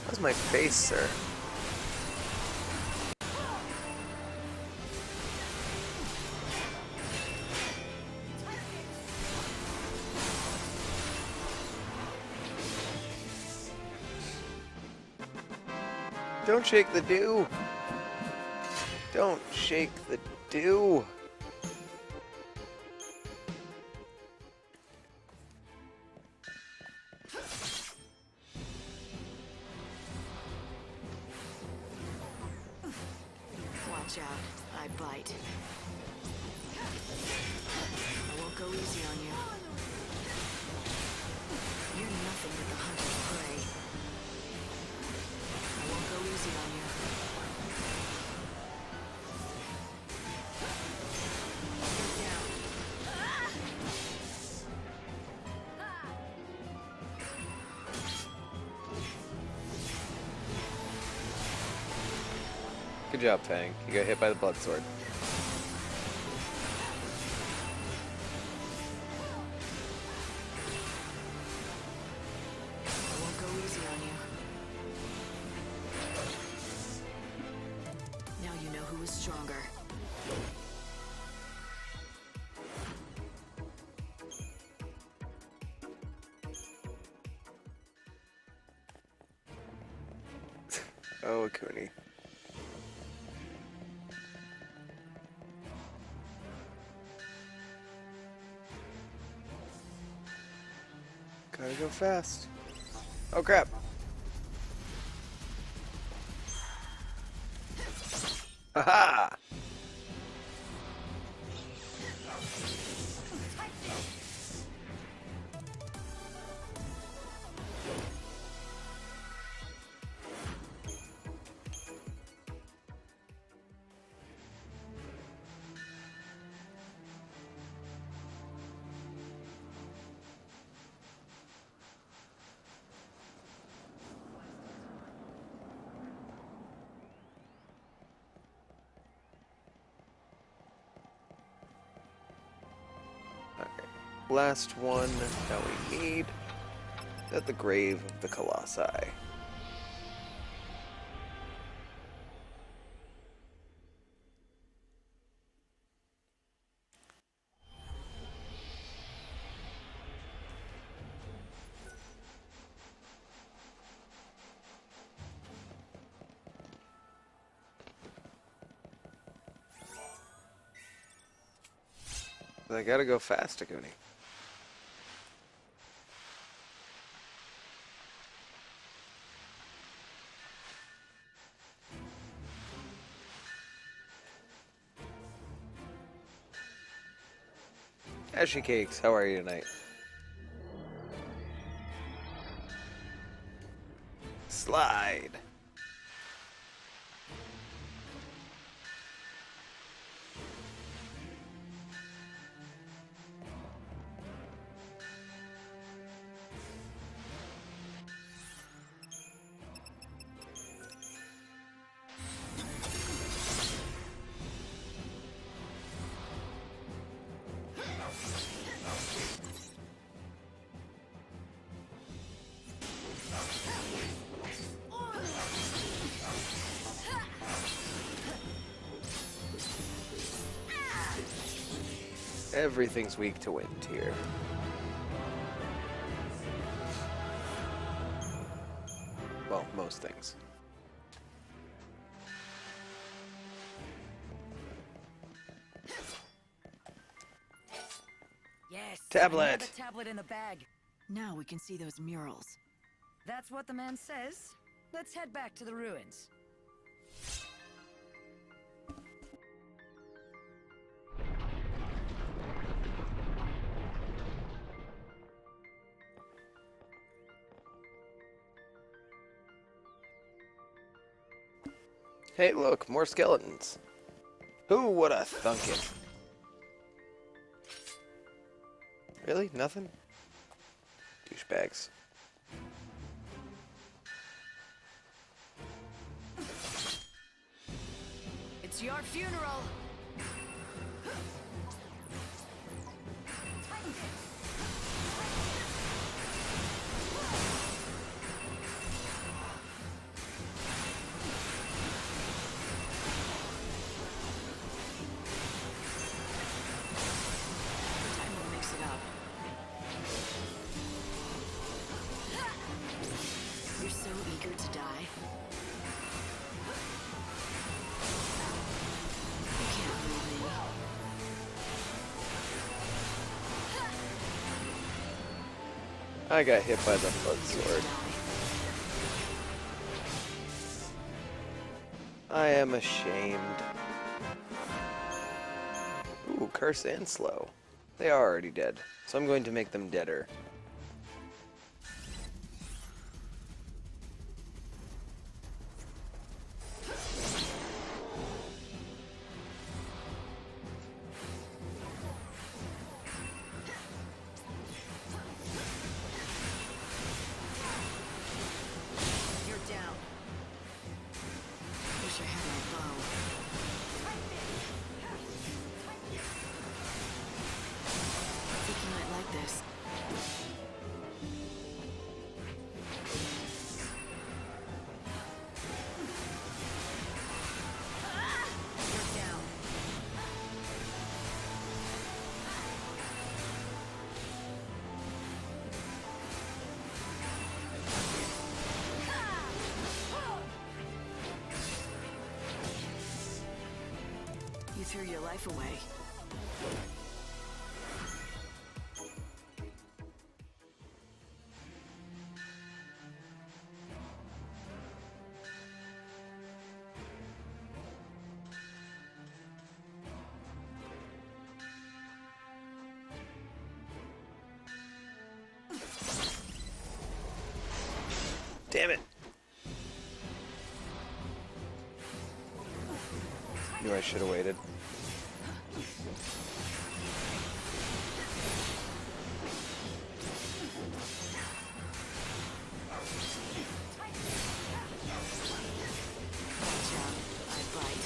That's my face, sir. Don't shake the dew! Don't shake the dew! Watch out. I bite. I won't go easy on you. You're nothing but the hunter's prey. I won't go easy on you. Get down. Good job, Fang. You got hit by the blood sword. I won't go easy on you. Now you know who is stronger. Oh, Akuni. Gotta go fast. Oh crap. Haha! Last one that we need at the grave of the Colossi. I gotta go fast, Akuni. Ashy Cakes, how are you tonight? Slide. Everything's weak to wind here. Well, most things. Yes. Tablet. Another tablet in the bag. Now we can see those murals. That's what the man says. Let's head back to the ruins. Hey, look, more skeletons. Who would have thunk it? Really? Nothing? Douchebags. It's your funeral. Time to mix it up. You're so eager to die. You can't leave me. I got hit by the blood sword. I am ashamed. Ooh, curse and slow. They are already dead, so I'm going to make them deader. You're down. Wish I had my bow. Think you might like this. You're down. You threw your life away. Damn it. Knew I should have waited. Watch out. I bite.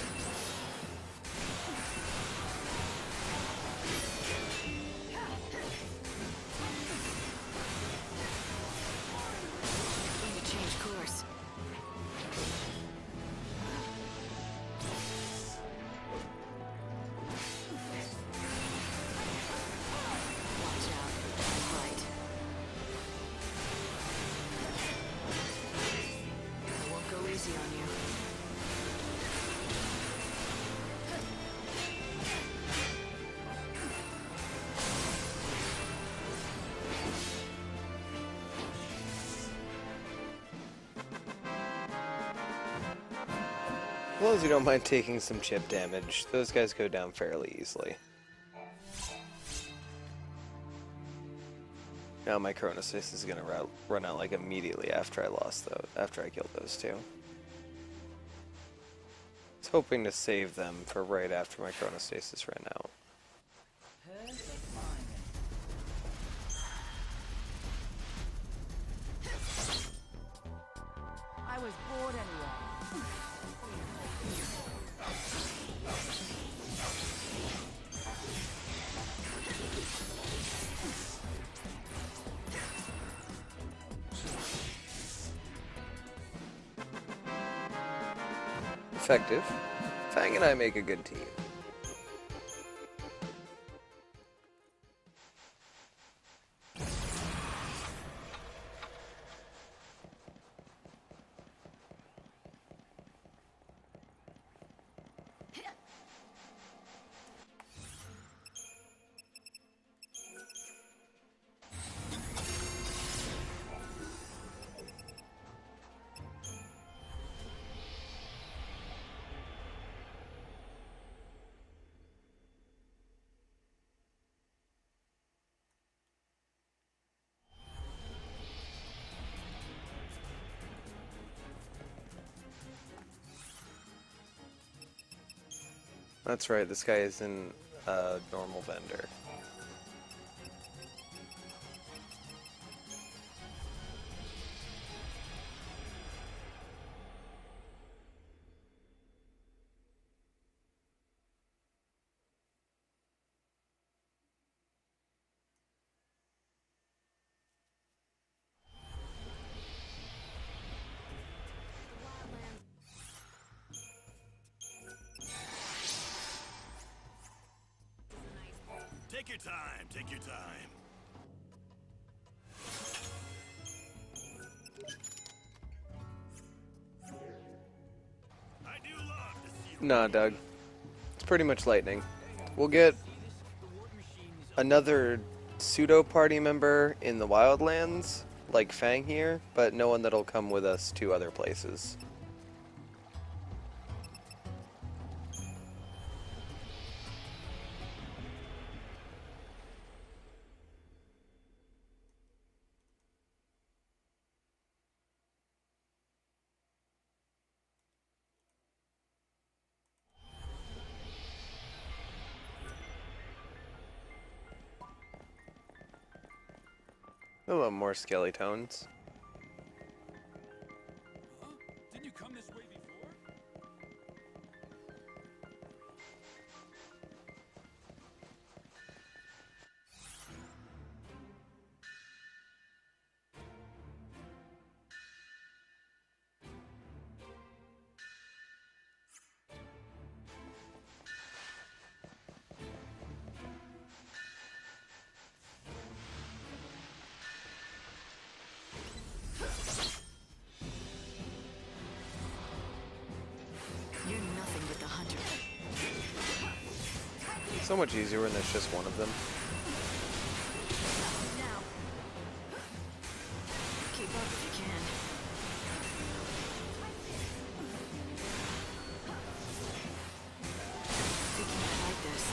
Need to change course. Watch out. I bite. I won't go easy on you. As long as you don't mind taking some chip damage, those guys go down fairly easily. Now my chronostasis is gonna run out like immediately after I killed those two. I was hoping to save them for right after my chronostasis ran out. I was bored anyway. Effective. Fang and I make a good team. That's right, this guy isn't a normal vendor. Take your time, take your time. I do love to see Nah, Doug. It's pretty much lightning. We'll get another pseudo-party member in the Wildlands, like Fang here, but no one that'll come with us to other places. A little more skeletones. Huh? Didn't you come this way before? You're nothing but the hunter. So much easier when there's just one of them. Now. Keep up if you can. We can't fight this.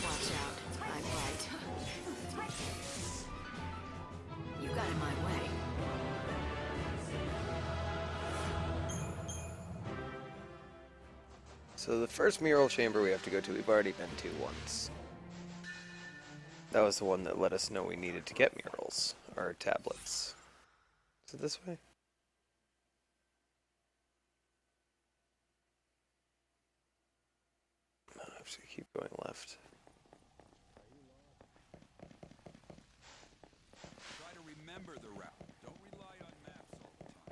Watch out. I bite. You got in my way. So the first mural chamber we have to go to, we've already been to once. That was the one that let us know we needed to get murals, or tablets. Is it this way? No, I have to keep going left. Try to remember the route. Don't rely on maps all the time.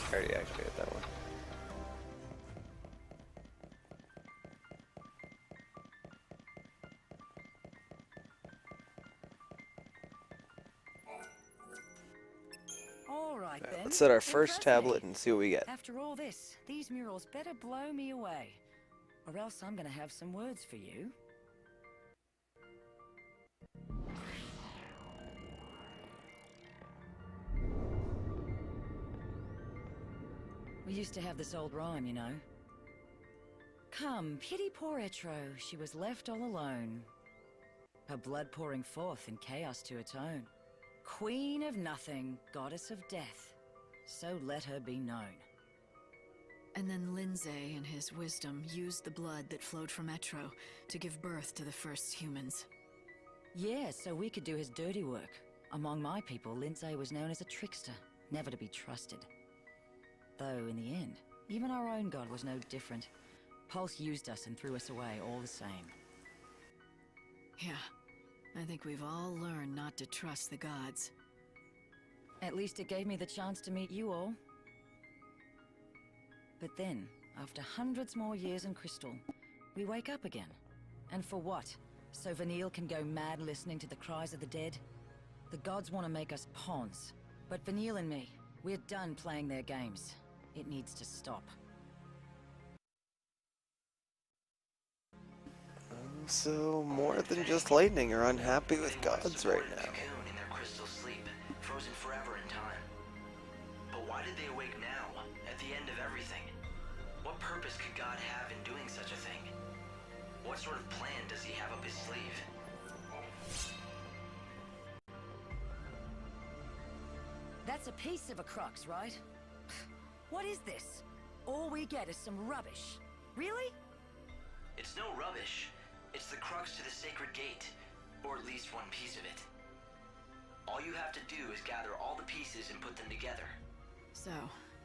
I already activated that one. All right, then. Let's set our first Impress tablet me. and see what we get. After all this, these murals better blow me away. Or else I'm gonna have some words for you. We used to have this old rhyme, you know. Come, pity poor Etro, she was left all alone. Her blood pouring forth in chaos to atone. Queen of nothing, goddess of death, so let her be known. And then Lindsay, in his wisdom, used the blood that flowed from Etro to give birth to the first humans. Yeah, so we could do his dirty work. Among my people, Lindsay was known as a trickster, never to be trusted. Though, in the end, even our own god was no different. Pulse used us and threw us away all the same. Yeah, I think we've all learned not to trust the gods. At least it gave me the chance to meet you all. But then, after hundreds more years in Crystal, we wake up again. And for what? So Vanille can go mad listening to the cries of the dead? The gods want to make us pawns. But Vanille and me, we're done playing their games. It needs to stop. So, more than just lightning are unhappy with gods right now. Cocoon in their crystal sleep, frozen forever in time. But why did they awake now, at the end of everything? What purpose could God have in doing such a thing? What sort of plan does he have up his sleeve? That's a piece of a crux, right? What is this? All we get is some rubbish. Really? It's no rubbish. It's the crux to the sacred gate, or at least one piece of it. All you have to do is gather all the pieces and put them together. So,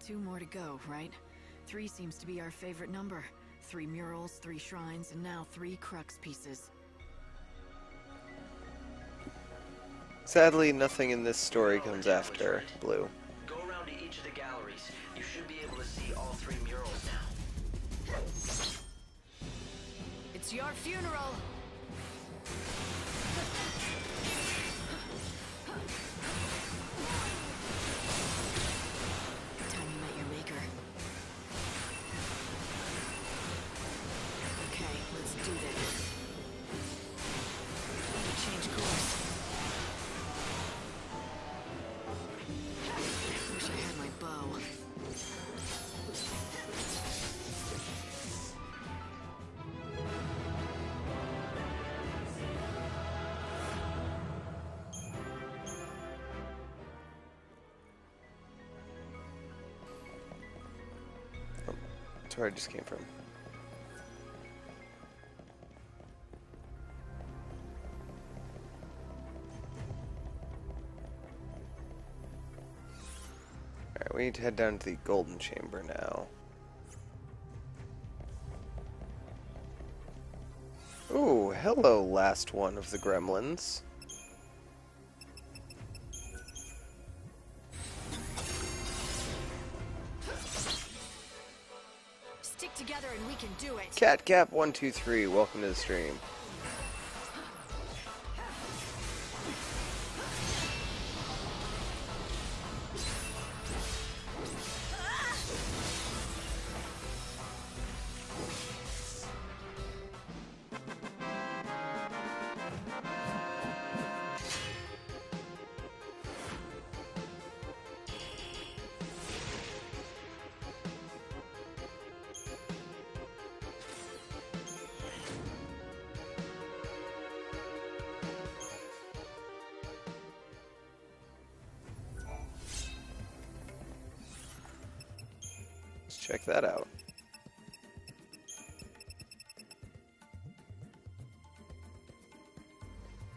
2 more to go, right? 3 seems to be our favorite number. 3 murals, 3 shrines, and now 3 crux pieces. Sadly, nothing in this story comes after Blue. Go around to each of the galleries. You should be able to see all 3 murals now. It's your funeral! Time you met your maker. Okay, let's do this. Need to change course. Wish I had my bow. That's where I just came from. Alright, we need to head down to the Golden Chamber now. Ooh, hello, last one of the gremlins. Stick together and we can do it. CatCap123, welcome to the stream. Check that out.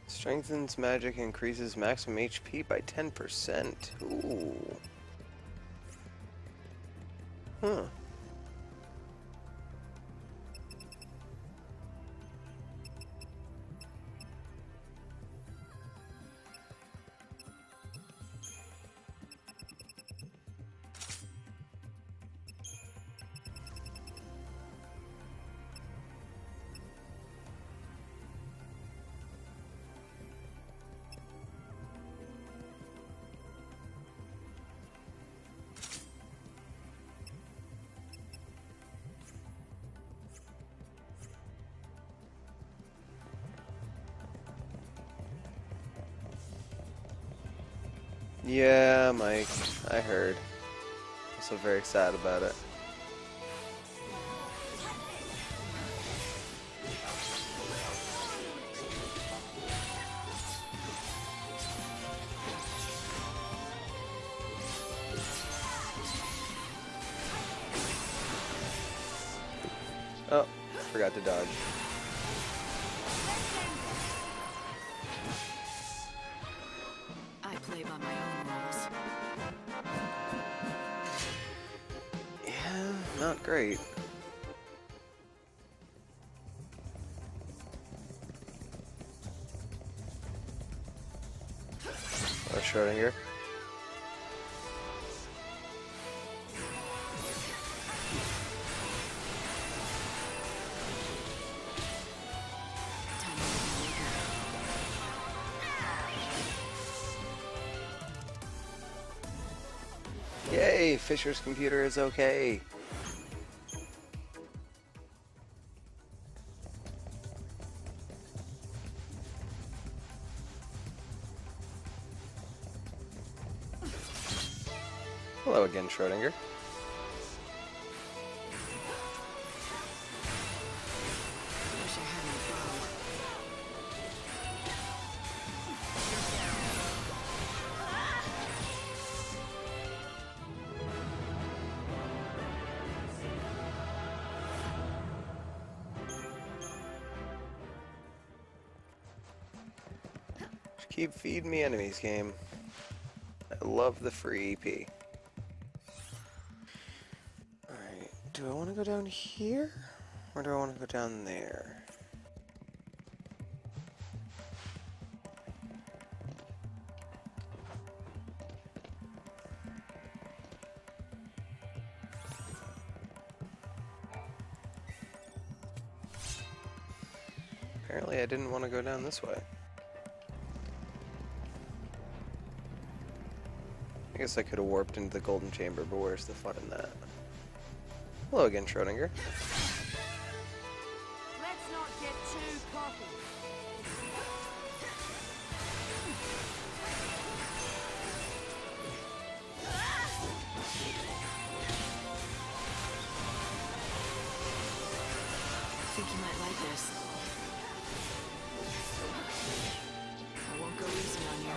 Strengthens magic, increases maximum HP by 10%. Ooh. Huh. Yeah, Mike, I heard. Also very sad about it. Oh, forgot to dodge. I play by my own rules. Yeah, not great. Schrodinger. Yay, Fisher's computer is okay. Hello again, Schrodinger. Wish I had my bow. Keep feeding me enemies, game. I love the free EP. Alright, do I want to go down here? Or do I want to go down there? Apparently I didn't want to go down this way. I guess I could have warped into the golden chamber, but where's the fun in that? Hello again, Schrodinger. Let's not get too cocky. Think you might like this. I won't go easy on you.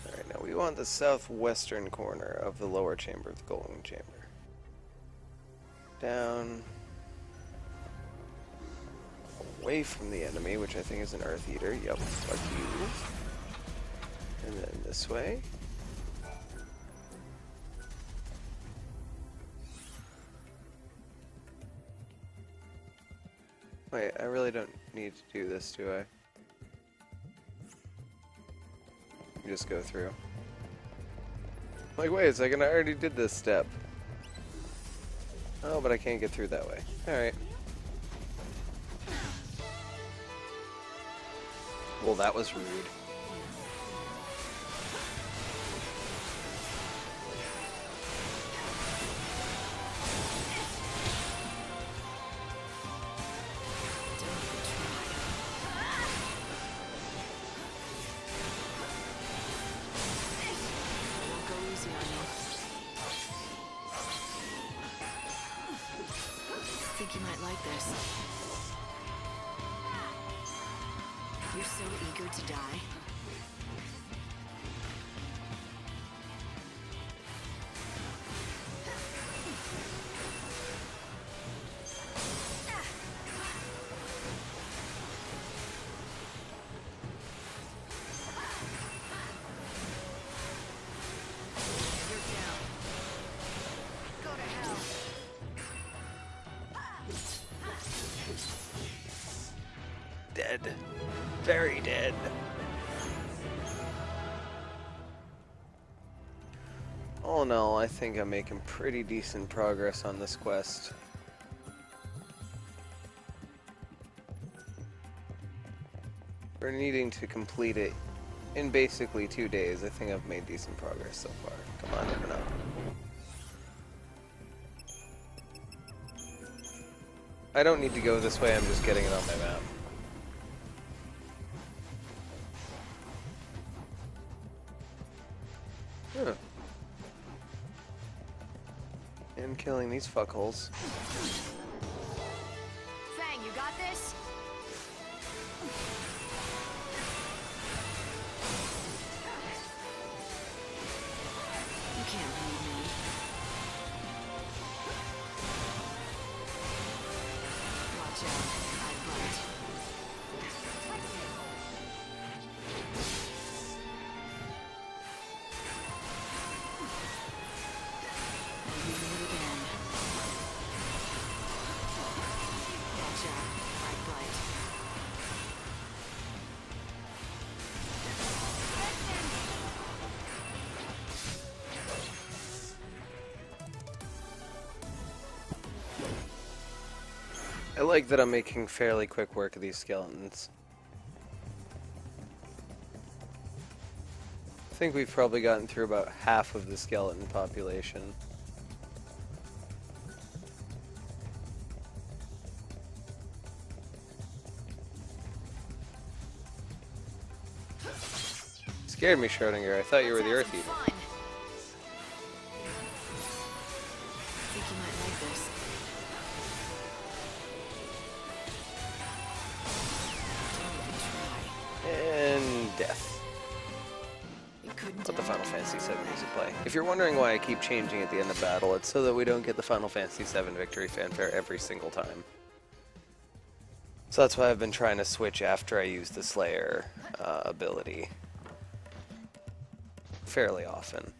Alright, now we want the southwestern corner of the lower chamber of the golden chamber. Down. Away from the enemy, which I think is an Earth Eater. Yup, fuck you. And then this way. Wait, I really don't need to do this, do I? Just go through. Like, wait a second, I already did this step. Oh, but I can't get through that way. Alright. Well, that was rude. Think you might like this. You're so eager to die. Dead. Very dead. All in all, I think I'm making pretty decent progress on this quest. For needing to complete it in basically 2 days, I think I've made decent progress so far. Come on, open up. I don't need to go this way, I'm just getting it on my map. Huh. And killing these fuckholes. Fang, you got this? You can't leave me. Watch out. I bite. You do it again. Watch out. I bite. I like that I'm making fairly quick work of these skeletons. I think we've probably gotten through about half of the skeleton population. Scared me, Schrodinger. I thought you were the Earth Eater. I think you might like this. And death. Let the Final Fantasy VII music play. If you're wondering why I keep changing at the end of battle, it's so that we don't get the Final Fantasy VII victory fanfare every single time. So that's why I've been trying to switch after I use the Slayer ability fairly often.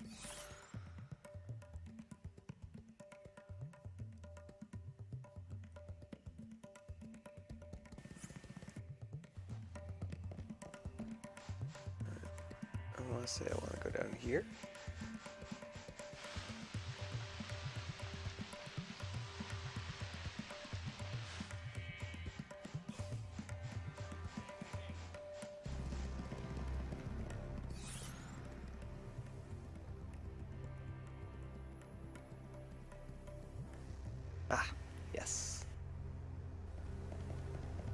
I want to say I want to go down here. Ah, yes.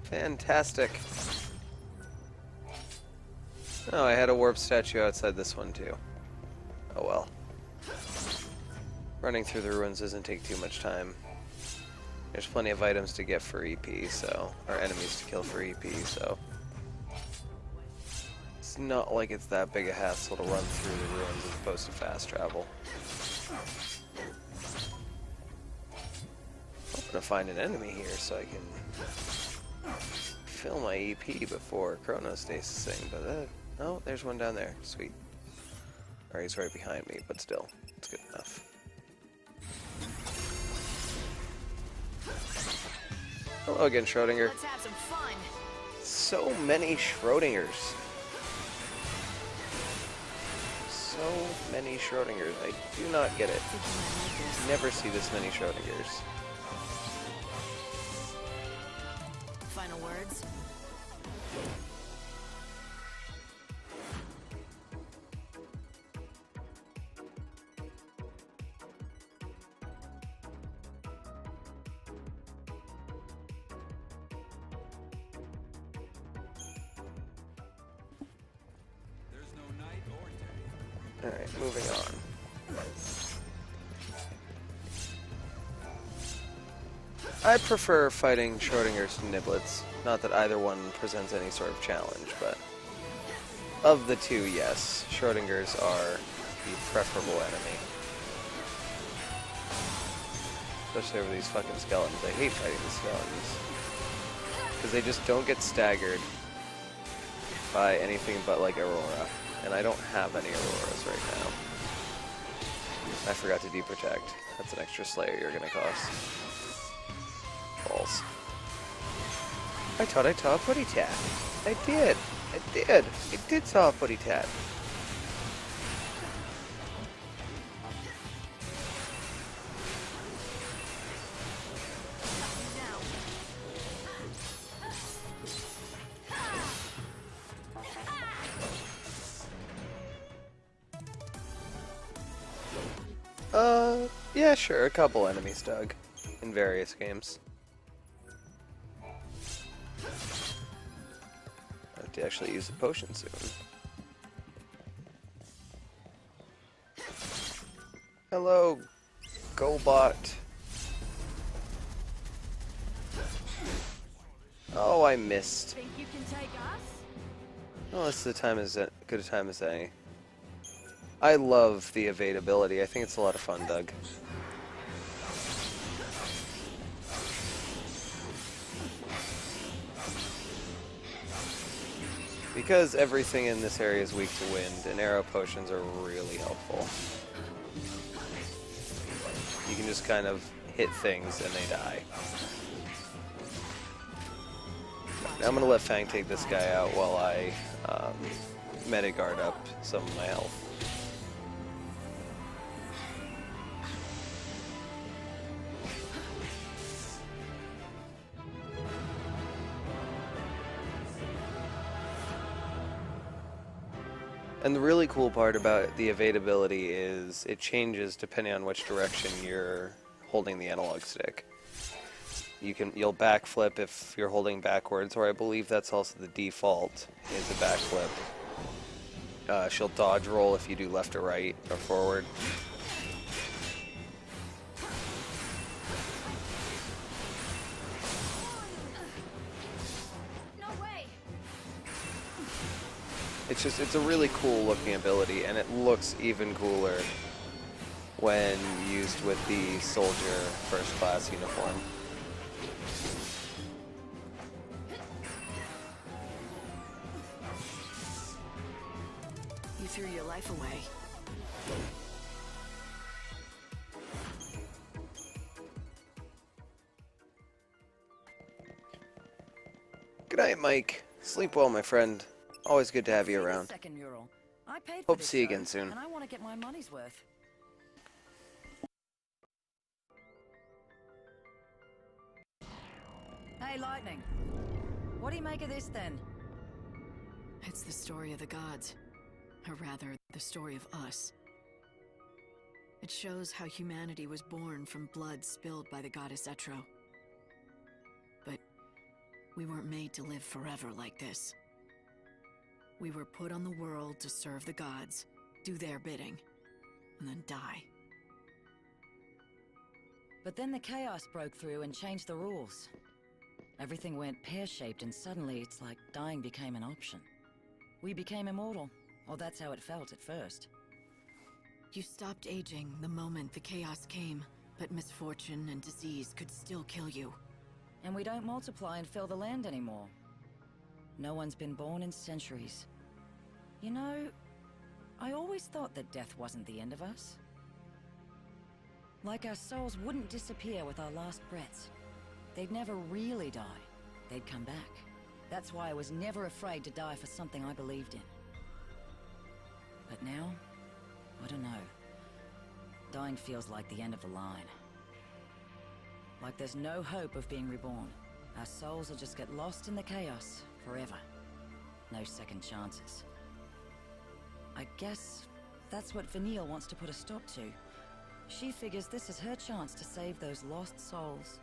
Fantastic. Oh, I had a warp statue outside this one too. Oh well. Running through the ruins doesn't take too much time. There's plenty of items to get for EP, so... or enemies to kill for EP, so... it's not like it's that big a hassle to run through the ruins as opposed to fast travel. Hoping to find an enemy here so I can fill my EP before chronostasis, but oh, there's one down there. Sweet. Or he's right behind me, but still, it's good enough. Hello again, Schrodinger. Let's have some fun. So many Schrodingers. So many Schrodingers. I do not get it. Never see this many Schrodingers. Final words? Alright, moving on. I prefer fighting Schrodingers to Niblets. Not that either one presents any sort of challenge, but of the two, yes, Schrodingers are the preferable enemy. Especially over these fucking skeletons. I hate fighting the skeletons. Because they just don't get staggered by anything but like Aurora. And I don't have any Auroras right now. I forgot to deprotect. That's an extra Slayer you're gonna cost. Balls. I thought I saw a putty tat. I did. I did. I did saw a putty tat. Yeah, sure, a couple enemies, Doug, in various games. I have to actually use the potion soon. Hello, Golbot. Oh, I missed. Think you can take us? Well, this is the time as good a time as any. I love the evade ability. I think it's a lot of fun, Doug. Because everything in this area is weak to wind, and arrow potions are really helpful. You can just kind of hit things and they die. Now I'm going to let Fang take this guy out while I Metagard up some of my health. And the really cool part about the evadability is it changes depending on which direction you're holding the analog stick. You'll backflip if you're holding backwards, or I believe that's also the default, is a backflip. She'll dodge roll if you do left or right or forward. No way. It's a really cool looking ability, and it looks even cooler when used with the soldier first class uniform. You threw your life away. Good night, Mike. Sleep well, my friend. Always good to have you around. Second mural. I paid for Hope to this see you show, again soon. And I want to get my money's worth. Hey, Lightning. What do you make of this, then? It's the story of the gods. Or rather, the story of us. It shows how humanity was born from blood spilled by the goddess Etro. But we weren't made to live forever like this. We were put on the world to serve the gods, do their bidding, and then die. But then the chaos broke through and changed the rules. Everything went pear-shaped, and suddenly it's like dying became an option. We became immortal. Or that's how it felt at first. You stopped aging the moment the chaos came, but misfortune and disease could still kill you. And we don't multiply and fill the land anymore. No one's been born in centuries. You know, I always thought that death wasn't the end of us. Like our souls wouldn't disappear with our last breaths. They'd never really die. They'd come back. That's why I was never afraid to die for something I believed in. But now, I don't know. Dying feels like the end of the line. Like there's no hope of being reborn. Our souls will just get lost in the chaos forever. No second chances. I guess that's what Vanille wants to put a stop to. She figures this is her chance to save those lost souls.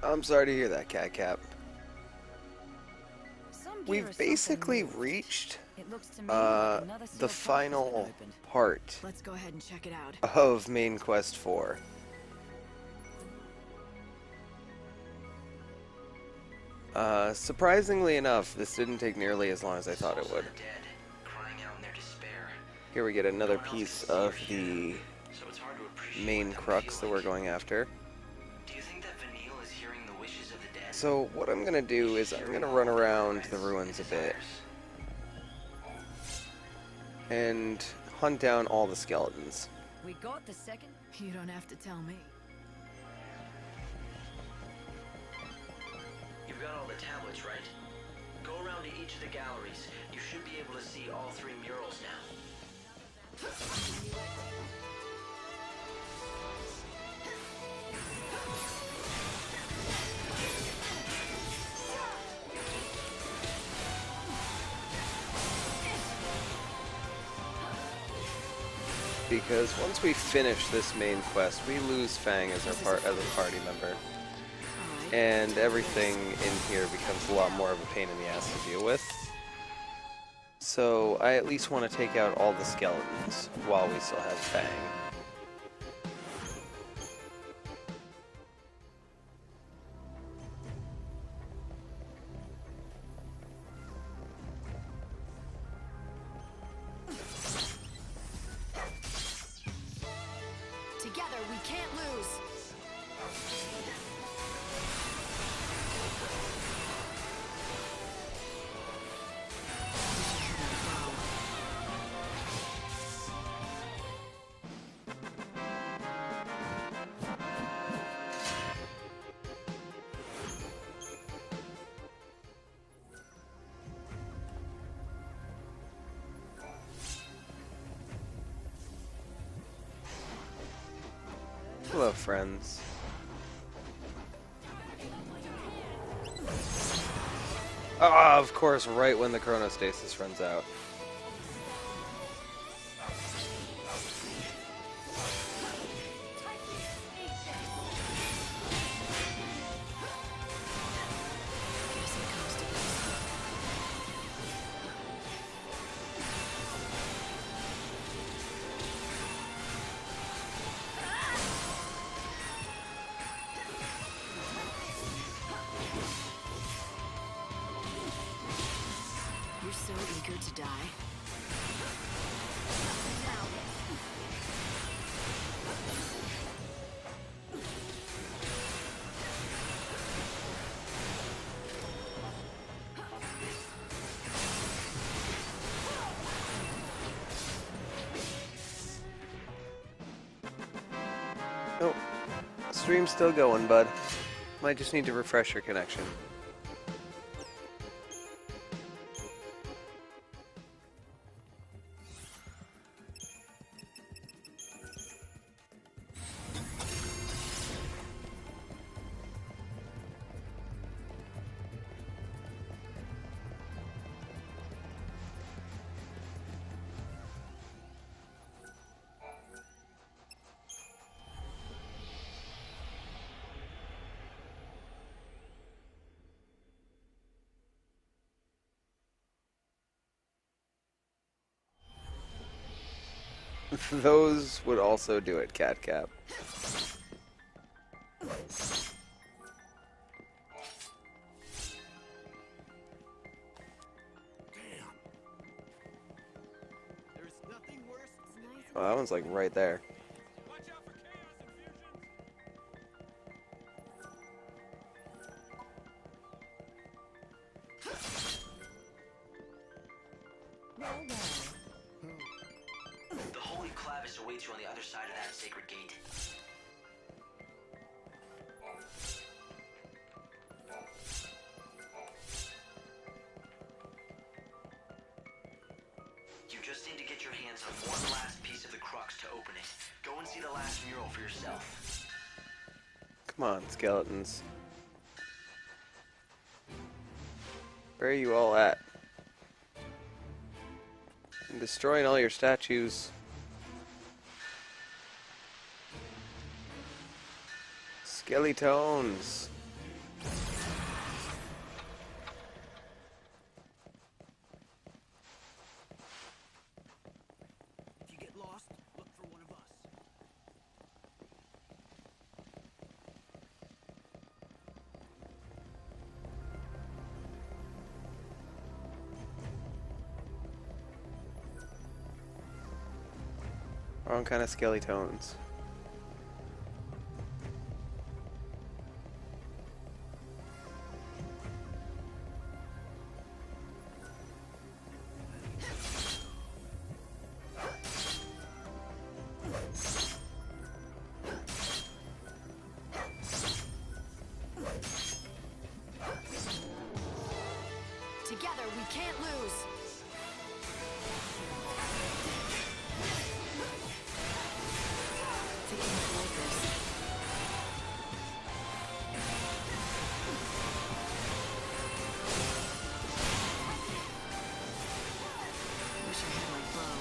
I'm sorry to hear that, Cat Cap. We've basically reached the final part Let's go ahead and check it out. of Main Quest 4. Surprisingly enough, this didn't take nearly as long as I thought it would. Here we get another piece of the main crux that we're going after. So what I'm going to do is I'm going to run around the ruins a bit and hunt down all the skeletons. We got the second? You don't have to tell me. You've got all the tablets, right? Go around to each of the galleries. You should be able to see all three murals now. Because once we finish this main quest, we lose Fang as a party member. And everything in here becomes a lot more of a pain in the ass to deal with. So I at least want to take out all the skeletons while we still have Fang. Together, we can't lose. Hello, friends. Ah, of course, right when the chronostasis runs out. You're so eager to die. Oh, stream's still going, bud. Might just need to refresh your connection. Those would also do it, Catcap. Oh, that one's like right there. The Holy Clavis awaits you on the other side of that sacred gate. You just need to get your hands on one last piece of the crux to open it. Go and see the last mural for yourself. Come on, skeletons. Where are you all at? I'm destroying all your statues. Skeletones. If you get lost, look for one of us. Wrong kind of skeletones. Together, we can't lose. Wish I had my bow.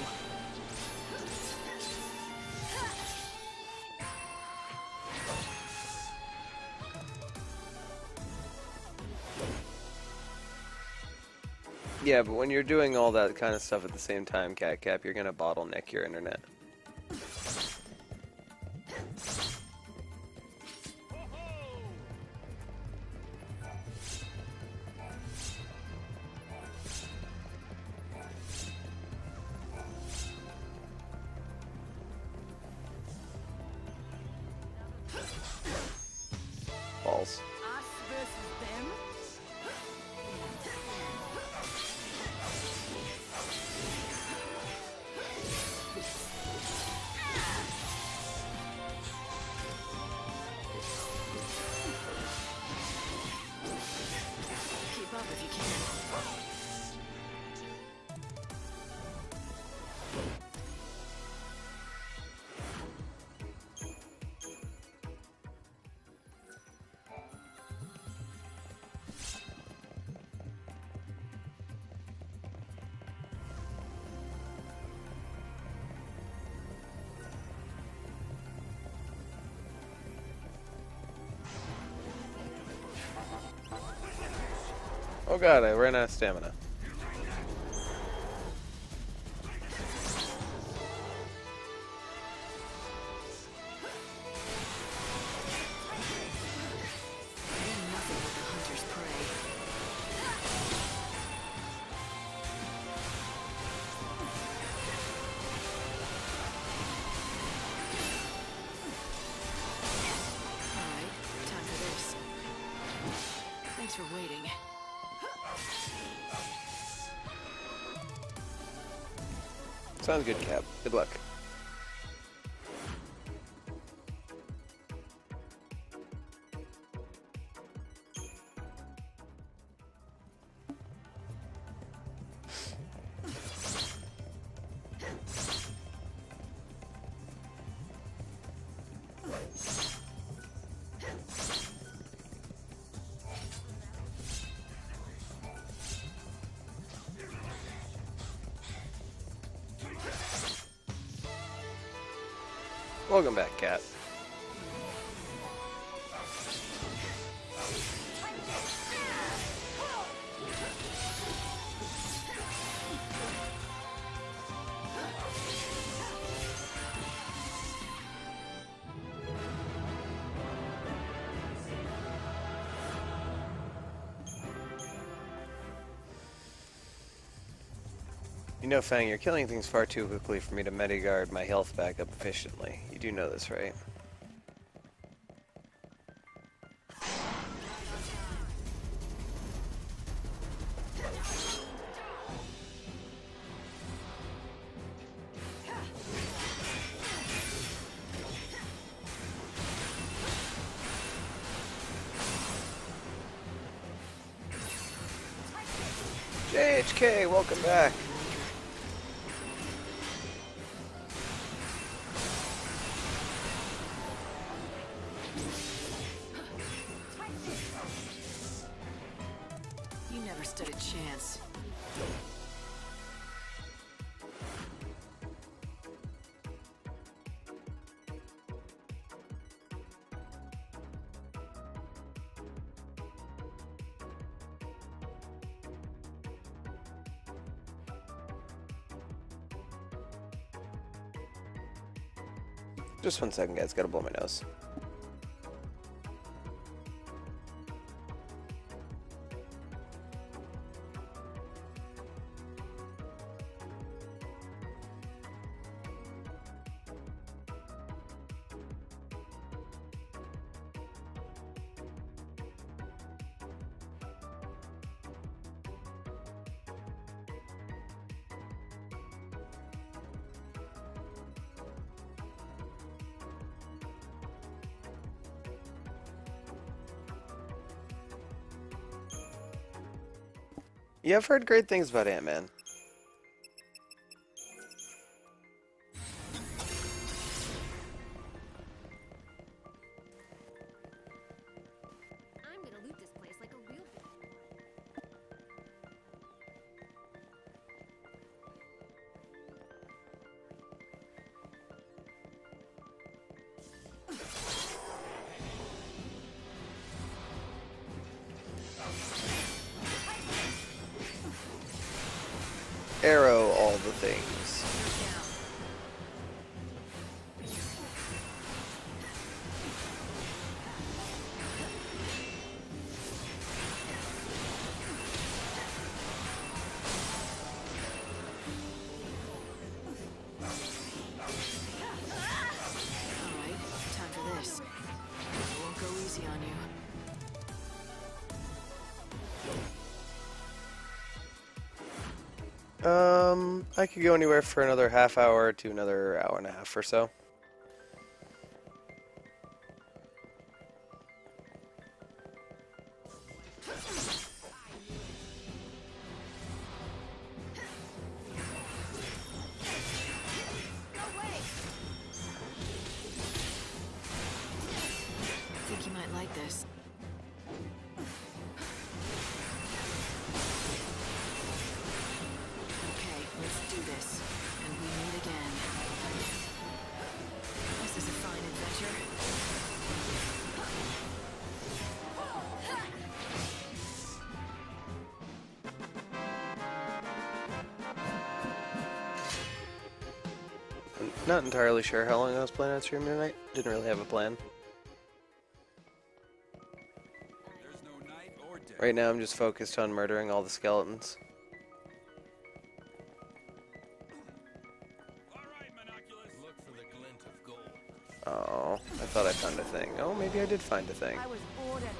Yeah, but when you're doing all that kind of stuff at the same time, Catcap, you're gonna bottleneck your internet. Balls. Us versus them? Oh god, I ran out of stamina. Thanks for waiting. Sounds good, Cap. Good luck. Welcome back, Cat. You know, Fang, you're killing things far too quickly for me to Mediguard my health back up efficiently. You do know this, right? JHK, welcome back. You never stood a chance. Just 1 second, guys. Gotta blow my nose. Yeah, I've heard great things about Ant-Man. I'm gonna loot this place like a real Arrow all the things. Alright, time for this. I won't go easy on you. I could go anywhere for another half hour to another hour and a half or so. I think you might like this. Okay, let's do this. And we meet again. Not entirely sure how long I was planning on streaming tonight. Didn't really have a plan. There's no night or day. Right now I'm just focused on murdering all the skeletons. Look for the glint of gold. Oh, I thought I found a thing. Oh, maybe I did find a thing. I was bored anyway.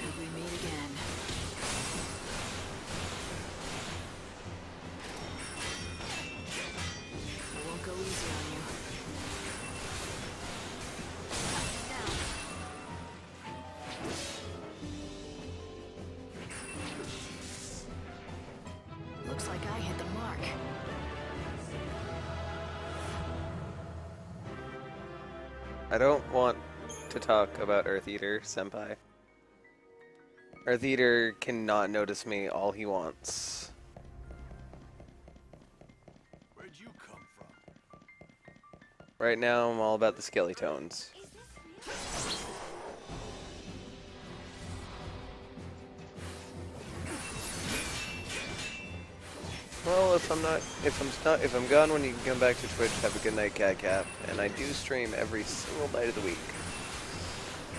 Did we meet again? I won't go easy on you. Looks like I hit the mark. I don't want to talk about Earth Eater, senpai. Earth Eater cannot notice me all he wants. Where'd you come from? Right now I'm all about the skeletones. Well, if I'm gone when you can come back to Twitch, have a good night, Cat. And I do stream every single night of the week.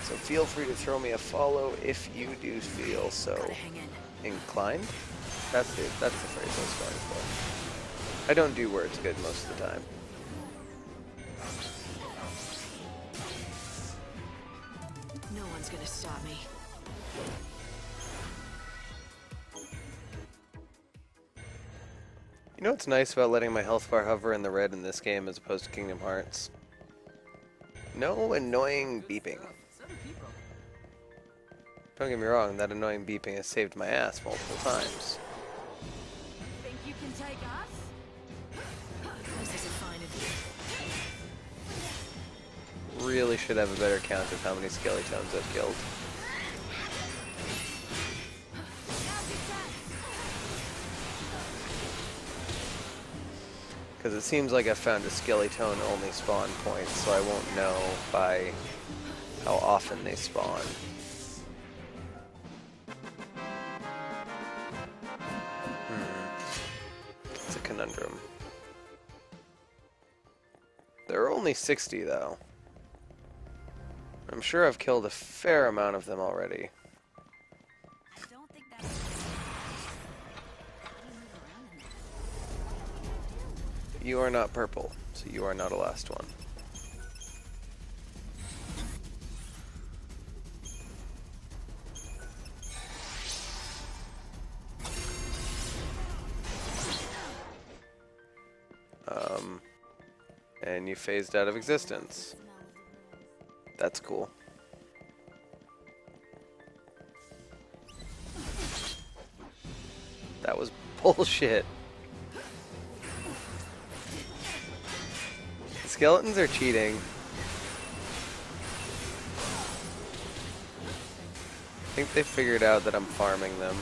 So feel free to throw me a follow if you do feel so inclined. That's the phrase I was going for. I don't do words good most of the time. No one's gonna stop me. You know what's nice about letting my health bar hover in the red in this game as opposed to Kingdom Hearts? No annoying beeping. Don't get me wrong, that annoying beeping has saved my ass multiple times. Think you can take us? This isn't fine. Really should have a better count of how many skeletones I've killed. Because it seems like I've found a skeleton only spawn point, so I won't know by how often they spawn. It's a conundrum. There are only 60 though. I'm sure I've killed a fair amount of them already. You are not purple, so you are not a last one. And you phased out of existence. That's cool. That was bullshit. Skeletons are cheating. I think they figured out that I'm farming them.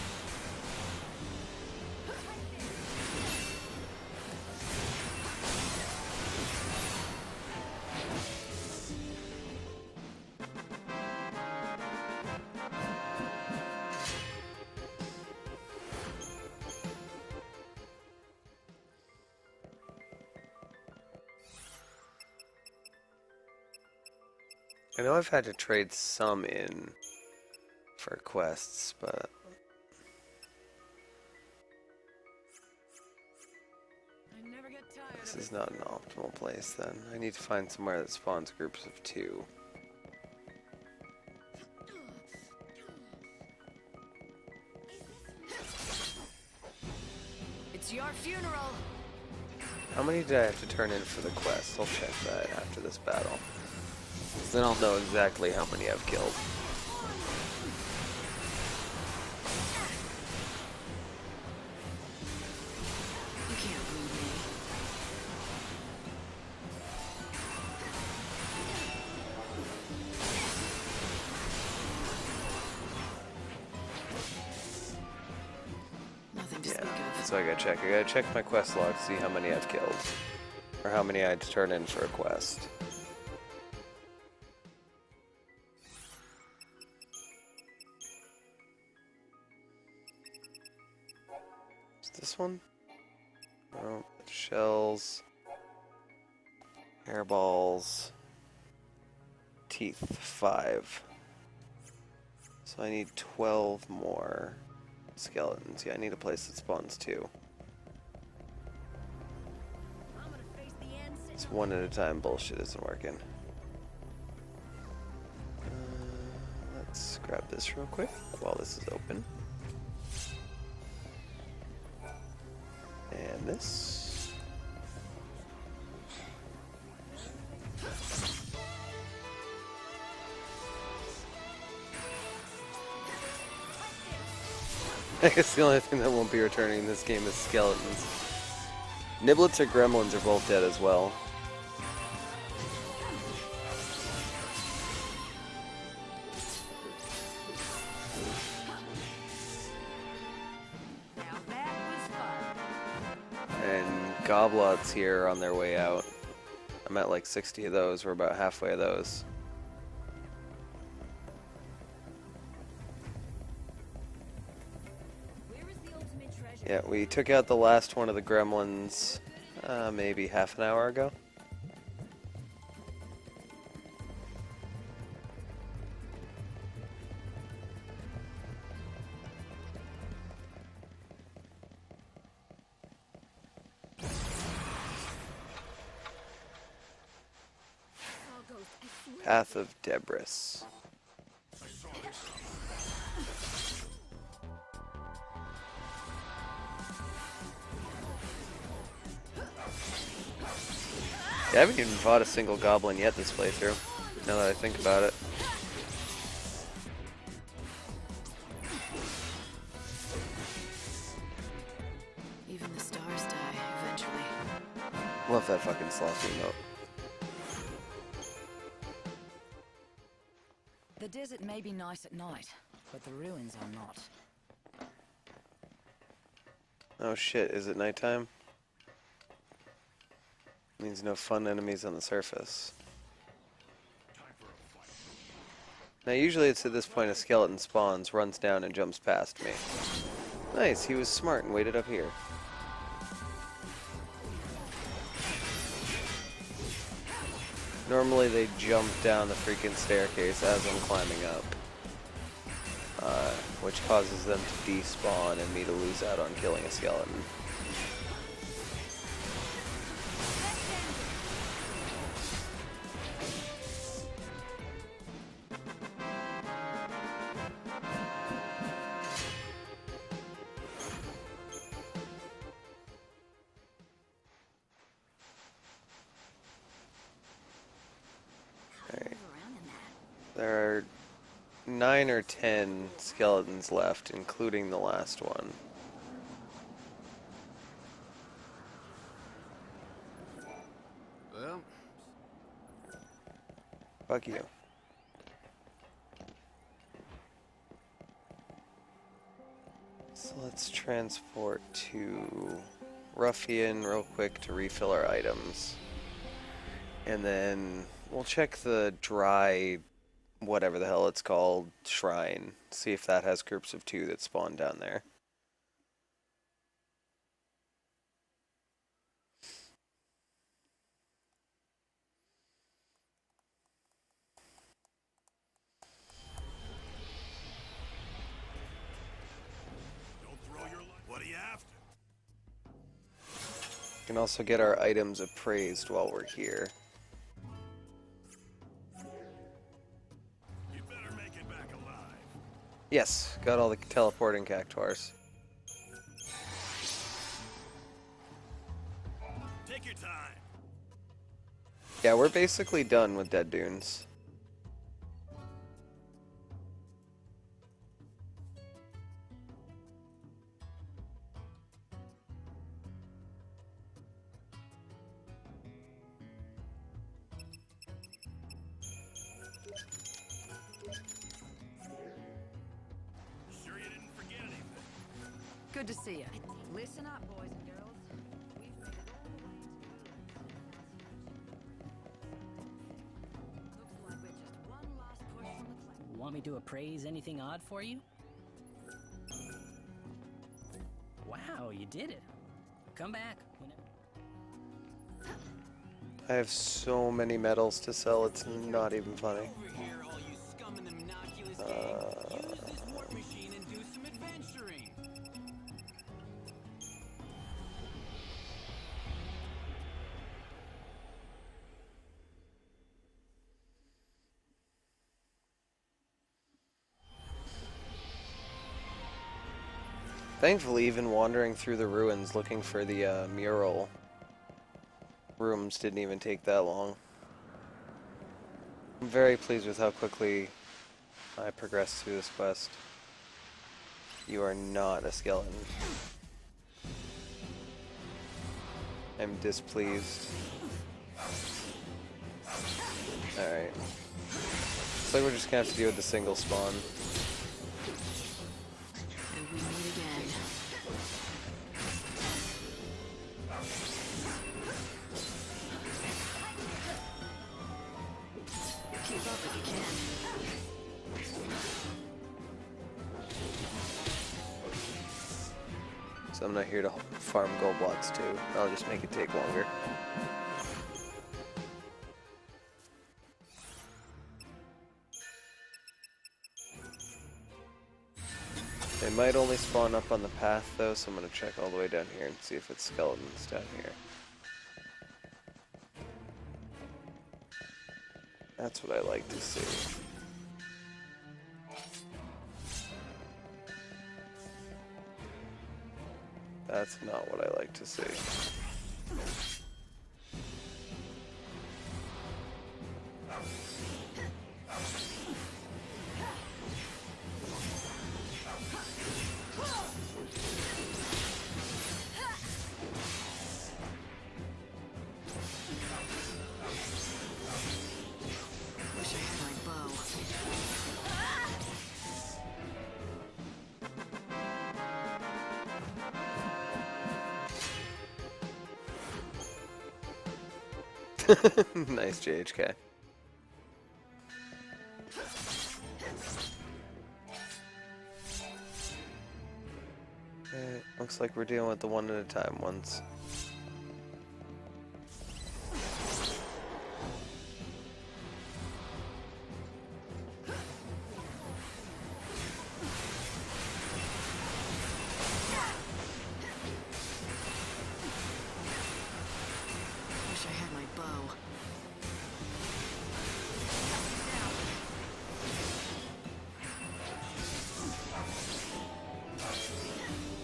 I know I've had to trade some in for quests, but this is not an optimal place then. I need to find somewhere that spawns groups of 2. It's your funeral. How many did I have to turn in for the quest? I'll check that after this battle. Then I'll know exactly how many I've killed. You can't leave me. Nothing to speak of. So I gotta check my quest log to see how many I've killed. Or how many I had to turn in for a quest. This one? No. Shells. Hairballs. Teeth. 5. So I need 12 more skeletons. Yeah, I need a place that spawns 2. It's one at a time bullshit isn't working. Let's grab this real quick while this is open. And this. I guess the only thing that won't be returning in this game is skeletons. Niblets or gremlins are both dead as well. And goblots here are on their way out. I'm at like 60 of those. We're about halfway of those. Yeah, we took out the last one of the gremlins maybe half an hour ago. Path of Debris. Yeah, I haven't even fought a single goblin yet this playthrough, now that I think about it. Even the stars die, eventually. Love that fucking sloth emote. The desert may be nice at night, but the ruins are not. Oh shit, is it nighttime? Means no fun enemies on the surface. Now usually it's at this point a skeleton spawns, runs down and jumps past me. Nice, he was smart and waited up here. Normally they jump down the freaking staircase as I'm climbing up. Which causes them to despawn and me to lose out on killing a skeleton. There are 9 or 10 skeletons left, including the last one. Well, fuck you. So let's transport to Ruffian real quick to refill our items. And then we'll check the dry, whatever the hell it's called, shrine. See if that has groups of 2 that spawn down there. What are you after? We can also get our items appraised while we're here. You better make it back alive. Yes, got all the teleporting cactuars. Take your time. Yeah, we're basically done with Dead Dunes. Sure you didn't forget anything? Good to see you. Listen up, boys and girls. Looks like we're just one last push from the Want me to appraise anything odd for you? Wow, you did it. Come back. I have so many medals to sell, it's not even funny. Thankfully, even wandering through the ruins looking for the mural rooms didn't even take that long. I'm very pleased with how quickly I progressed through this quest. You are not a skeleton. I'm displeased. Alright. Looks like we're just gonna have to deal with the single spawn. And we meet again. Keep up if you can. So I'm not here to farm gold blocks too. I'll just make it take longer. They might only spawn up on the path though, so I'm gonna check all the way down here and see if it's skeletons down here. That's what I like to see. That's not what I like to see. Wish I had my bow. Nice JHK. Okay, looks like we're dealing with the one at a time ones. Wish I had my bow.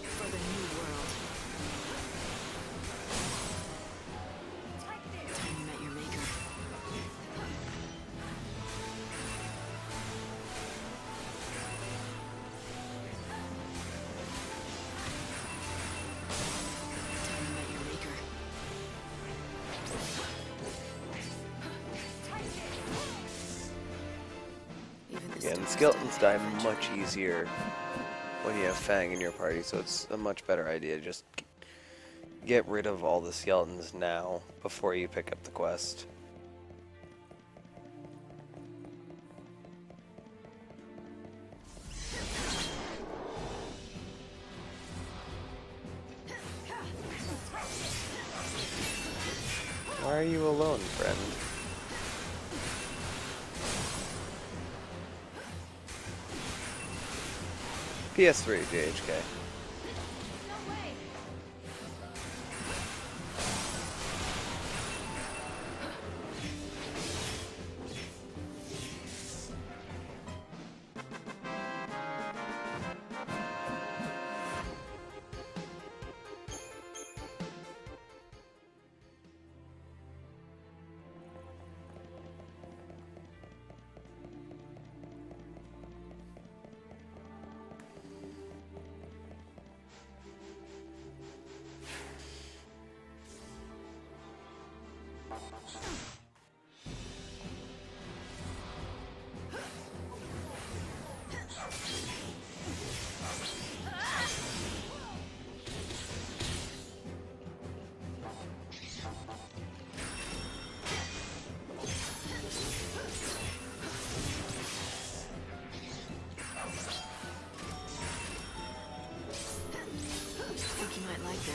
For the new world. Time you met your maker. Time you met your maker. Even the Yeah, and the stars skeletons die eventually. much easier when you have Fang in your party, so it's a much better idea to just get rid of all the skeletons now before you pick up the quest. Why are you alone, friend? PS3 JHK.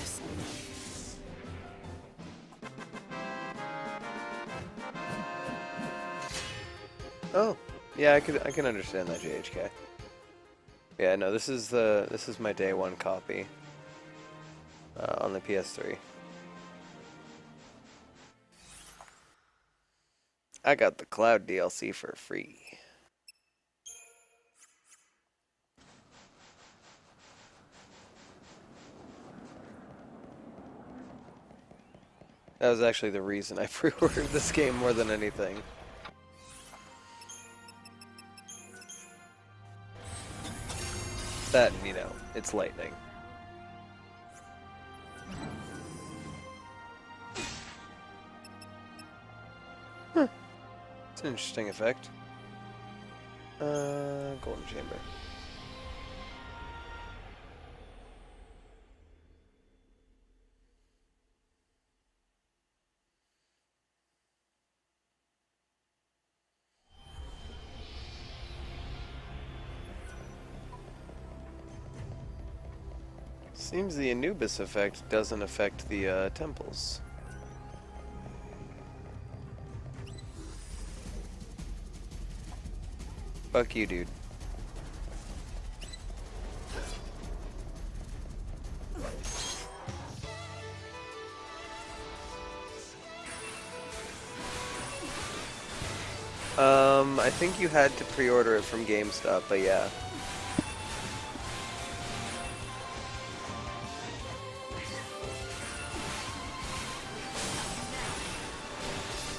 this. Oh, yeah, I can understand that, JHK. Yeah, no, this is my day one copy on the PS3. I got the Cloud DLC for free. That was actually the reason I pre-ordered this game more than anything. That, you know, it's lightning. Huh. It's an interesting effect. Golden Chamber. Seems the Anubis effect doesn't affect the temples. Fuck you, dude. I think you had to pre-order it from GameStop, but yeah.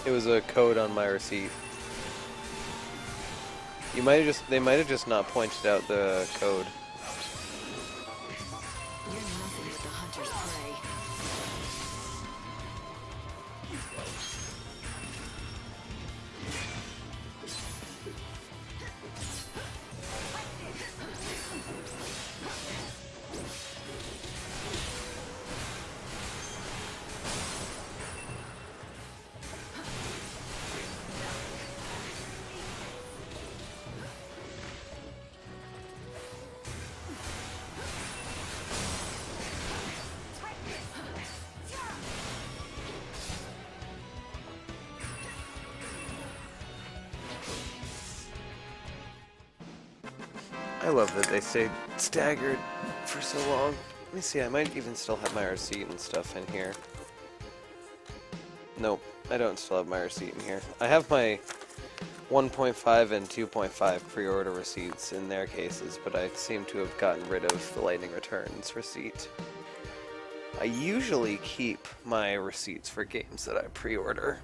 It was a code on my receipt. They might have just not pointed out the code. You're nothing but the hunter's prey. I love that they stayed staggered for so long. Let me see, I might even still have my receipt and stuff in here. Nope, I don't still have my receipt in here. I have my 1.5 and 2.5 pre-order receipts in their cases, but I seem to have gotten rid of the Lightning Returns receipt. I usually keep my receipts for games that I pre-order.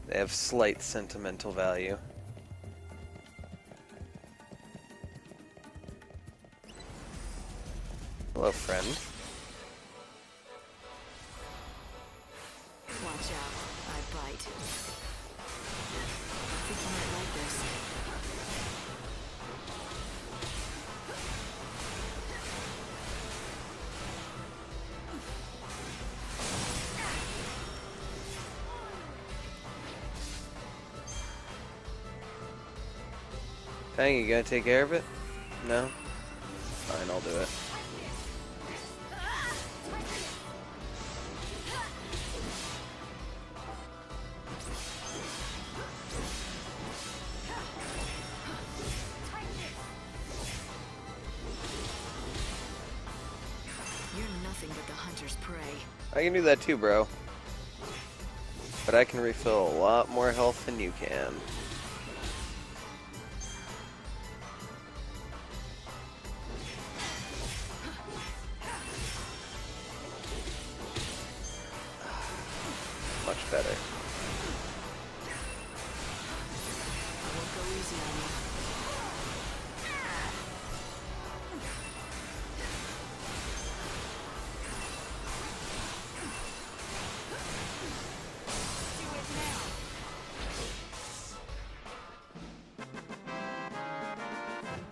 They have slight sentimental value. Hello, friend. Watch out, I bite. I think you might like this. Dang, you gonna take care of it? No? Fine, I'll do it. You're nothing but the hunter's prey. I can do that too, bro. But I can refill a lot more health than you can. Much better. I won't go easy on you.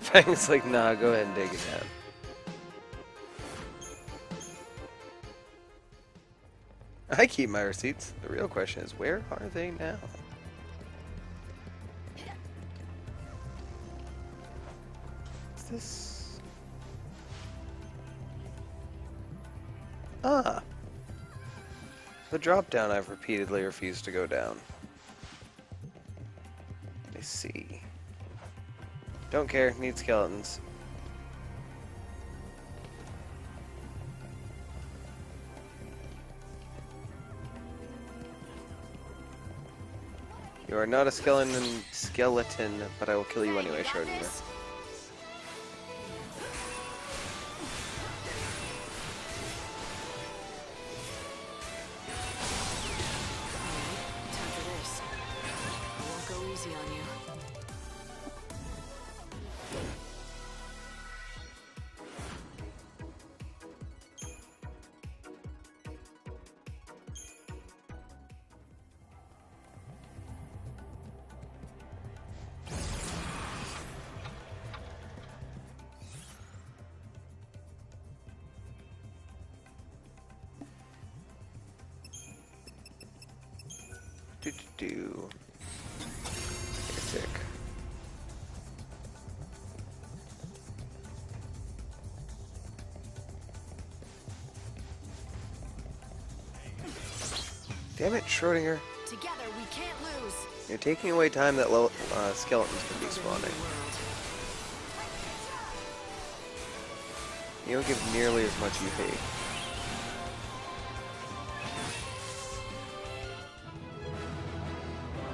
Fang's like, nah, go ahead and take it down. I keep my receipts. The real question is, where are they now? Is this... Ah. The drop down I've repeatedly refused to go down. I see. Don't care, need skeletons. You are not a skeleton, but I will kill you anyway, Schrodinger. Time for this. I won't go easy on you. Do. Sick. Damn it, Schrodinger. Together we can't lose. You're taking away time that skeletons could be spawning. You don't give nearly as much EP.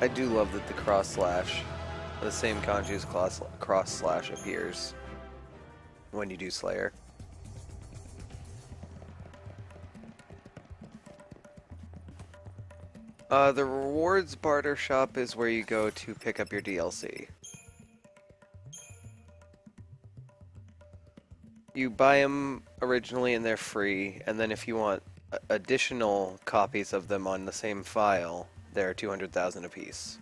I do love that the cross slash, the same kanji's cross slash appears when you do Slayer. The rewards barter shop is where you go to pick up your DLC. You buy them originally and they're free, and then if you want additional copies of them on the same file, they're 200,000 apiece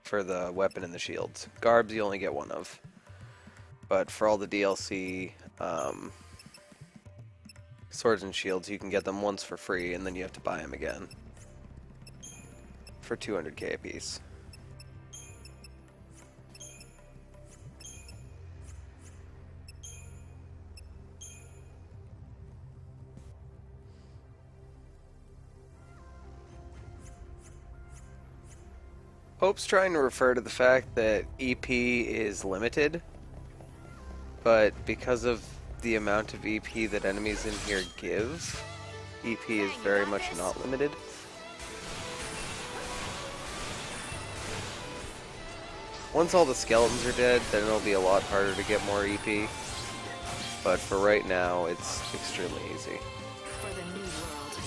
for the weapon and the shields. Garbs you only get one of. But for all the DLC, swords and shields, you can get them once for free, and then you have to buy them again. For 200k apiece. Hope's trying to refer to the fact that EP is limited, but because of the amount of EP that enemies in here give, EP is very much not limited. Once all the skeletons are dead, then it'll be a lot harder to get more EP, but for right now, it's extremely easy. For the new world.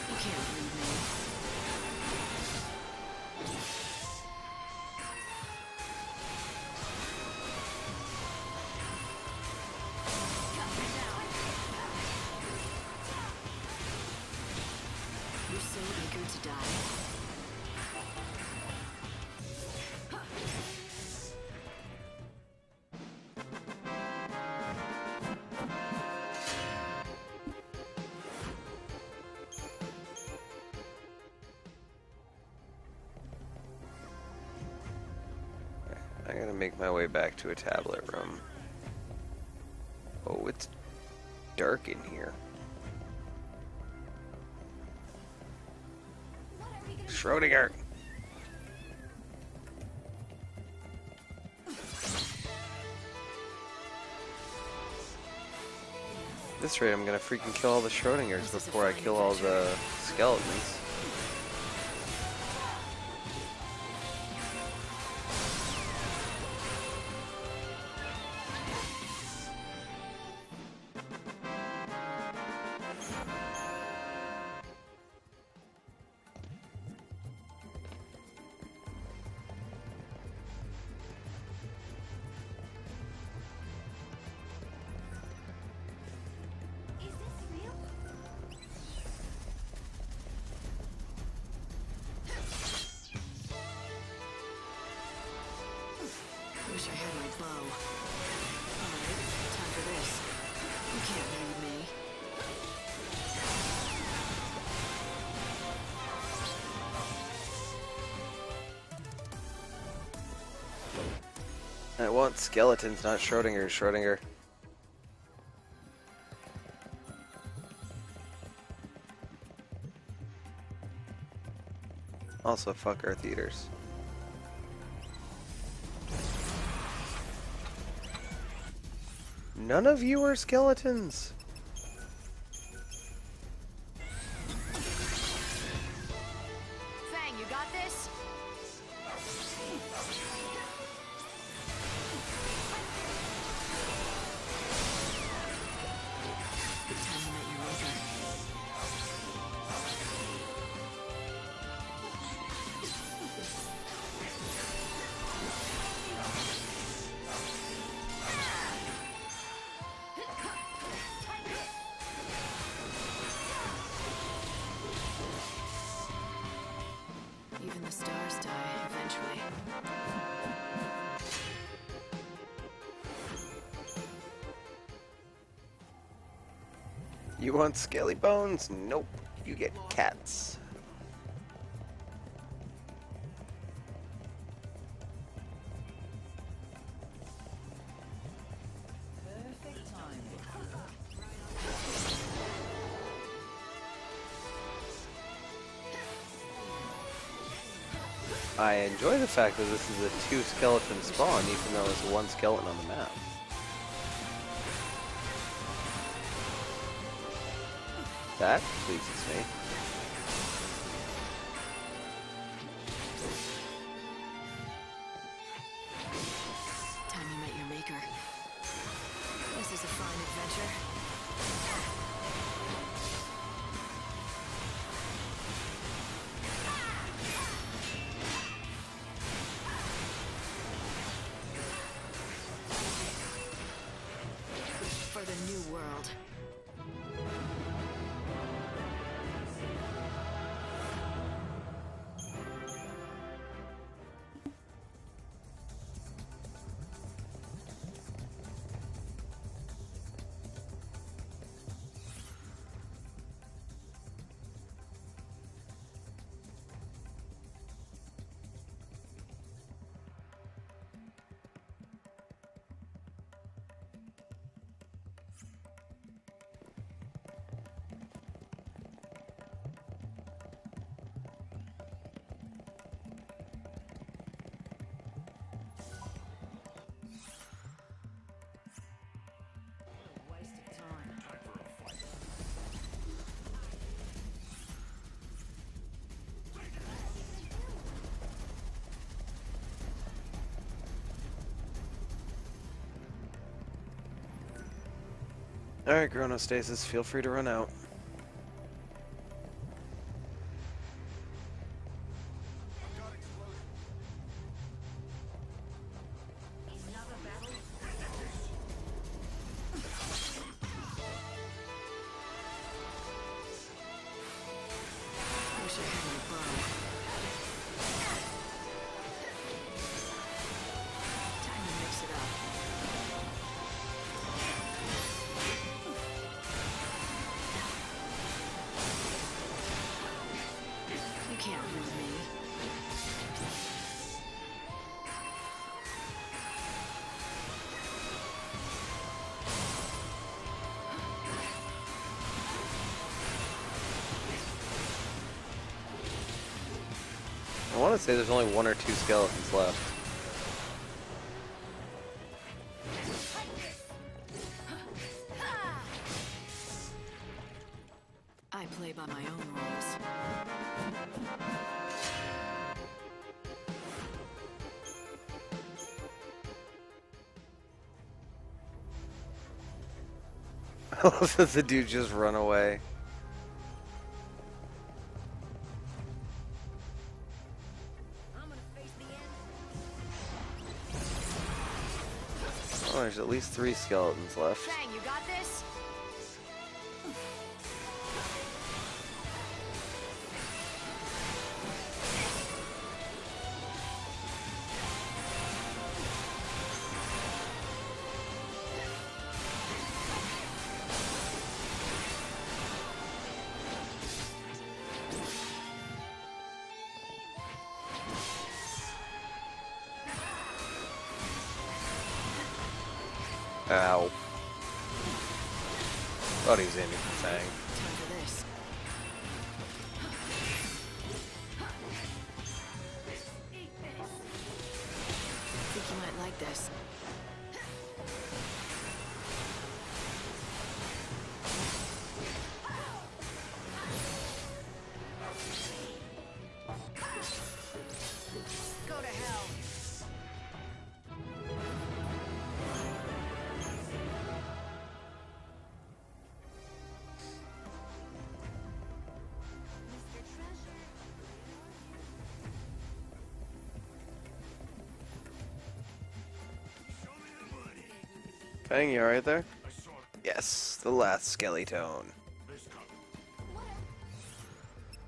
You can't read me. You're so eager to die. I gotta make my way back to a tablet room. Oh, it's dark in here. Schrodinger! At this rate, I'm gonna freaking kill all the Schrodingers before I kill all the skeletons. Wish I had my bow. Alright, time for this. You can't read me. I want skeletons, not Schrodingers, Schrodinger. Also, fuck our theaters. None of you are skeletons. Fang, you got this? Time to met your maker. Even the stars die eventually. You want scaly bones? Nope. You get cats. Perfect time. I enjoy the fact that this is a 2 skeleton spawn, even though it's 1 skeleton on the map. That pleases me. Time you met your maker. This is a fine adventure. For the new world. Alright, Chronostasis, feel free to run out. Wish I had my bow. Time to mix it up. You can't lose me. I want to say there's only 1 or 2 skeletons left. I play by my own rules. I love that the dude just run away. Oh, there's at least 3 skeletons left. Fang, you got this? Ow. Thought he was aiming for Fang. Time for this. Fang, you alright there? Yes, the last skeleton.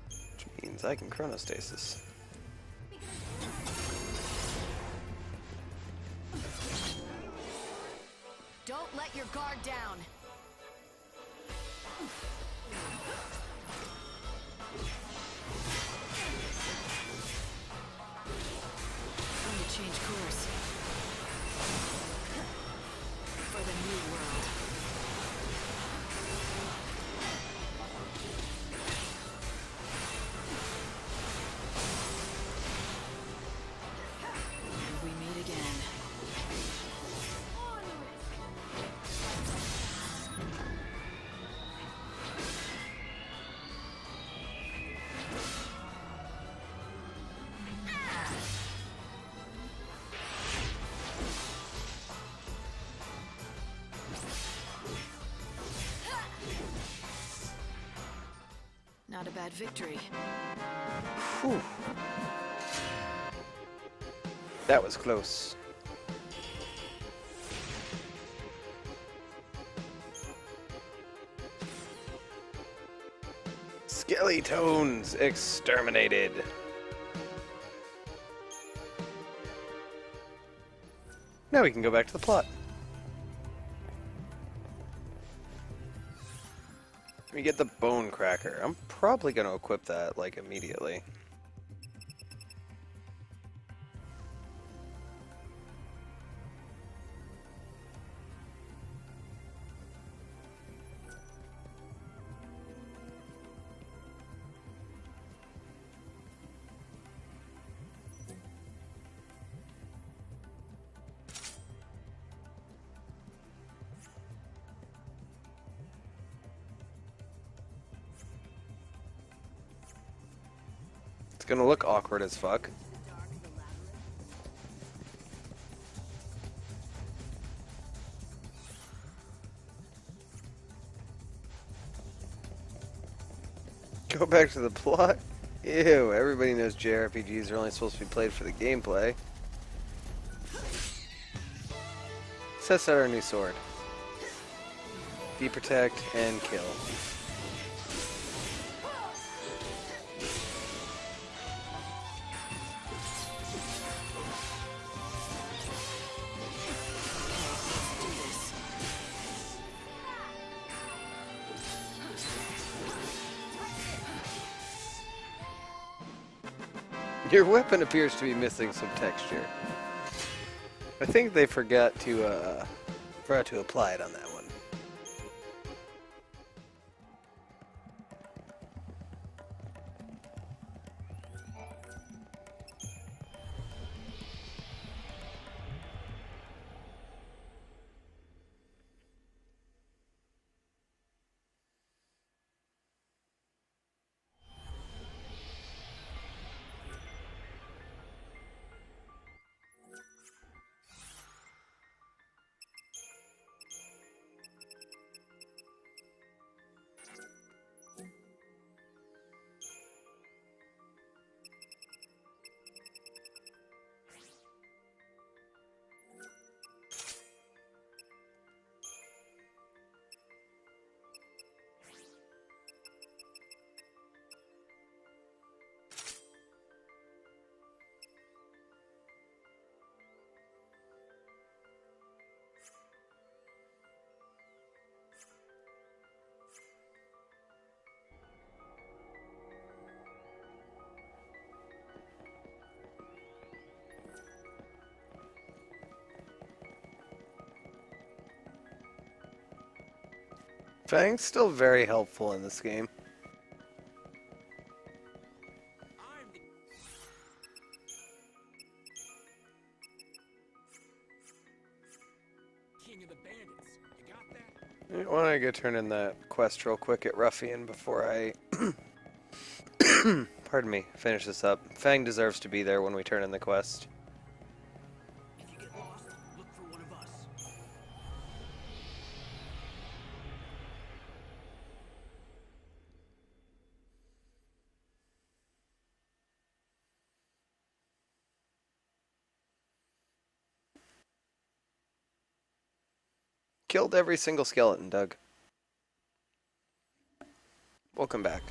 Which means I can chronostasis. Don't let your guard down. Time to change course. For the new world. And we meet again. Not a bad victory. Whew. That was close. Skeletones exterminated. Now we can go back to the plot. We get the bone cracker. I'm probably going to equip that, like, immediately. It's gonna look awkward as fuck. Go back to the plot? Ew, everybody knows JRPGs are only supposed to be played for the gameplay. Test out our new sword. Protect, and kill. Your weapon appears to be missing some texture. I think they forgot to apply it on that one. Fang's still very helpful in this game. King of the bandits. You got that? I want to go turn in that quest real quick at Ruffian before I, pardon me, finish this up. Fang deserves to be there when we turn in the quest. If you get lost, look for one of us. Killed every single skeleton, Doug. Welcome back.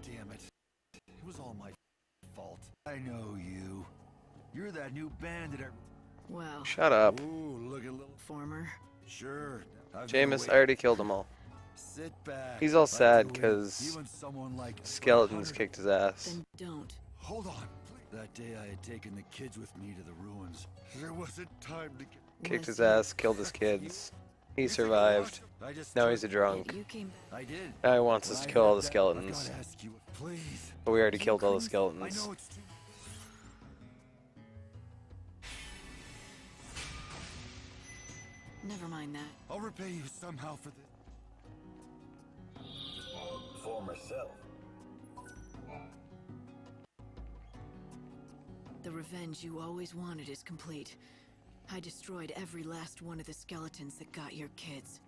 Damn it. It was all my fault. I know you. You're that new bandit I... Well. Shut up. Ooh, look at little... Former. Sure. Jameis, I already killed them all. Sit back. He's all Like sad the way because you and someone like skeletons kicked his ass. Then don't. Hold on. That day I had taken the kids with me to the ruins. There wasn't time to get... Kicked his ass, killed his kids. He survived. Now he's a drunk. I did. Now he wants us to kill all the skeletons. Please. But we already killed all the skeletons. I know it's... Never mind that. I'll repay you somehow for this. Former self. The revenge you always wanted is complete. I destroyed every last one of the skeletons that got your kids.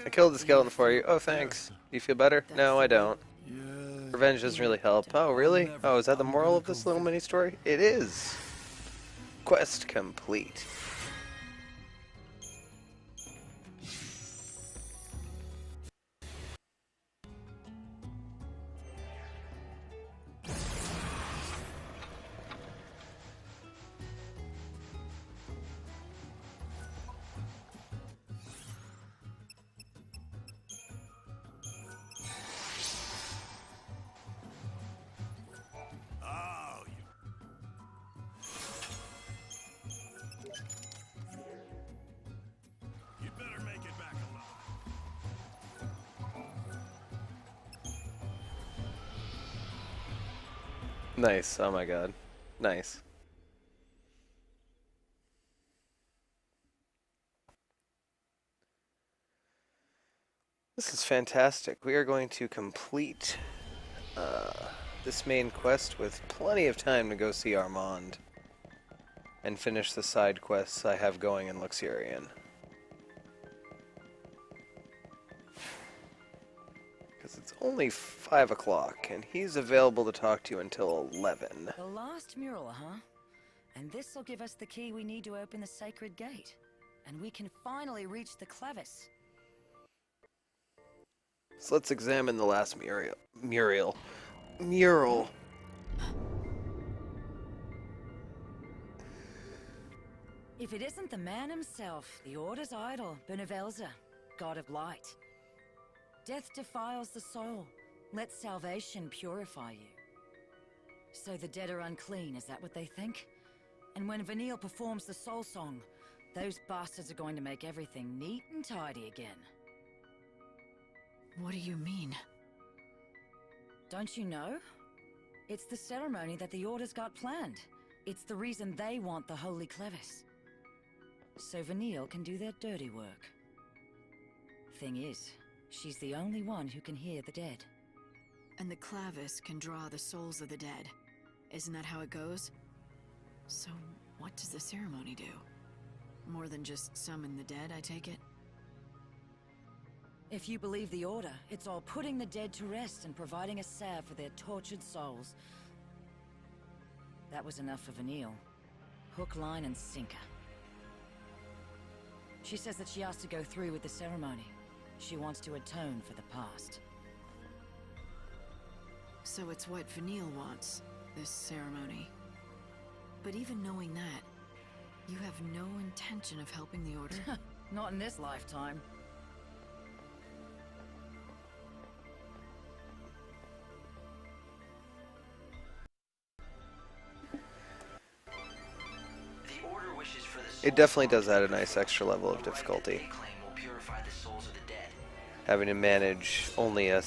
I killed the skeleton for you. Oh, thanks. Do you feel better? No, I don't. Revenge doesn't really help. Oh, really? Oh, is that the moral of this little mini story? It is. Quest complete. Nice. Oh my god. Nice. This is fantastic. We are going to complete this main quest with plenty of time to go see Armand and finish the side quests I have going in Luxurion. Because it's only 5 o'clock, and he's available to talk to you until 11. The last mural, huh? And this'll give us the key we need to open the sacred gate. And we can finally reach the Clavis. So let's examine the last mural. If it isn't the man himself, the Order's idol, Benevelza, god of light. Death defiles the soul. Let salvation purify you. So the dead are unclean, is that what they think? And when Vanille performs the soul song, those bastards are going to make everything neat and tidy again. What do you mean? Don't you know? It's the ceremony that the Order's got planned. It's the reason they want the Holy Clevis. So Vanille can do their dirty work. Thing is, she's the only one who can hear the dead. And the Clavis can draw the souls of the dead. Isn't that how it goes? So, what does the ceremony do? More than just summon the dead, I take it? If you believe the Order, it's all putting the dead to rest and providing a salve for their tortured souls. That was enough for Vanille. Hook, line, and sinker. She says that she has to go through with the ceremony. She wants to atone for the past. So it's what Vanille wants, this ceremony. But even knowing that, you have no intention of helping the Order? Not in this lifetime. It definitely does add a nice extra level of difficulty. Having to manage only a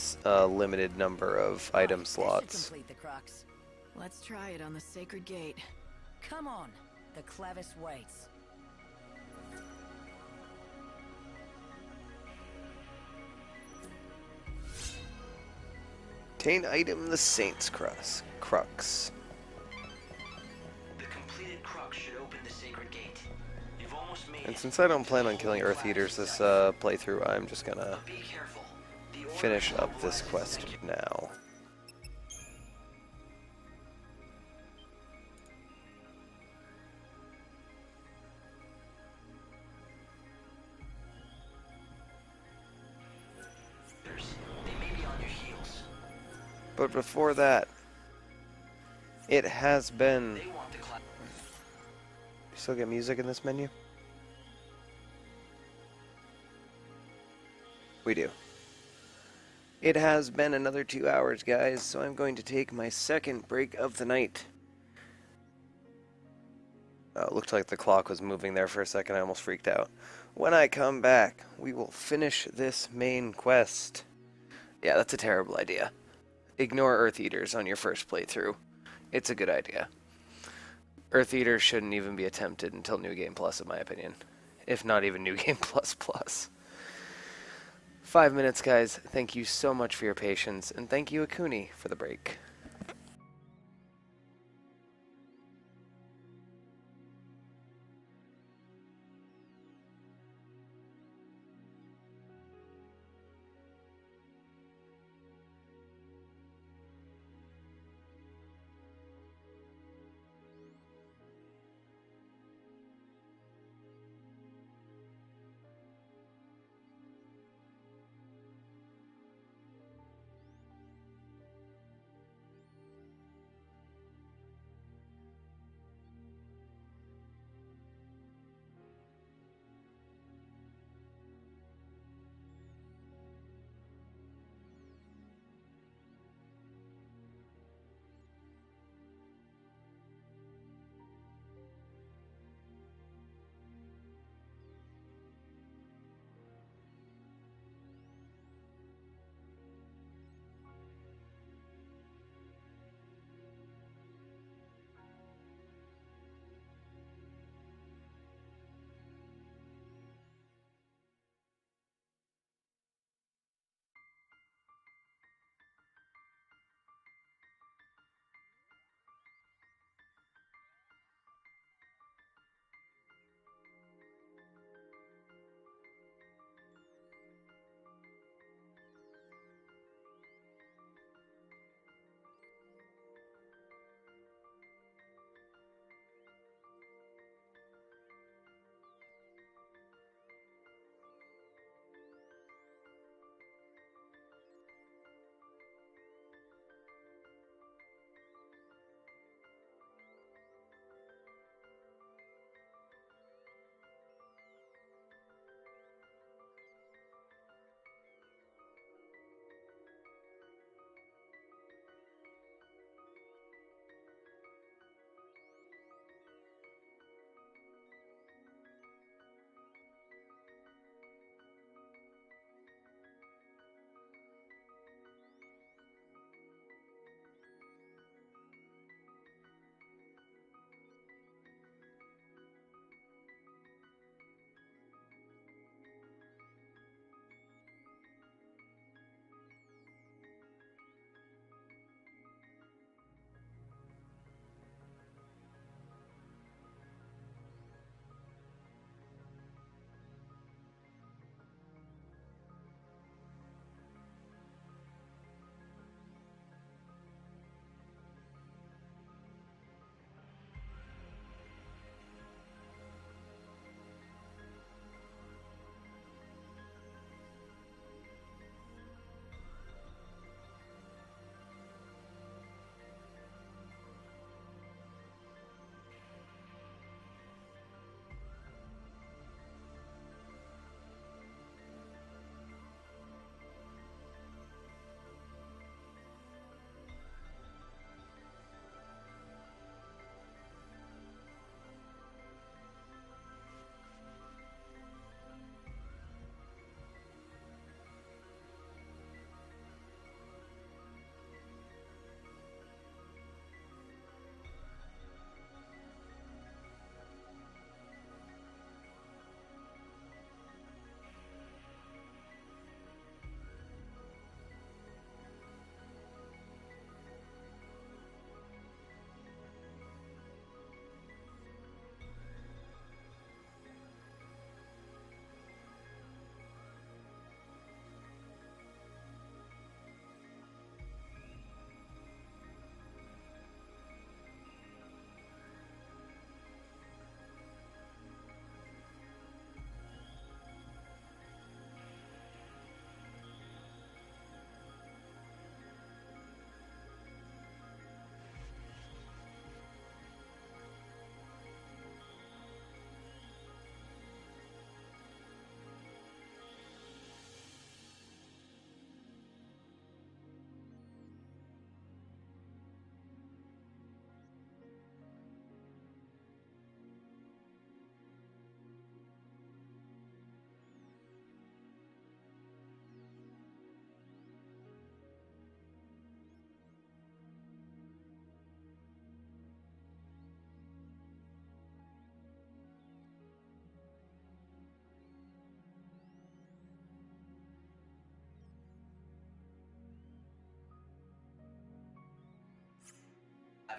limited number of item slots. Let's try it on the sacred gate. Come on, the Clavis waits. Obtain item the Saint's Crux. The completed crux should open the sacred gate. And since I don't plan on killing Earth Eaters this playthrough, I'm just gonna finish up this quest now. But before that, it has been... You still get music in this menu? We do. It has been another 2 hours, guys, so I'm going to take my second break of the night. Oh, it looked like the clock was moving there for a second. I almost freaked out. When I come back, we will finish this main quest. Yeah, that's a terrible idea. Ignore Earth Eaters on your first playthrough. It's a good idea. Earth Eaters shouldn't even be attempted until New Game Plus, in my opinion. If not even New Game Plus Plus. 5 minutes, guys. Thank you so much for your patience, and thank you, Akuni, for the break.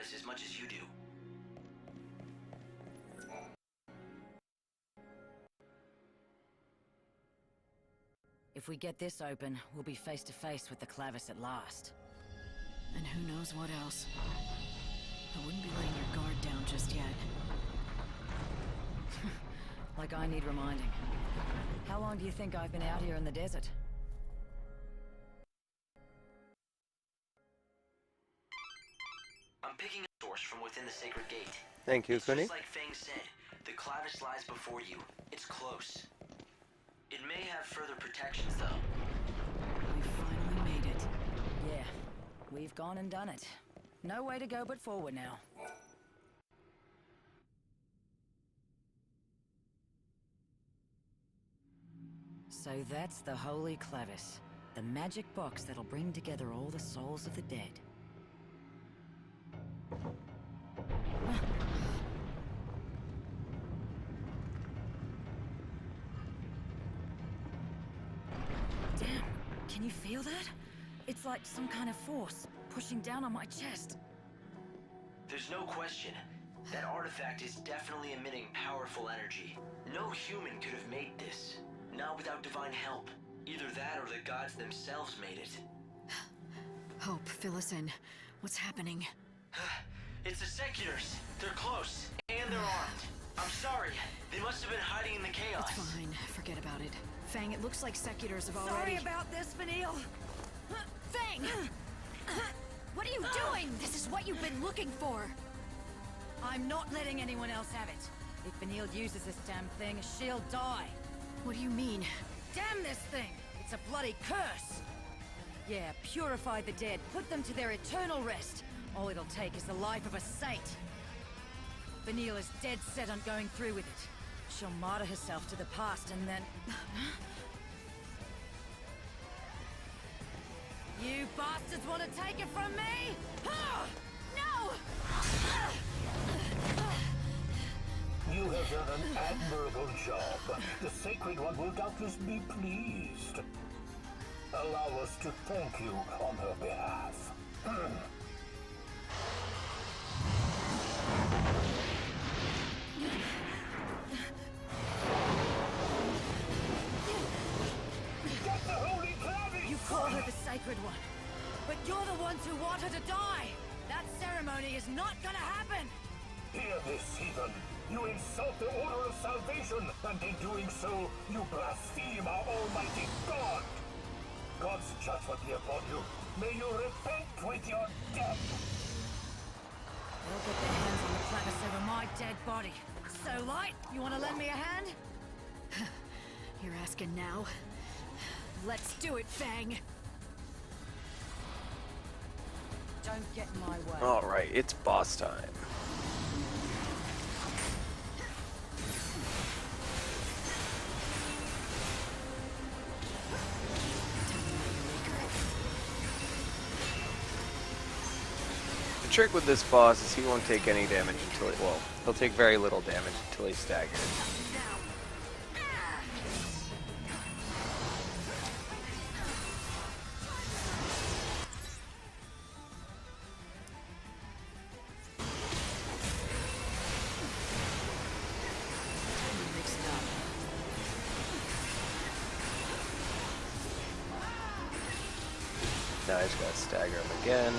Clavis as much as you do. If we get this open, we'll be face to face with the Clavis at last. And who knows what else. I wouldn't be letting your guard down just yet. Like I need reminding. How long do you think I've been out here in the desert? I'm picking a source from within the sacred gate. Thank you, Quinny. Just like Fang said, the Clavis lies before you. It's close. It may have further protections, though. We finally made it. Yeah, we've gone and done it. No way to go but forward now. So that's the Holy Clavis, the magic box that'll bring together all the souls of the dead. Damn, can you feel that? It's like some kind of force pushing down on my chest. There's no question. That artifact is definitely emitting powerful energy. No human could have made this. Not without divine help. Either that or the gods themselves made it. Hope, fill us in. What's happening? It's the Seculars. They're close, and they're armed. I'm sorry. They must have been hiding in the chaos. It's fine. Forget about it. Fang, it looks like Seculars have already... Sorry about this, Vanille. Fang! What are you doing? This is what you've been looking for. I'm not letting anyone else have it. If Vanille uses this damn thing, she'll die. What do you mean? Damn this thing! It's a bloody curse! Yeah, purify the dead, put them to their eternal rest. All it'll take is the life of a saint. Vanille is dead set on going through with it. She'll martyr herself to the past and then... You bastards want to take it from me? No! You have done an admirable job. The Sacred One will doubtless be pleased. Allow us to thank you on her behalf. Get the Holy Clavis! You call her the Sacred One, but you're the ones who want her to die! That ceremony is not gonna happen! Hear this, heathen! You insult the Order of Salvation, and in doing so, you blaspheme our Almighty God! God's judgment be upon you. May you repent with your death! They'll get their hands on the Clavis over my dead body. So, Light, you want to lend me a hand? You're asking now? Let's do it, Fang! Don't get in my way. Alright, it's boss time. The trick with this boss is he won't take any damage until he, well, he'll take very little damage until he's staggered. Now I just gotta stagger him again.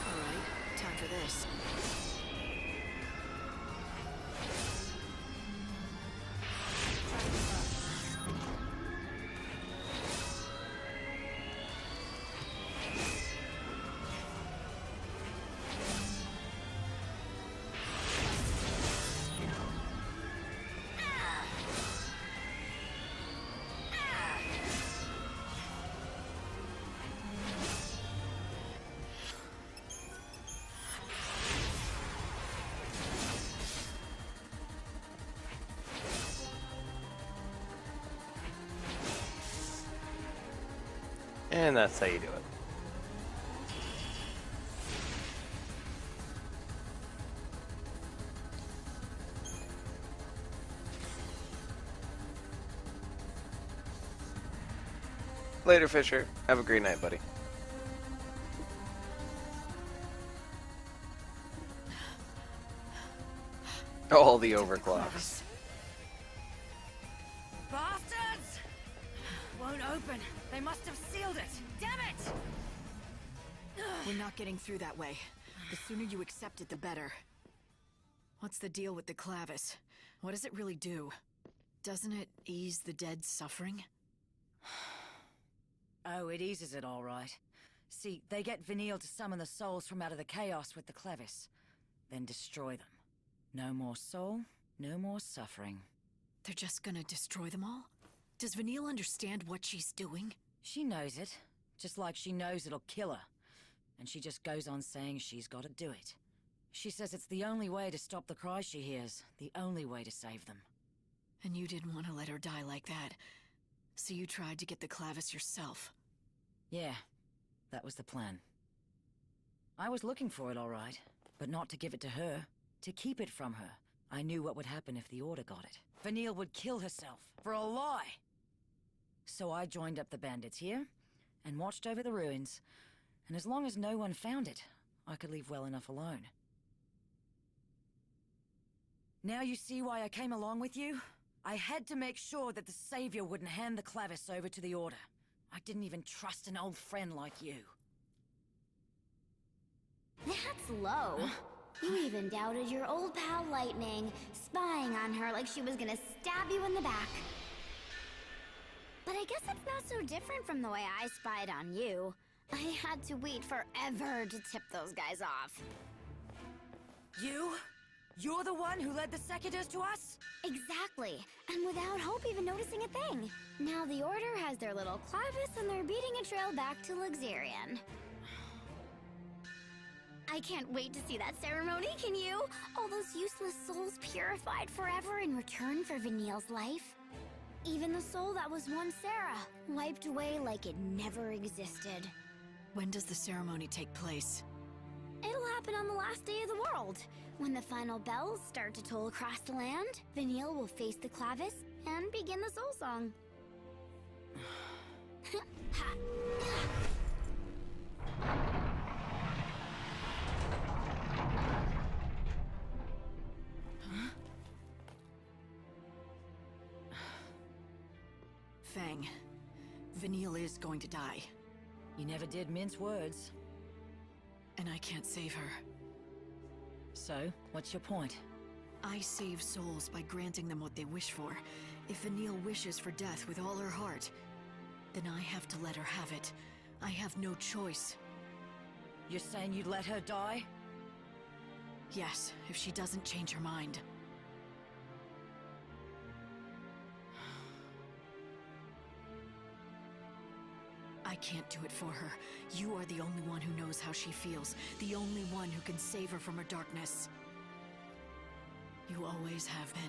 Alright, time for this. And that's how you do it. Later, Fisher. Have a great night, buddy. All the overclocks. Bastards! Won't open. They must have sealed it. Damn it! We're not getting through that way. The sooner you accept it, the better. What's the deal with the clavis? What does it really do? Doesn't it ease the dead's suffering? Oh, it eases it all right. See, they get Vanille to summon the souls from out of the chaos with the clevis, then destroy them. No more soul, no more suffering. They're just gonna destroy them all? Does Vanille understand what she's doing? She knows it, just like she knows it'll kill her. And she just goes on saying she's gotta do it. She says it's the only way to stop the cries she hears, the only way to save them. And you didn't want to let her die like that. So you tried to get the clavis yourself. Yeah, that was the plan. I was looking for it all right, but not to give it to her, to keep it from her. I knew what would happen if the Order got it. Vanille would kill herself, for a lie! So I joined up the bandits here, and watched over the ruins, and as long as no one found it, I could leave well enough alone. Now you see why I came along with you? I had to make sure that the Savior wouldn't hand the clavis over to the Order. I didn't even trust an old friend like you. That's low. You even doubted your old pal Lightning, spying on her like she was gonna stab you in the back. But I guess it's not so different from the way I spied on you. I had to wait forever to tip those guys off. You? You're the one who led the Secuitors to us? Exactly, and without Hope even noticing a thing. Now the Order has their little clavis and they're beating a trail back to Luxarian. I can't wait to see that ceremony, can you? All those useless souls purified forever in return for Vanille's life. Even the soul that was once Sarah, wiped away like it never existed. When does the ceremony take place? It'll happen on the last day of the world. When the final bells start to toll across the land, Vanille will face the clavis and begin the soul song. Fang, Vanille is going to die. You never did mince words. And I can't save her. So, what's your point? I save souls by granting them what they wish for. If Vanille wishes for death with all her heart, then I have to let her have it. I have no choice. You're saying you'd let her die? Yes, if she doesn't change her mind. I can't do it for her. You are the only one who knows how she feels. The only one who can save her from her darkness. You always have been.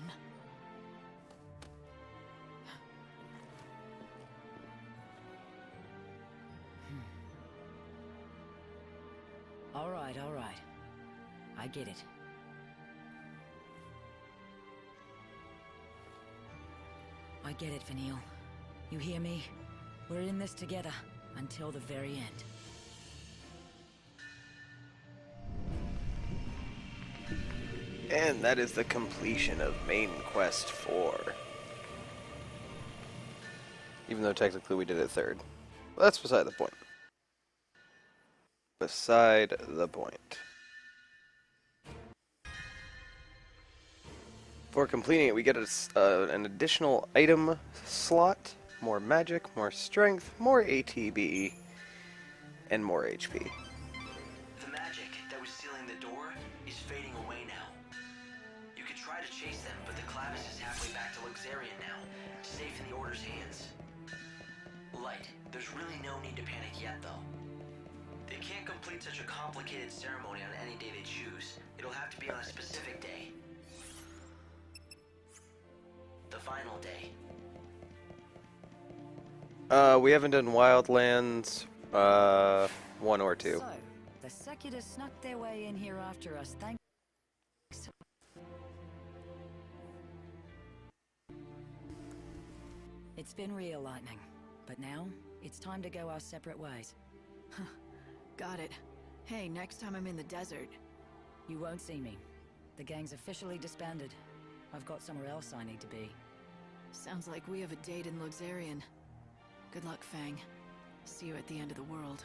All right. I get it. I get it, Vanille. You hear me? We're in this together, until the very end. And that is the completion of Main Quest 4. Even though technically we did it third. Well, that's beside the point. Beside the point. For completing it, we get an additional item slot, more magic, more strength, more ATB, and more HP. The magic that was sealing the door is fading away now. You could try to chase them, but the clavis is halfway back to Luxarian now, safe in the Order's hands. Light, there's really no need to panic yet, though. They can't complete such a complicated ceremony on any day they choose. It'll have to be on a specific day. The final day. We haven't done Wildlands 1 or 2. So, the Secuitors snuck their way in here after us, thanks. It's been real, Lightning. But now, it's time to go our separate ways. Got it. Hey, next time I'm in the desert. You won't see me. The gang's officially disbanded. I've got somewhere else I need to be. Sounds like we have a date in Luxarian. Good luck, Fang. See you at the end of the world.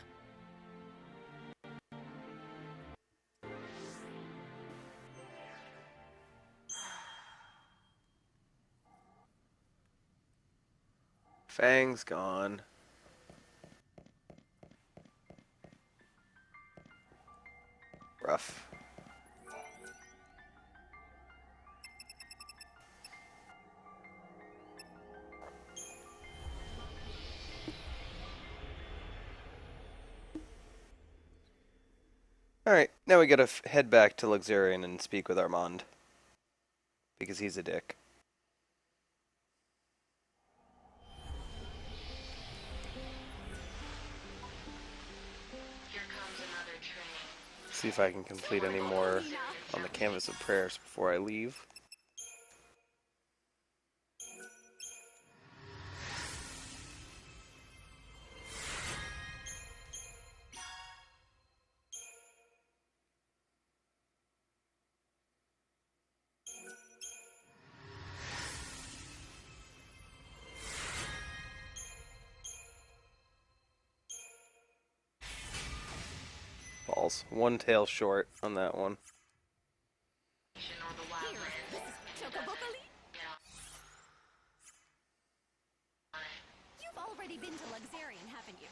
Fang's gone. Rough. Alright, now we gotta head back to Luxarian and speak with Armand. Because he's a dick. See if I can complete any more on the Canvas of Prayers before I leave. Balls. One tail short on that one. You've already been to Luxarian, haven't you?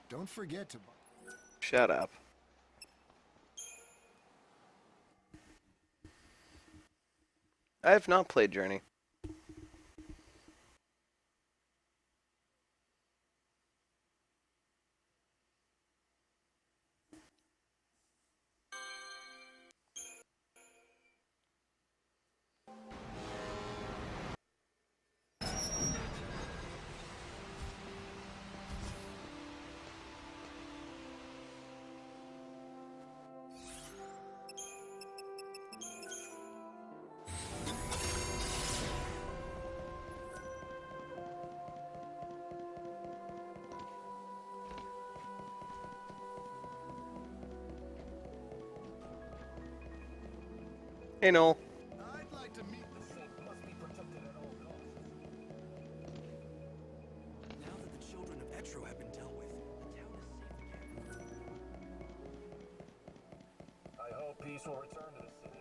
Don't forget to... Shut up. I have not played Journey. Hey, Noel. I'd like to meet the saint must be protected at all costs. Now that the children of Etro have been dealt with, the town is safe again. I hope peace will return to the city.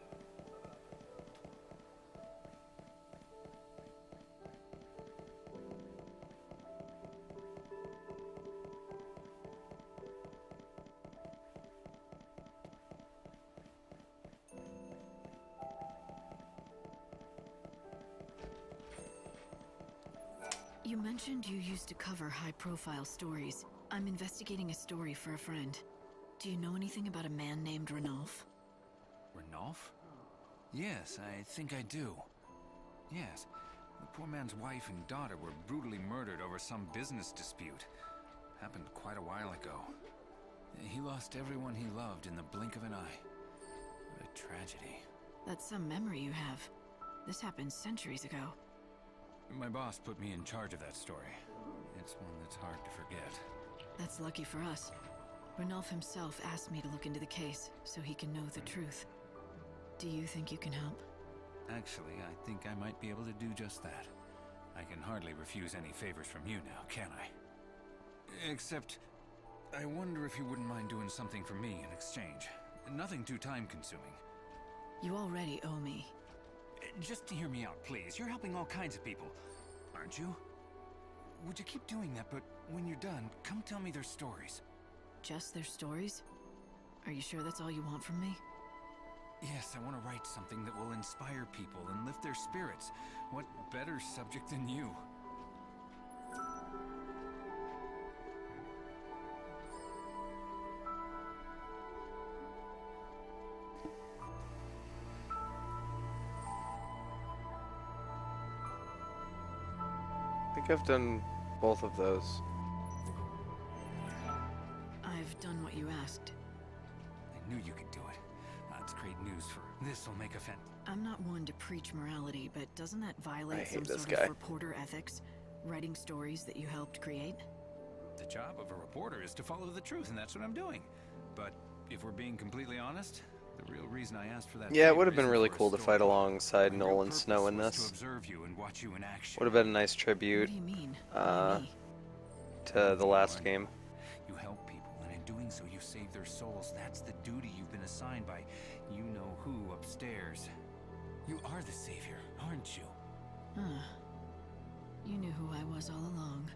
You mentioned you used to cover high-profile stories. I'm investigating a story for a friend. Do you know anything about a man named Ranulph? Ranulph? Yes, I think I do. Yes, the poor man's wife and daughter were brutally murdered over some business dispute. Happened quite a while ago. He lost everyone he loved in the blink of an eye. What a tragedy. That's some memory you have. This happened centuries ago. My boss put me in charge of that story. It's one that's hard to forget. That's lucky for us. Ranulph himself asked me to look into the case, so he can know the truth. Do you think you can help? Actually, I think I might be able to do just that. I can hardly refuse any favors from you now, can I? Except, I wonder if you wouldn't mind doing something for me in exchange. Nothing too time-consuming. You already owe me. Just to hear me out, please. You're helping all kinds of people, aren't you? Would you keep doing that, but when you're done, come tell me their stories. Just their stories? Are you sure that's all you want from me? Yes, I want to write something that will inspire people and lift their spirits. What better subject than you? I think I've done both of those. I've done what you asked. I knew you could do it. That's great news for... This'll make a I'm not one to preach morality, but doesn't that I violate hate some this sort guy. of reporter ethics? Writing stories that you helped create? The job of a reporter is to follow the truth, and that's what I'm doing. But if we're being completely honest, the real reason I asked for that Yeah, it favor would have been isn't really for a cool to story. fight alongside My real Nolan purpose Snow in was to this. observe you and watch you in action. Would have been a nice tribute What do you mean? to the last game. You help people, and in doing so, you save their souls. That's the duty you've been assigned by you know who upstairs. You are the savior, aren't you? Huh. You knew who I was all along.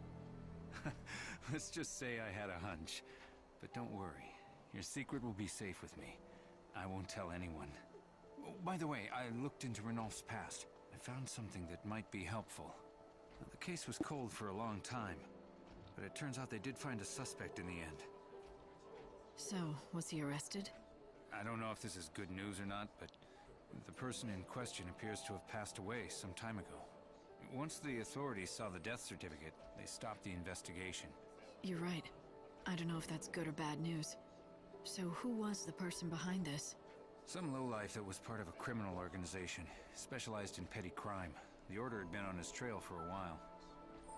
Let's just say I had a hunch. But don't worry, your secret will be safe with me. I won't tell anyone. Oh, by the way, I looked into Renolf's past. I found something that might be helpful. Now, the case was cold for a long time, but it turns out they did find a suspect in the end. So, was he arrested? I don't know if this is good news or not, but the person in question appears to have passed away some time ago. Once the authorities saw the death certificate, they stopped the investigation. You're right. I don't know if that's good or bad news. So who was the person behind this? Some lowlife that was part of a criminal organization, specialized in petty crime. The Order had been on his trail for a while.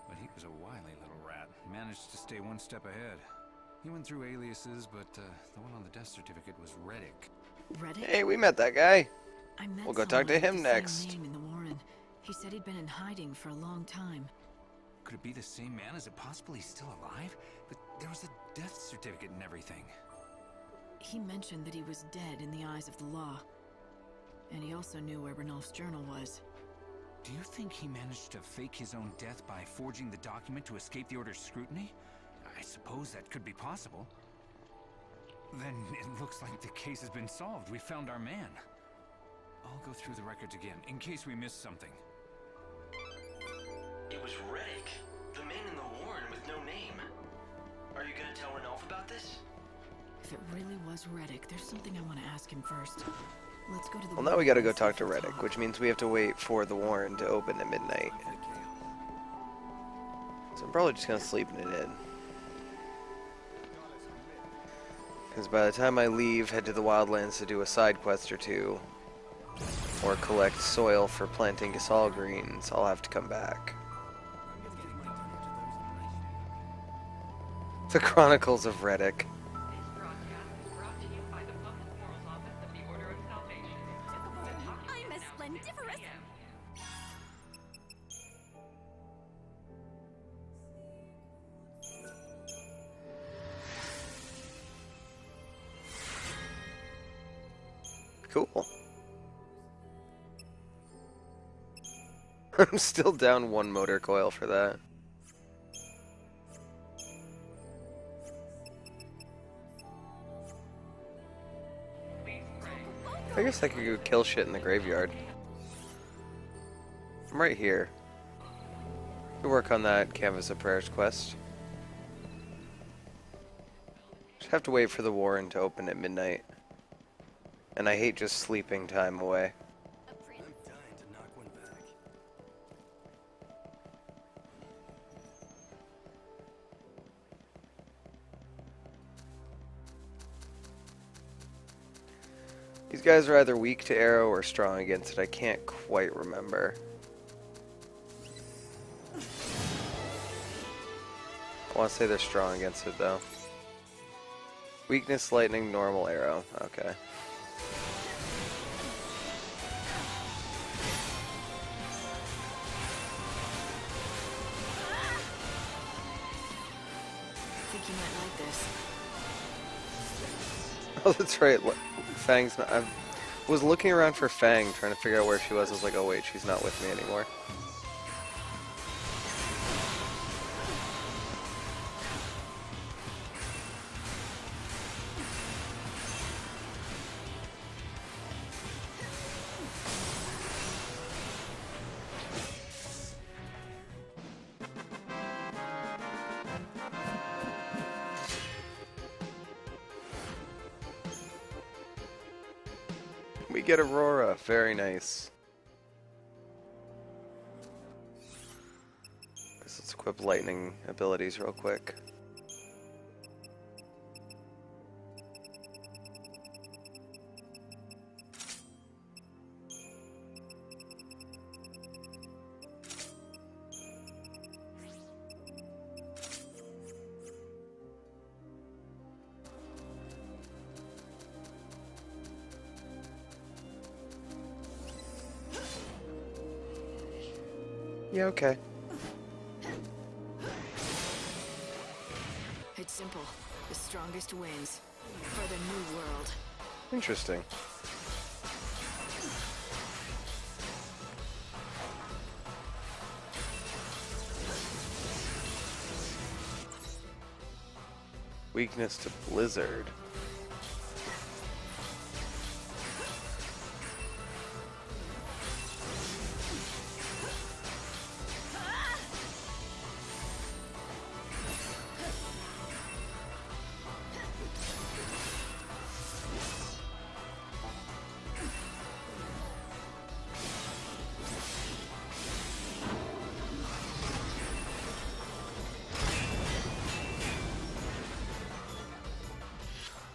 But he was a wily little rat, managed to stay one step ahead. He went through aliases, but the one on the death certificate was Reddick. Reddick? Hey, we met that guy. I met We'll go talk to someone him with the same next. name in the Warren. He said he'd been in hiding for a long time. Could it be the same man? Is it possible he's still alive? But there was a death certificate and everything. He mentioned that he was dead in the eyes of the law. And he also knew where Renolf's journal was. Do you think he managed to fake his own death by forging the document to escape the Order's scrutiny? I suppose that could be possible. Then it looks like the case has been solved. We found our man. I'll go through the records again, in case we missed something. It was Reddick, the man in the Warren with no name. Are you gonna tell Renolf about this? If it really was Reddick, there's something I want to ask him first. Let's go to the Well, now we gotta go talk to Reddick, which means we have to wait for the Warren to open at midnight. So I'm probably just gonna sleep in it in. Because by the time I leave, head to the Wildlands to do a side quest or two, or collect soil for planting Gasol greens, I'll have to come back. The Chronicles of Reddick. I'm a splendiferous. Cool. I'm still down one motor coil for that. I guess I could go kill shit in the graveyard. I'm right here. We work on that Canvas of Prayers quest. Just have to wait for the Warren to open at midnight. And I hate just sleeping time away. These guys are either weak to arrow or strong against it. I can't quite remember. I want to say they're strong against it, though. Weakness, lightning, normal, arrow. Okay. I think you might like this. Oh, that's right. Fang's not... I was looking around for Fang, trying to figure out where she was. I was like, oh wait, she's not with me anymore. We get Aurora. Very nice. Let's equip lightning abilities real quick. Yeah, okay. It's simple. The strongest wins. For the new world. Interesting. Weakness to Blizzard.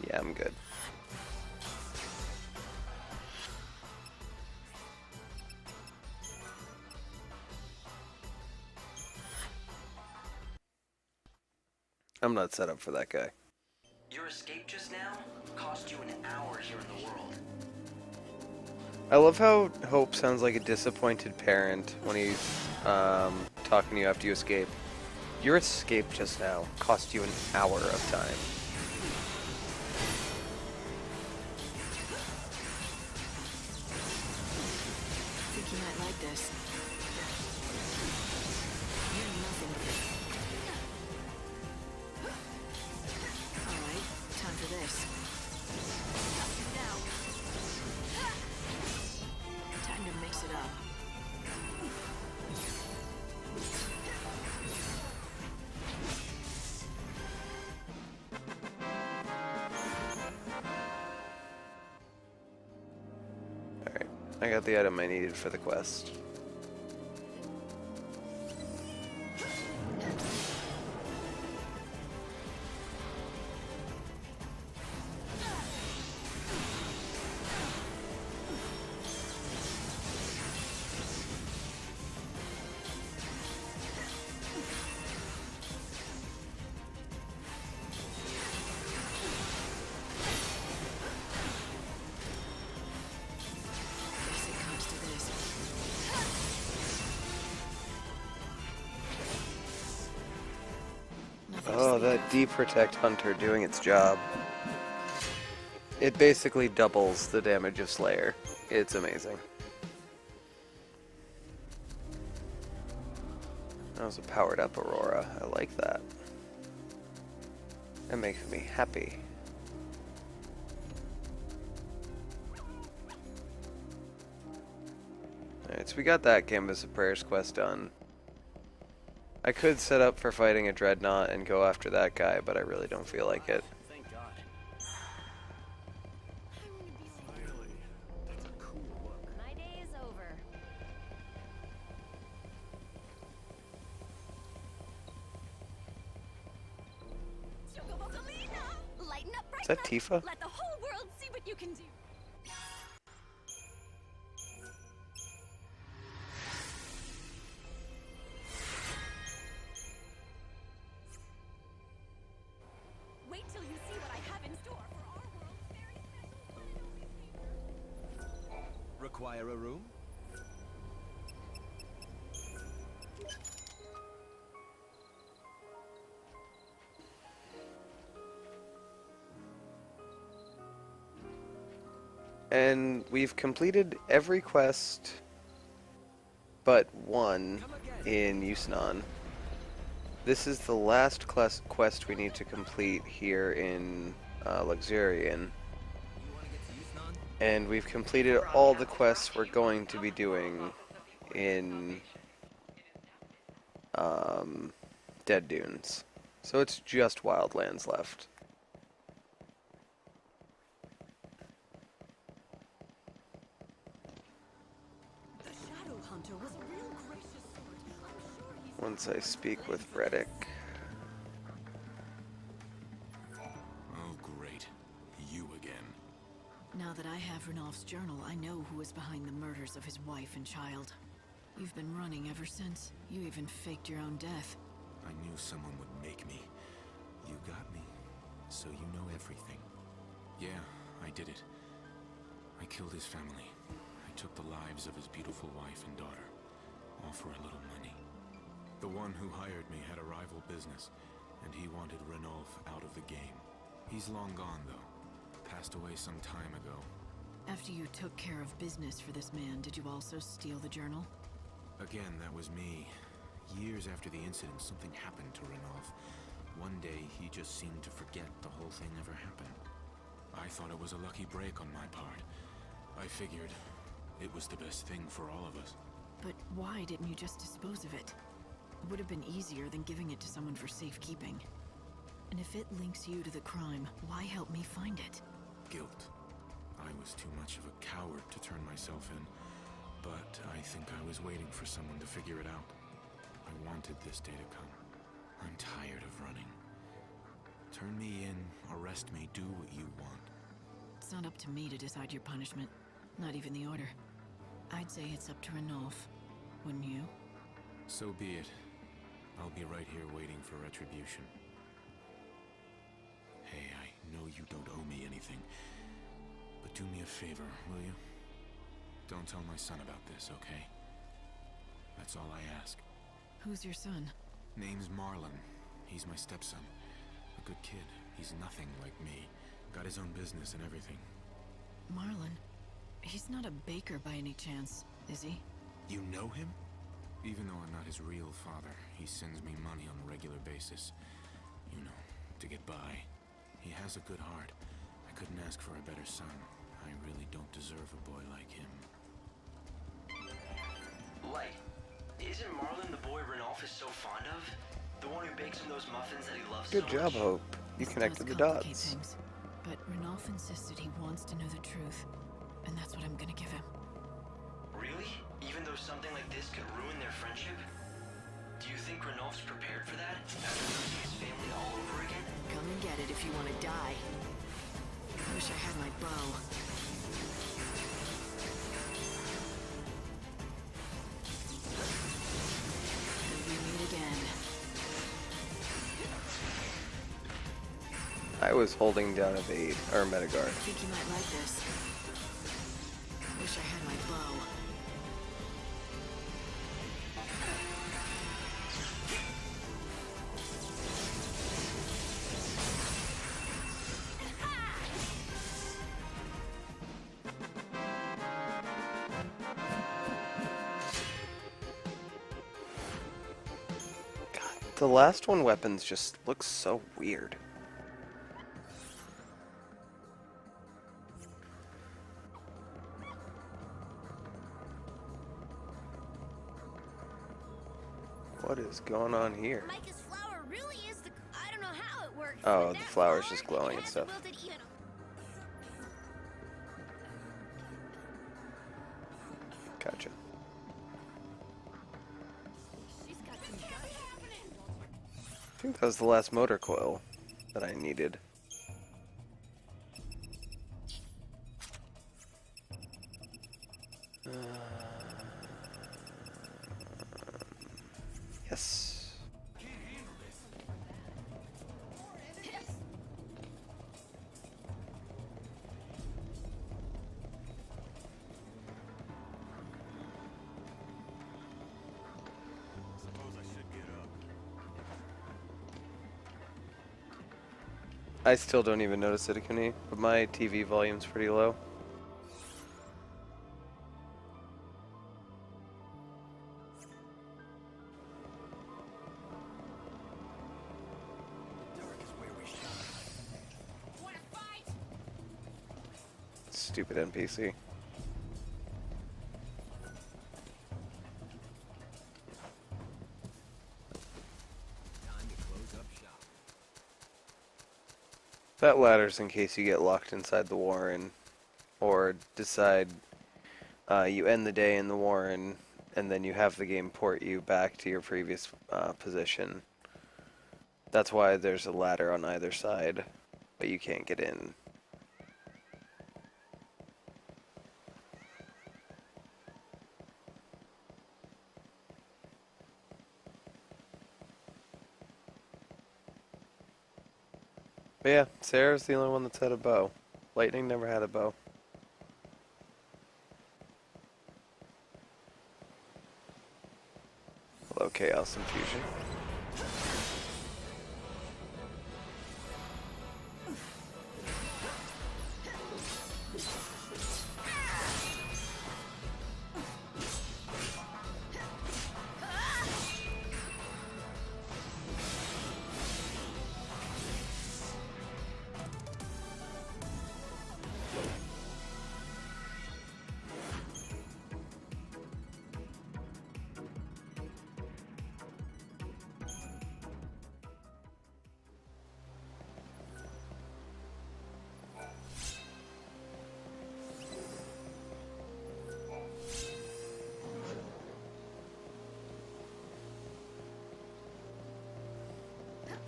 Yeah, I'm good. I'm not set up for that guy. Your escape just now cost you an hour here in the world. I love how Hope sounds like a disappointed parent when he's talking to you after you escape. Your escape just now cost you an hour of time. Think you might like this. You're nothing. Alright, time for this. Time to mix it up. Alright, I got the item I needed for the quest. Guess it comes to this. Oh, that D-Protect Hunter doing its job. It basically doubles the damage of Slayer. It's amazing. That was a powered up Aurora. I like that. That makes me happy. Alright, so we got that Canvas of Prayers quest done. I could set up for fighting a Dreadnought and go after that guy, but I really don't feel like it. Thank God. My day is over. Lighten up, Is that Tifa? Let the whole world see what you can do. Wait till you see what I have in store for our world's very special. Require a room? And we've completed every quest but one in Yusnan. This is the last quest we need to complete here in Luxurian. And we've completed all the quests we're going to be doing in Dead Dunes. So it's just Wildlands left. Once I speak with Reddick. Oh, great. You again. Now that I have Renalf's journal, I know who was behind the murders of his wife and child. You've been running ever since. You even faked your own death. I knew someone would make me. You got me, so you know everything. Yeah, I did it. I killed his family. I took the lives of his beautiful wife and daughter. Offer a little money. The one who hired me had a rival business, and he wanted Ranulf out of the game. He's long gone, though. Passed away some time ago. After you took care of business for this man, did you also steal the journal? Again, that was me. Years after the incident, something happened to Ranulf. One day, he just seemed to forget the whole thing ever happened. I thought it was a lucky break on my part. I figured it was the best thing for all of us. But why didn't you just dispose of it? It would have been easier than giving it to someone for safekeeping. And if it links you to the crime, why help me find it? Guilt. I was too much of a coward to turn myself in, but I think I was waiting for someone to figure it out. I wanted this day to come. I'm tired of running. Turn me in, arrest me, do what you want. It's not up to me to decide your punishment. Not even the Order. I'd say it's up to Ranulf. Wouldn't you? So be it. I'll be right here waiting for retribution. Hey, I know you don't owe me anything, but do me a favor, will you? Don't tell my son about this, okay? That's all I ask. Who's your son? Name's Marlon. He's my stepson. A good kid. He's nothing like me. Got his own business and everything. Marlon? He's not a baker by any chance, is he? You know him? Even though I'm not his real father, he sends me money on a regular basis. You know, to get by. He has a good heart. I couldn't ask for a better son. I really don't deserve a boy like him. Light, isn't Marlon the boy Ranulf is so fond of? The one who bakes him those muffins that he loves so Good much? job, Hope. You connected the dots. Things, but Ranulf insisted he wants to know the truth, and that's what I'm gonna give him. Really? Even though something like this could ruin their friendship? Do you think Ranulf's prepared for that? After losing his family all over again? Come and get it if you want to die. I wish I had my bow. Till we meet again. I was holding down evade, or Metagard. I think you might like this. Wish I had my bow. The last one weapons just looks so weird. What is going on here? Micah's flower really is the... I don't know how it works. Oh, but the that flower's flower, just glowing it and has stuff. wilted even... Gotcha. She's got some guts. I think that was the last motor coil that I needed. Yes. Suppose I should get up. I still don't even notice it, Akuni, but my TV volume's pretty low. Stupid NPC. That ladder's in case you get locked inside the Warren, or decide you end the day in the Warren, and then you have the game port you back to your previous position. That's why there's a ladder on either side, but you can't get in. But yeah, Sarah's the only one that's had a bow. Lightning never had a bow. Chaos Infusion.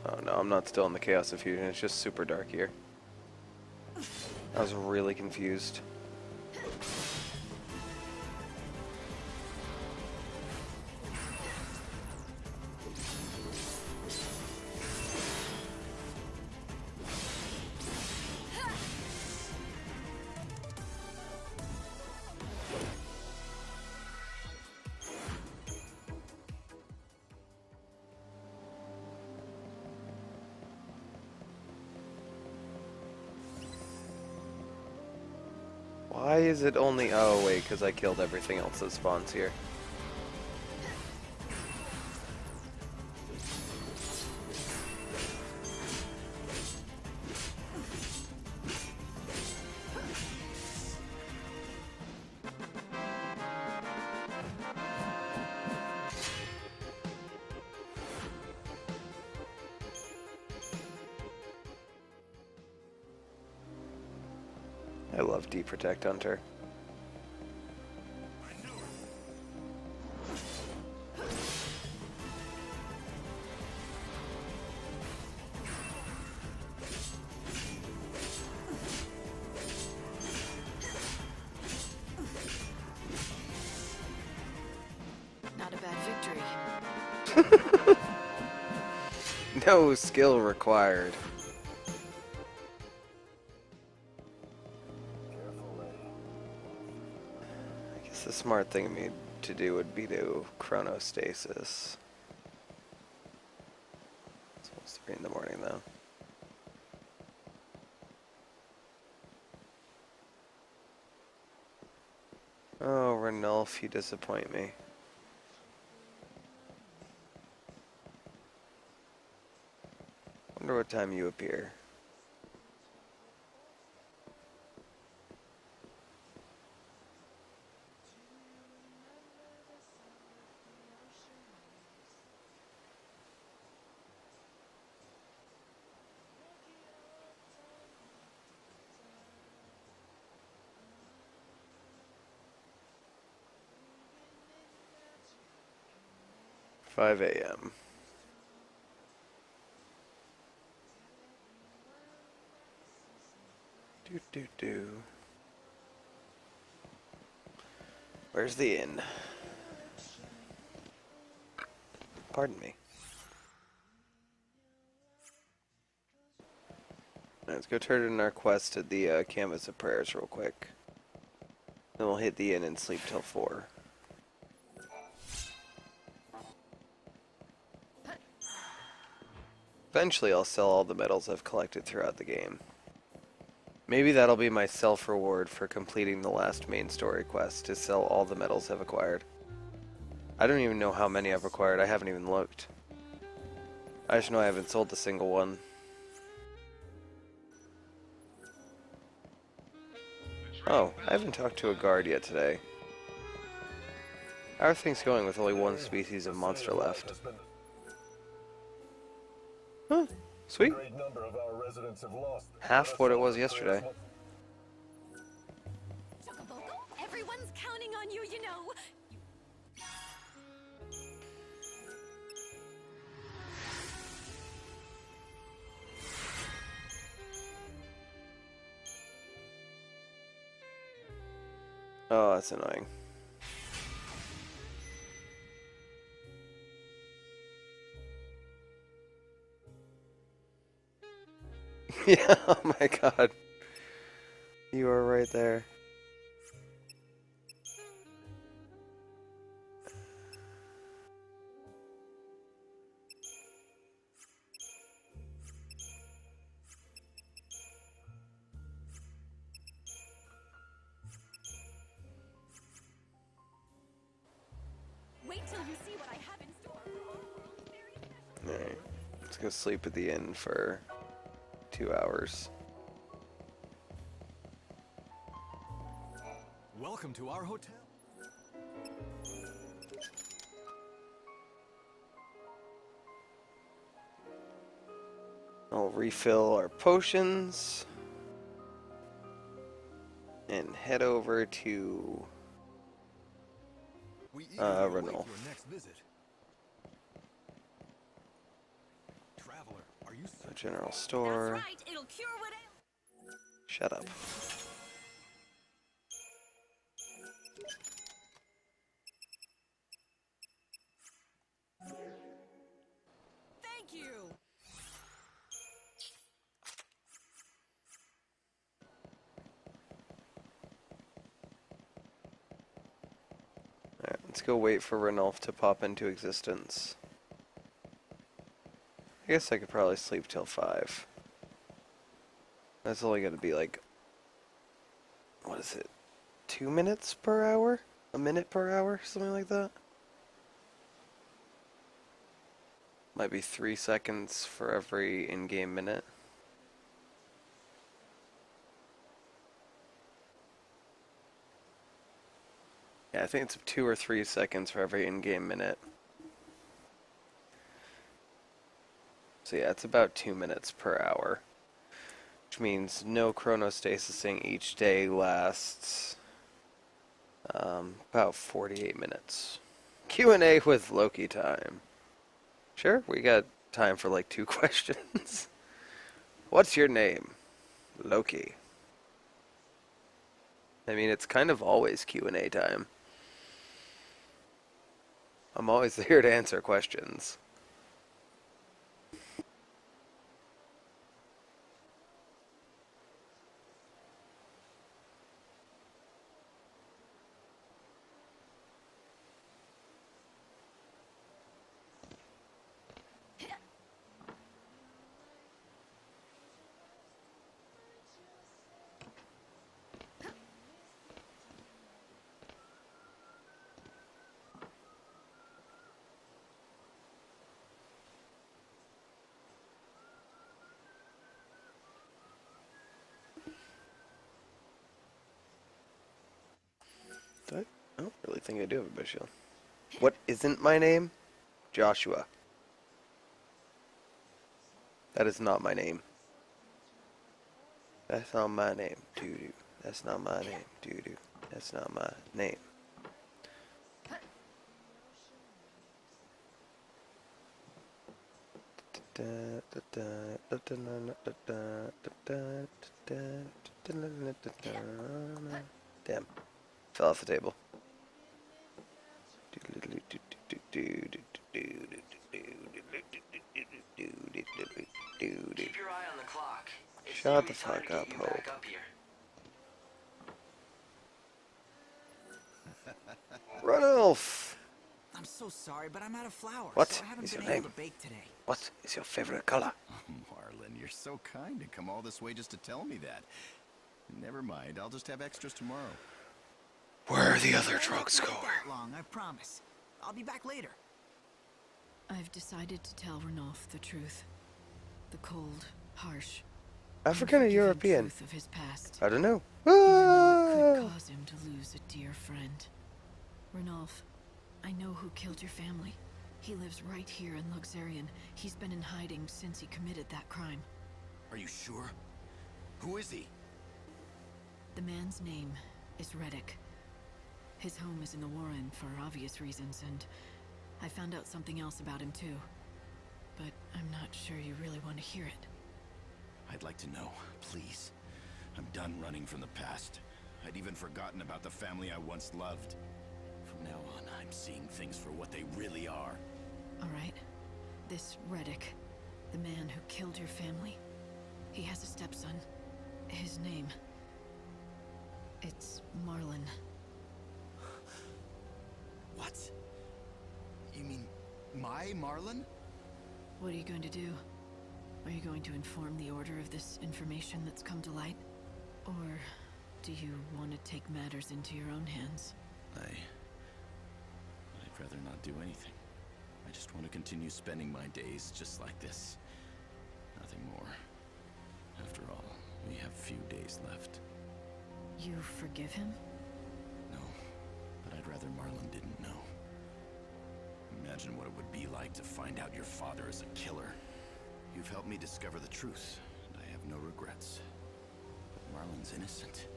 Oh no, I'm not still in the Chaos Infusion, it's just super dark here. I was really confused. Why is it only... Oh, wait, because I killed everything else that spawns here. I love Deprotect Hunter. Not a bad victory. No skill required. I guess the smart thing of me to do would be to chronostasis. It's almost 3 in the morning though. Oh, Ranulf, you disappoint me. Wonder what time you appear. "5 a.m. Do. Where's the inn? Pardon me. Let's go turn in our quest at the Canvas of Prayers real quick. Then we'll hit the inn and sleep till 4. Eventually I'll sell all the medals I've collected throughout the game. Maybe that'll be my self-reward for completing the last main story quest, to sell all the medals I've acquired. I don't even know how many I've acquired, I haven't even looked. I just know I haven't sold a single one. Oh, I haven't talked to a guard yet today. How are things going with only one species of monster left? Huh, sweet. Half what it was yesterday. Everyone's counting on you, you know. Oh, that's annoying. Yeah, oh my god. You are right there. Wait till you see what I have in store for our world's very special. Alright, let's go sleep at the inn for 2 hours. Welcome to our hotel. I'll refill our potions and head over to Renault. The general store. That's right, it'll cure what ails. Shut up. Thank you. Alright, let's go wait for Ranulf to pop into existence. I guess I could probably sleep till 5. That's only going to be like, what is it, 2 minutes per hour? A minute per hour? Something like that? Might be 3 seconds for every in-game minute. Yeah, I think it's 2 or 3 seconds for every in-game minute. So yeah, it's about 2 minutes per hour. Which means no chronostasising each day lasts about 48 minutes. Q&A with Loki time. Sure, we got time for like 2 questions. What's your name? Loki. I mean, it's kind of always Q&A time. I'm always here to answer questions. I don't really think I do have a best shield. What isn't my name? Joshua. That is not my name. That's not my name. Doo-doo. That's not my name. Doo-doo. That's not my name. Damn. Fell off the table. Keep your eye on the clock. It's Shut the nearly time fuck to up, get you Hope. back up here. Ranulf! I'm so sorry, but I'm out of flour. What so I haven't is been your able name? to bake today. What is your favorite color? Marlon, you're so kind to come all this way just to tell me that. Never mind, I'll just have extras tomorrow. Where are the other drugs Not going? that long, I promise. I'll be back later. I've decided to tell Ranulf the truth. The cold, harsh, African or unforgiving European? truth of his past. I don't know. Even though it could cause him to lose a dear friend. Ranulf, I know who killed your family. He lives right here in Luxarian. He's been in hiding since he committed that crime. Are you sure? Who is he? The man's name is Reddick. His home is in the Warren for obvious reasons, and I found out something else about him too. But I'm not sure you really want to hear it. I'd like to know, please. I'm done running from the past. I'd even forgotten about the family I once loved. From now on, I'm seeing things for what they really are. All right. This Reddick, the man who killed your family, he has a stepson. His name... it's Marlon. What? You mean my Marlon? What are you going to do? Are you going to inform the Order of this information that's come to light? Or do you want to take matters into your own hands? I I'd rather not do anything. I just want to continue spending my days just like this. Nothing more. After all, we have few days left. You forgive him? No, but I'd rather Marlon didn't know. Imagine what it would be like to find out your father is a killer. You've helped me discover the truth, and I have no regrets. But Marlon's innocent.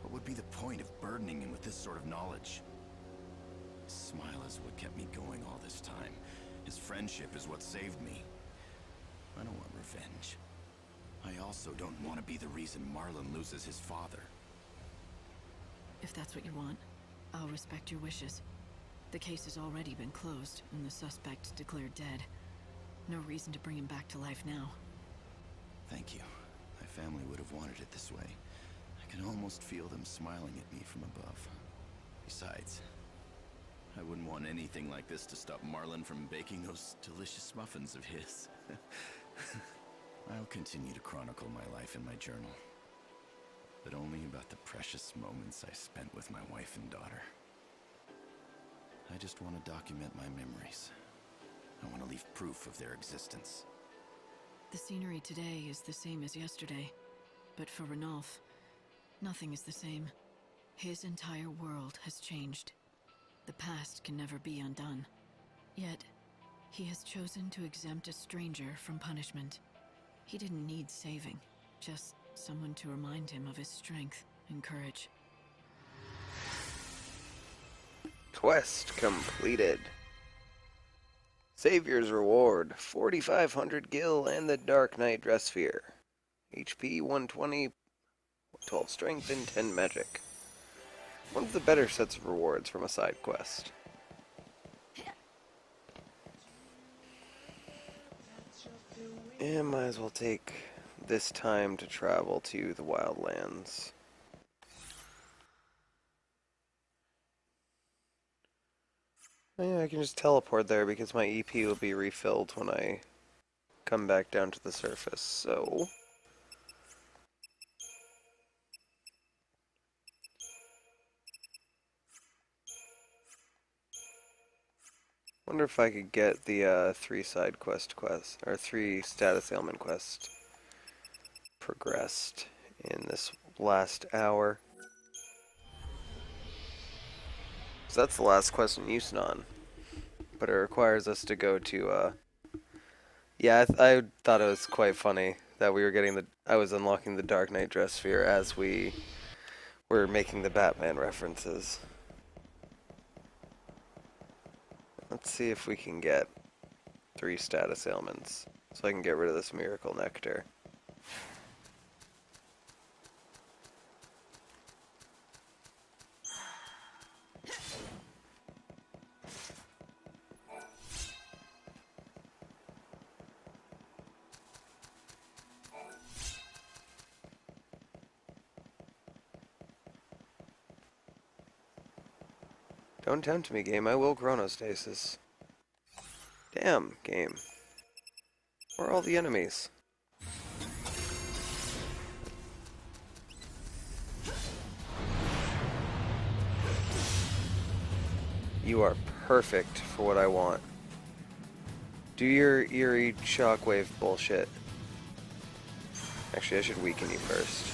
What would be the point of burdening him with this sort of knowledge? His smile is what kept me going all this time. His friendship is what saved me. I don't want revenge. I also don't want to be the reason Marlon loses his father. If that's what you want, I'll respect your wishes. The case has already been closed, and the suspect declared dead. No reason to bring him back to life now. Thank you. My family would have wanted it this way. I can almost feel them smiling at me from above. Besides, I wouldn't want anything like this to stop Marlon from baking those delicious muffins of his. I'll continue to chronicle my life in my journal, but only about the precious moments I spent with my wife and daughter. I just want to document my memories. I want to leave proof of their existence. The scenery today is the same as yesterday, but for Ranulph, nothing is the same. His entire world has changed. The past can never be undone. Yet, he has chosen to exempt a stranger from punishment. He didn't need saving, just someone to remind him of his strength and courage. Quest completed. Savior's Reward, 4,500 gil and the Dark Knight Dress Sphere. HP 120, 12 strength, and 10 magic. One of the better sets of rewards from a side quest. And might as well take this time to travel to the Wildlands. Yeah, I can just teleport there because my EP will be refilled when I come back down to the surface, so... Wonder if I could get the 3 side quest, or 3 status ailment quest progressed in this last hour. So that's the last quest in Yusnon, but it requires us to go to, yeah, I thought it was quite funny that we were getting I was unlocking the Dark Knight Dress Sphere as we were making the Batman references. Let's see if we can get 3 status ailments, so I can get rid of this Miracle Nectar. Don't tempt me, game. I will chronostasis. Damn, game. Where are all the enemies? You are perfect for what I want. Do your eerie shockwave bullshit. Actually, I should weaken you first.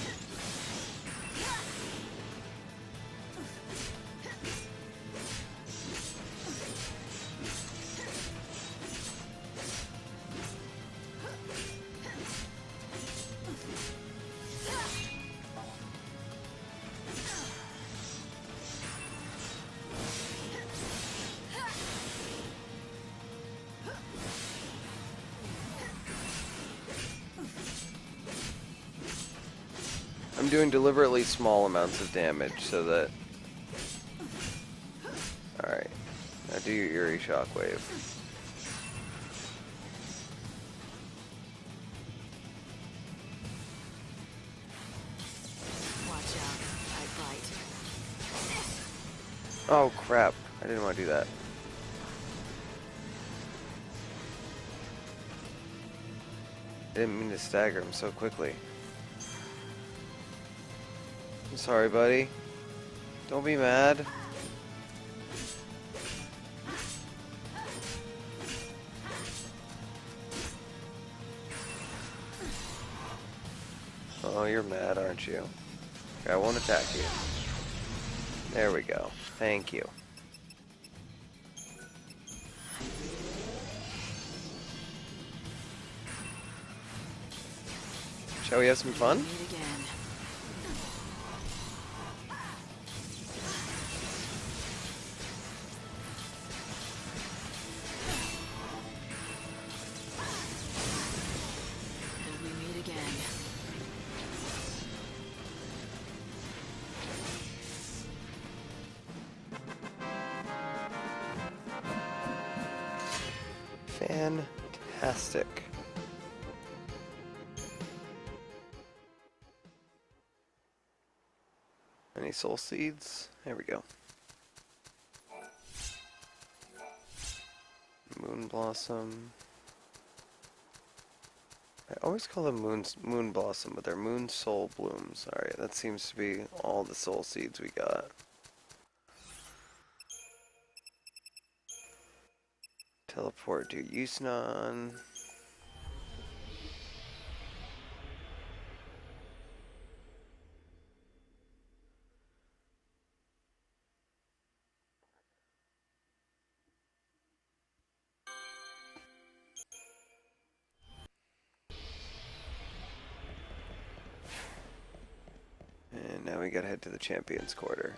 I'm doing deliberately small amounts of damage so that... Alright, now do your eerie shockwave. Watch out, I bite. Oh crap, I didn't want to do that. I didn't mean to stagger him so quickly. I'm sorry, buddy. Don't be mad. Oh, you're mad, aren't you? Okay, I won't attack you. There we go. Thank you. Shall we have some fun? Meet again. And we meet again. Fantastic. Any soul seeds? There we go. Moon blossom. I always call them moon blossom, but they're moon soul blooms. Alright, that seems to be all the soul seeds we got. Teleport to Yusnan. And now we gotta head to the Champions Quarter.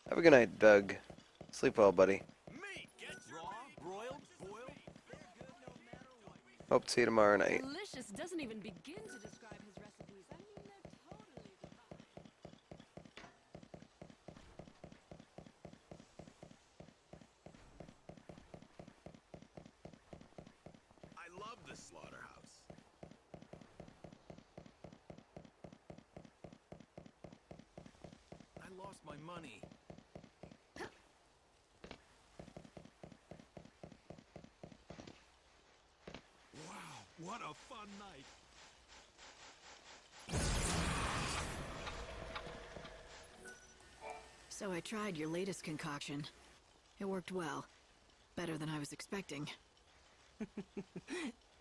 Have a good night, Doug. Sleep well, buddy. Hope to see you tomorrow night. Delicious doesn't even begin to describe his recipes. I mean, they're totally divine. I love the slaughterhouse. I lost my money. Wow, what a fun night. So I tried your latest concoction. It worked well. Better than I was expecting.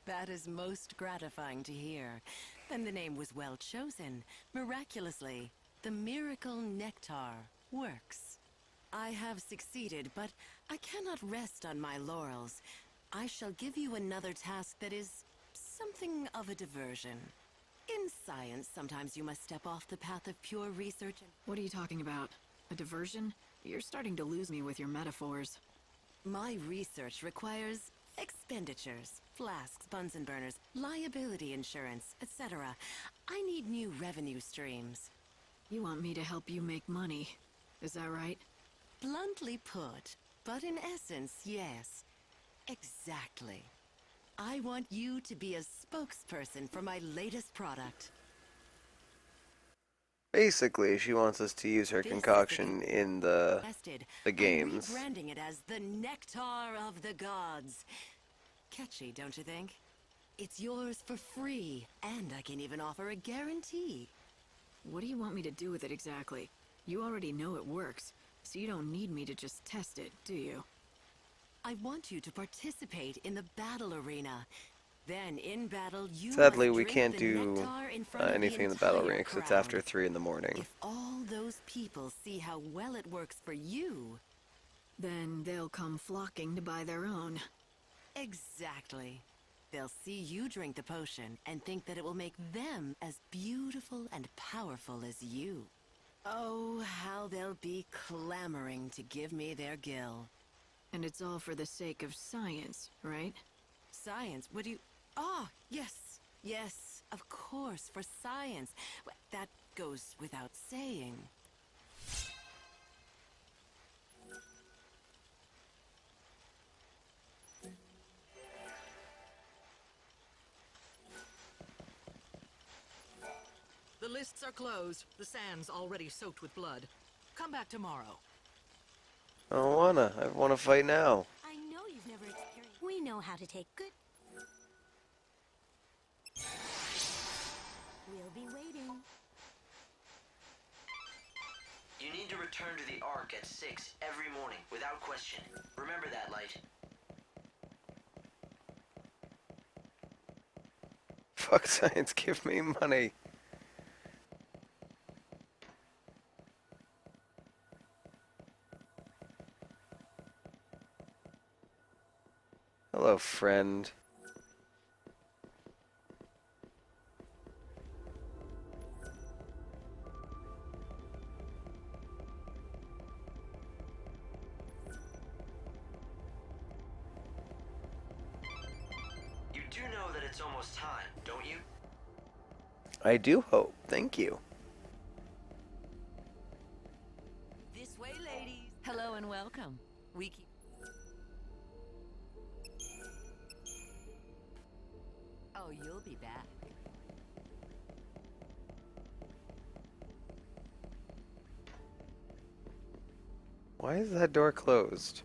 That is most gratifying to hear. Then the name was well chosen. Miraculously, the miracle nectar works. I have succeeded, but I cannot rest on my laurels. I shall give you another task that is something of a diversion. In science, sometimes you must step off the path of pure research and... What are you talking about? A diversion? You're starting to lose me with your metaphors. My research requires expenditures, flasks, Bunsen burners, liability insurance, etc. I need new revenue streams. You want me to help you make money, is that right? Bluntly put, but in essence, yes. Exactly. I want you to be a spokesperson for my latest product. Basically, she wants us to use her concoction in the games. I'm rebranding it as the Nectar of the Gods. Catchy, don't you think? It's yours for free, and I can even offer a guarantee. What do you want me to do with it exactly? You already know it works, so you don't need me to just test it, do you? I want you to participate in the battle arena. Then, in battle, you Sadly, must we drink can't the do nectar in front of anything in the battle arena because it's after 3 in the morning. If all those people see how well it works for you, then they'll come flocking to buy their own. Exactly. They'll see you drink the potion and think that it will make them as beautiful and powerful as you. Oh, how they'll be clamoring to give me their gill. And it's all for the sake of science, right? Science? What do you... Ah, yes. Yes, of course, for science. That goes without saying. The lists are closed. The sand's already soaked with blood. Come back tomorrow. I don't wanna. I wanna fight now. I know you've never experienced. We know how to take good. We'll be waiting. You need to return to the Ark at 6 every morning, without question. Remember that, Light. Fuck science, give me money. Hello, friend. You do know that it's almost time, don't you? I do hope. Thank you. This way, ladies. Hello and welcome. We keep... Oh, you'll be back. Why is that door closed?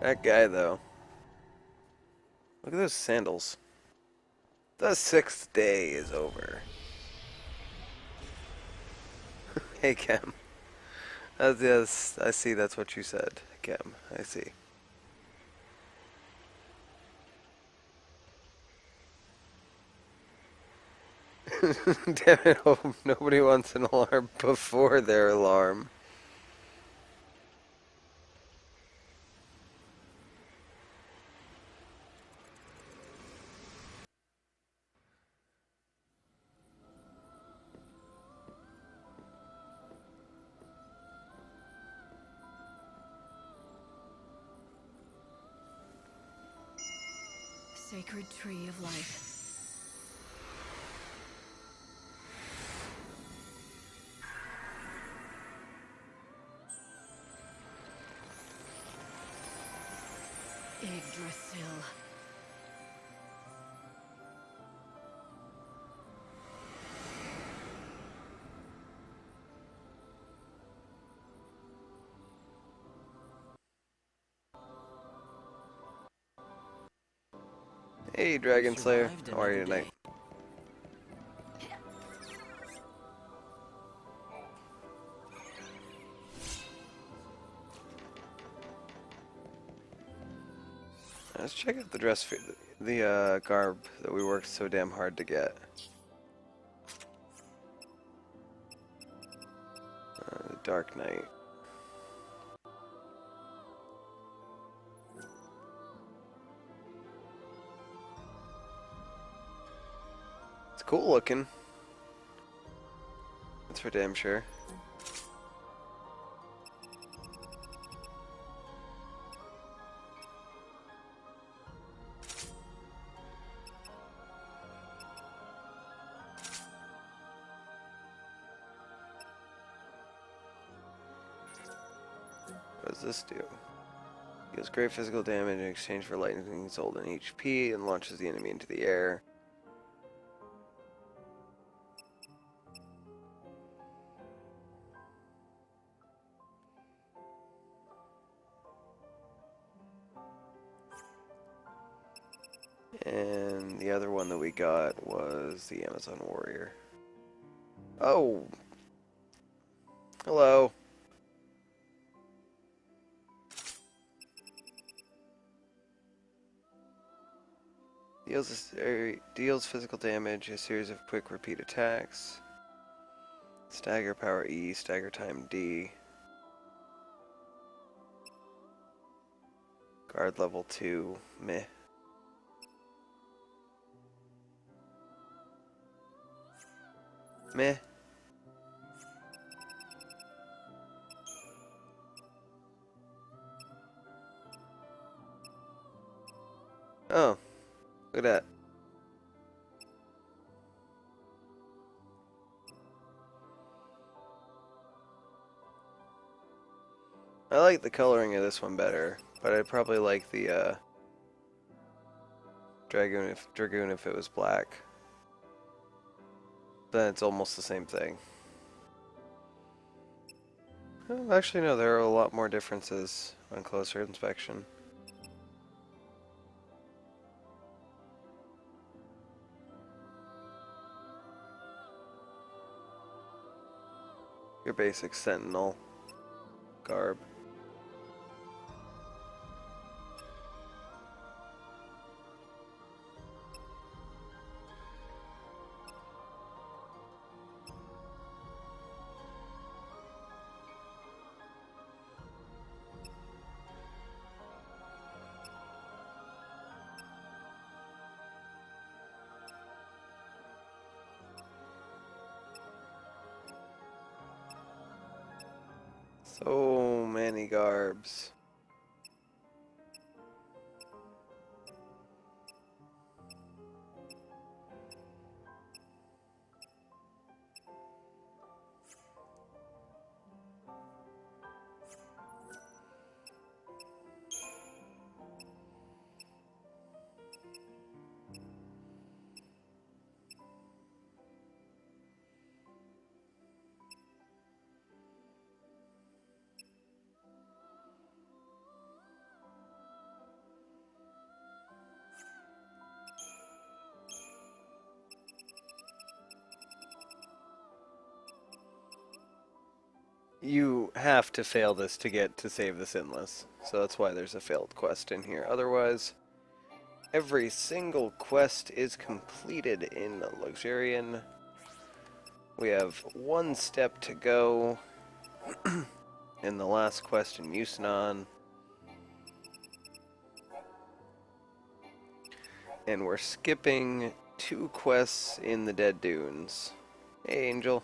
That guy, though. Look at those sandals. The 6th day is over. Hey, Chem. Yes, I see that's what you said, Chem. I see. Damn it, hope nobody wants an alarm before their alarm. Sacred tree of life. Yggdrasil. Hey, Dragon Slayer. How are you tonight? Let's check out the garb that we worked so damn hard to get. The Dark Knight. It's cool looking. That's for damn sure. What does this do? Deals great physical damage in exchange for lightning sold in HP and launches the enemy into the air. And the other one that we got was the Amazon Warrior. Oh! Hello. Deals physical damage, a series of quick repeat attacks. Stagger power E, stagger time D. Guard level 2, meh. Meh. Oh, look at that. I like the coloring of this one better, but I'd probably like the Dragoon if it was black. Then it's almost the same thing. Oh, actually, no, there are a lot more differences on closer inspection. Your basic sentinel garb. So many garbs. You have to fail this to get to save the Sinless, so that's why there's a failed quest in here. Otherwise, every single quest is completed in Luxurian. We have one step to go in the last quest in Mucinon. And we're skipping 2 quests in the Dead Dunes. Hey, Angel.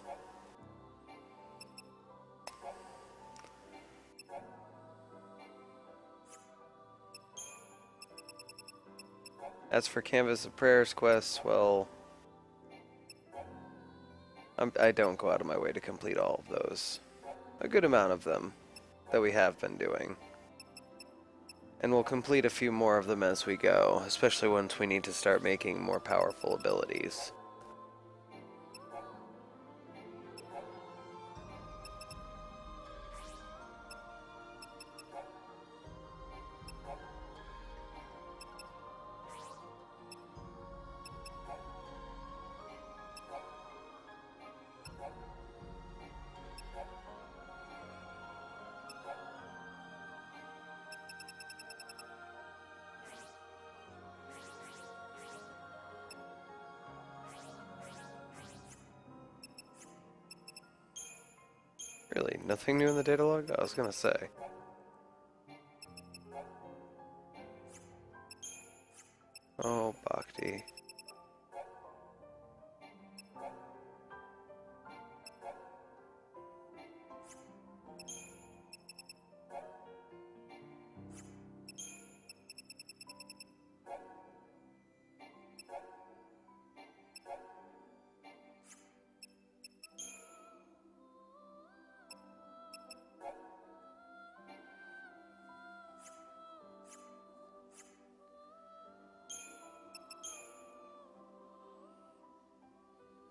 As for Canvas of Prayers quests, well, I don't go out of my way to complete all of those. A good amount of them that we have been doing. And we'll complete a few more of them as we go, especially once we need to start making more powerful abilities. Really, nothing new in the data log? I was gonna say. Oh, Bhakti.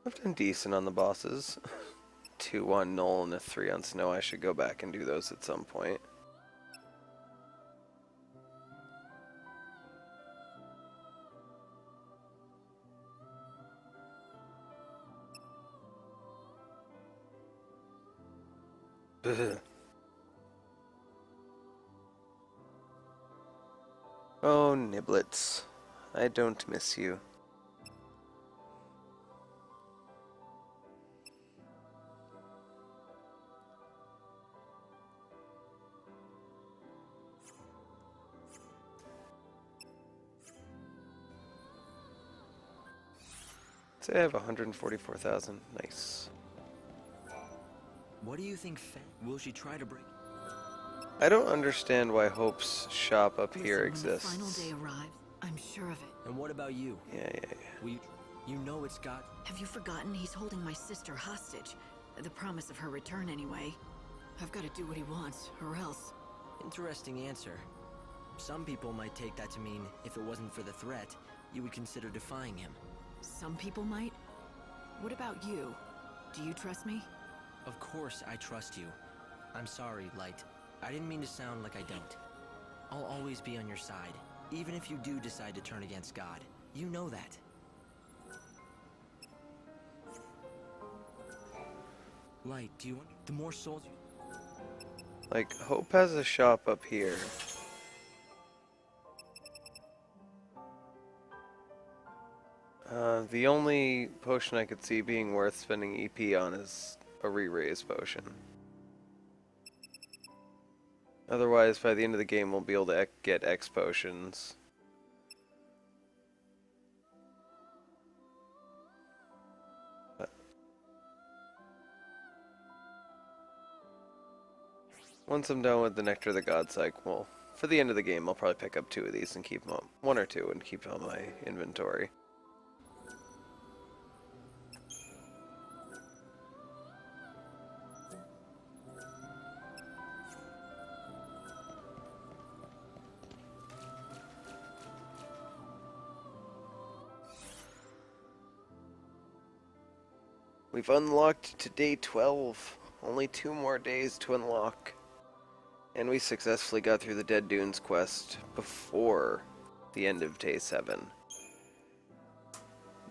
I've done decent on the bosses. 2 on Null and a 3 on Snow. I should go back and do those at some point. Oh, Niblets. I don't miss you. Say I have 144,000. Nice. What do you think, will she try to break? I don't understand why Hope's shop up here Listen, when exists. the final day arrives, I'm sure of it. And what about you? Yeah. You know it's got... Have you forgotten he's holding my sister hostage? The promise of her return, anyway. I've got to do what he wants, or else. Interesting answer. Some people might take that to mean if it wasn't for the threat, you would consider defying him. Some people might? What about you? Do you trust me? Of course I trust you. I'm sorry, Light. I didn't mean to sound like I don't. I'll always be on your side, even if you do decide to turn against God. You know that. Light, do you want the more souls you... Like, Hope has a shop up here. The only potion I could see being worth spending EP on is a re-raise potion. Otherwise, by the end of the game, we'll be able to get X potions. Once I'm done with the Nectar of the Gods cycle, well, for the end of the game, I'll probably pick up 2 of these and keep them up. 1 or 2 and keep them on my inventory. We've unlocked to day 12. Only 2 more days to unlock. And we successfully got through the Dead Dunes quest before the end of day 7.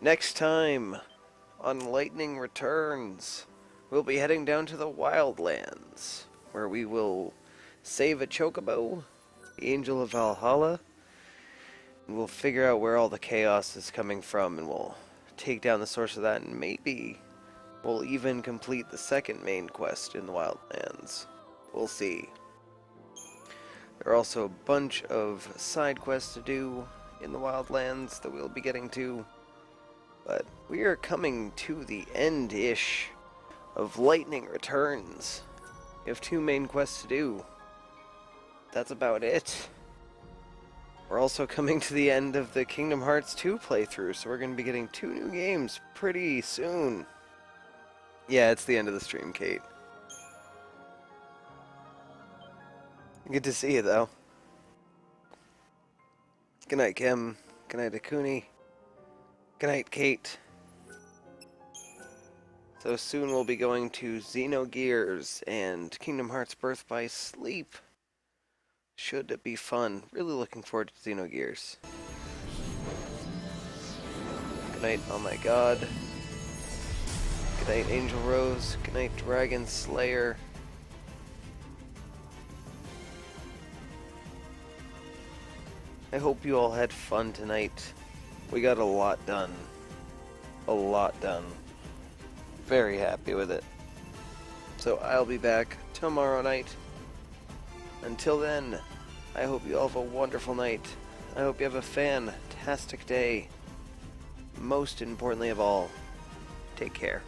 Next time on Lightning Returns, we'll be heading down to the Wildlands, where we will save a Chocobo, the Angel of Valhalla, and we'll figure out where all the chaos is coming from, and we'll take down the source of that, and maybe we'll even complete the second main quest in the Wildlands. We'll see. There are also a bunch of side quests to do in the Wildlands that we'll be getting to. But we are coming to the end-ish of Lightning Returns. We have 2 main quests to do. That's about it. We're also coming to the end of the Kingdom Hearts 2 playthrough, so we're going to be getting 2 new games pretty soon. Yeah, it's the end of the stream, Kate. Good to see you, though. Good night, Kim. Good night, Akuni. Good night, Kate. So soon we'll be going to Xenogears and Kingdom Hearts Birth by Sleep. Should be fun. Really looking forward to Xenogears. Good night, oh my god. Good night, Angel Rose. Good night, Dragon Slayer. I hope you all had fun tonight. We got a lot done. A lot done. Very happy with it. So I'll be back tomorrow night. Until then, I hope you all have a wonderful night. I hope you have a fantastic day. Most importantly of all, take care.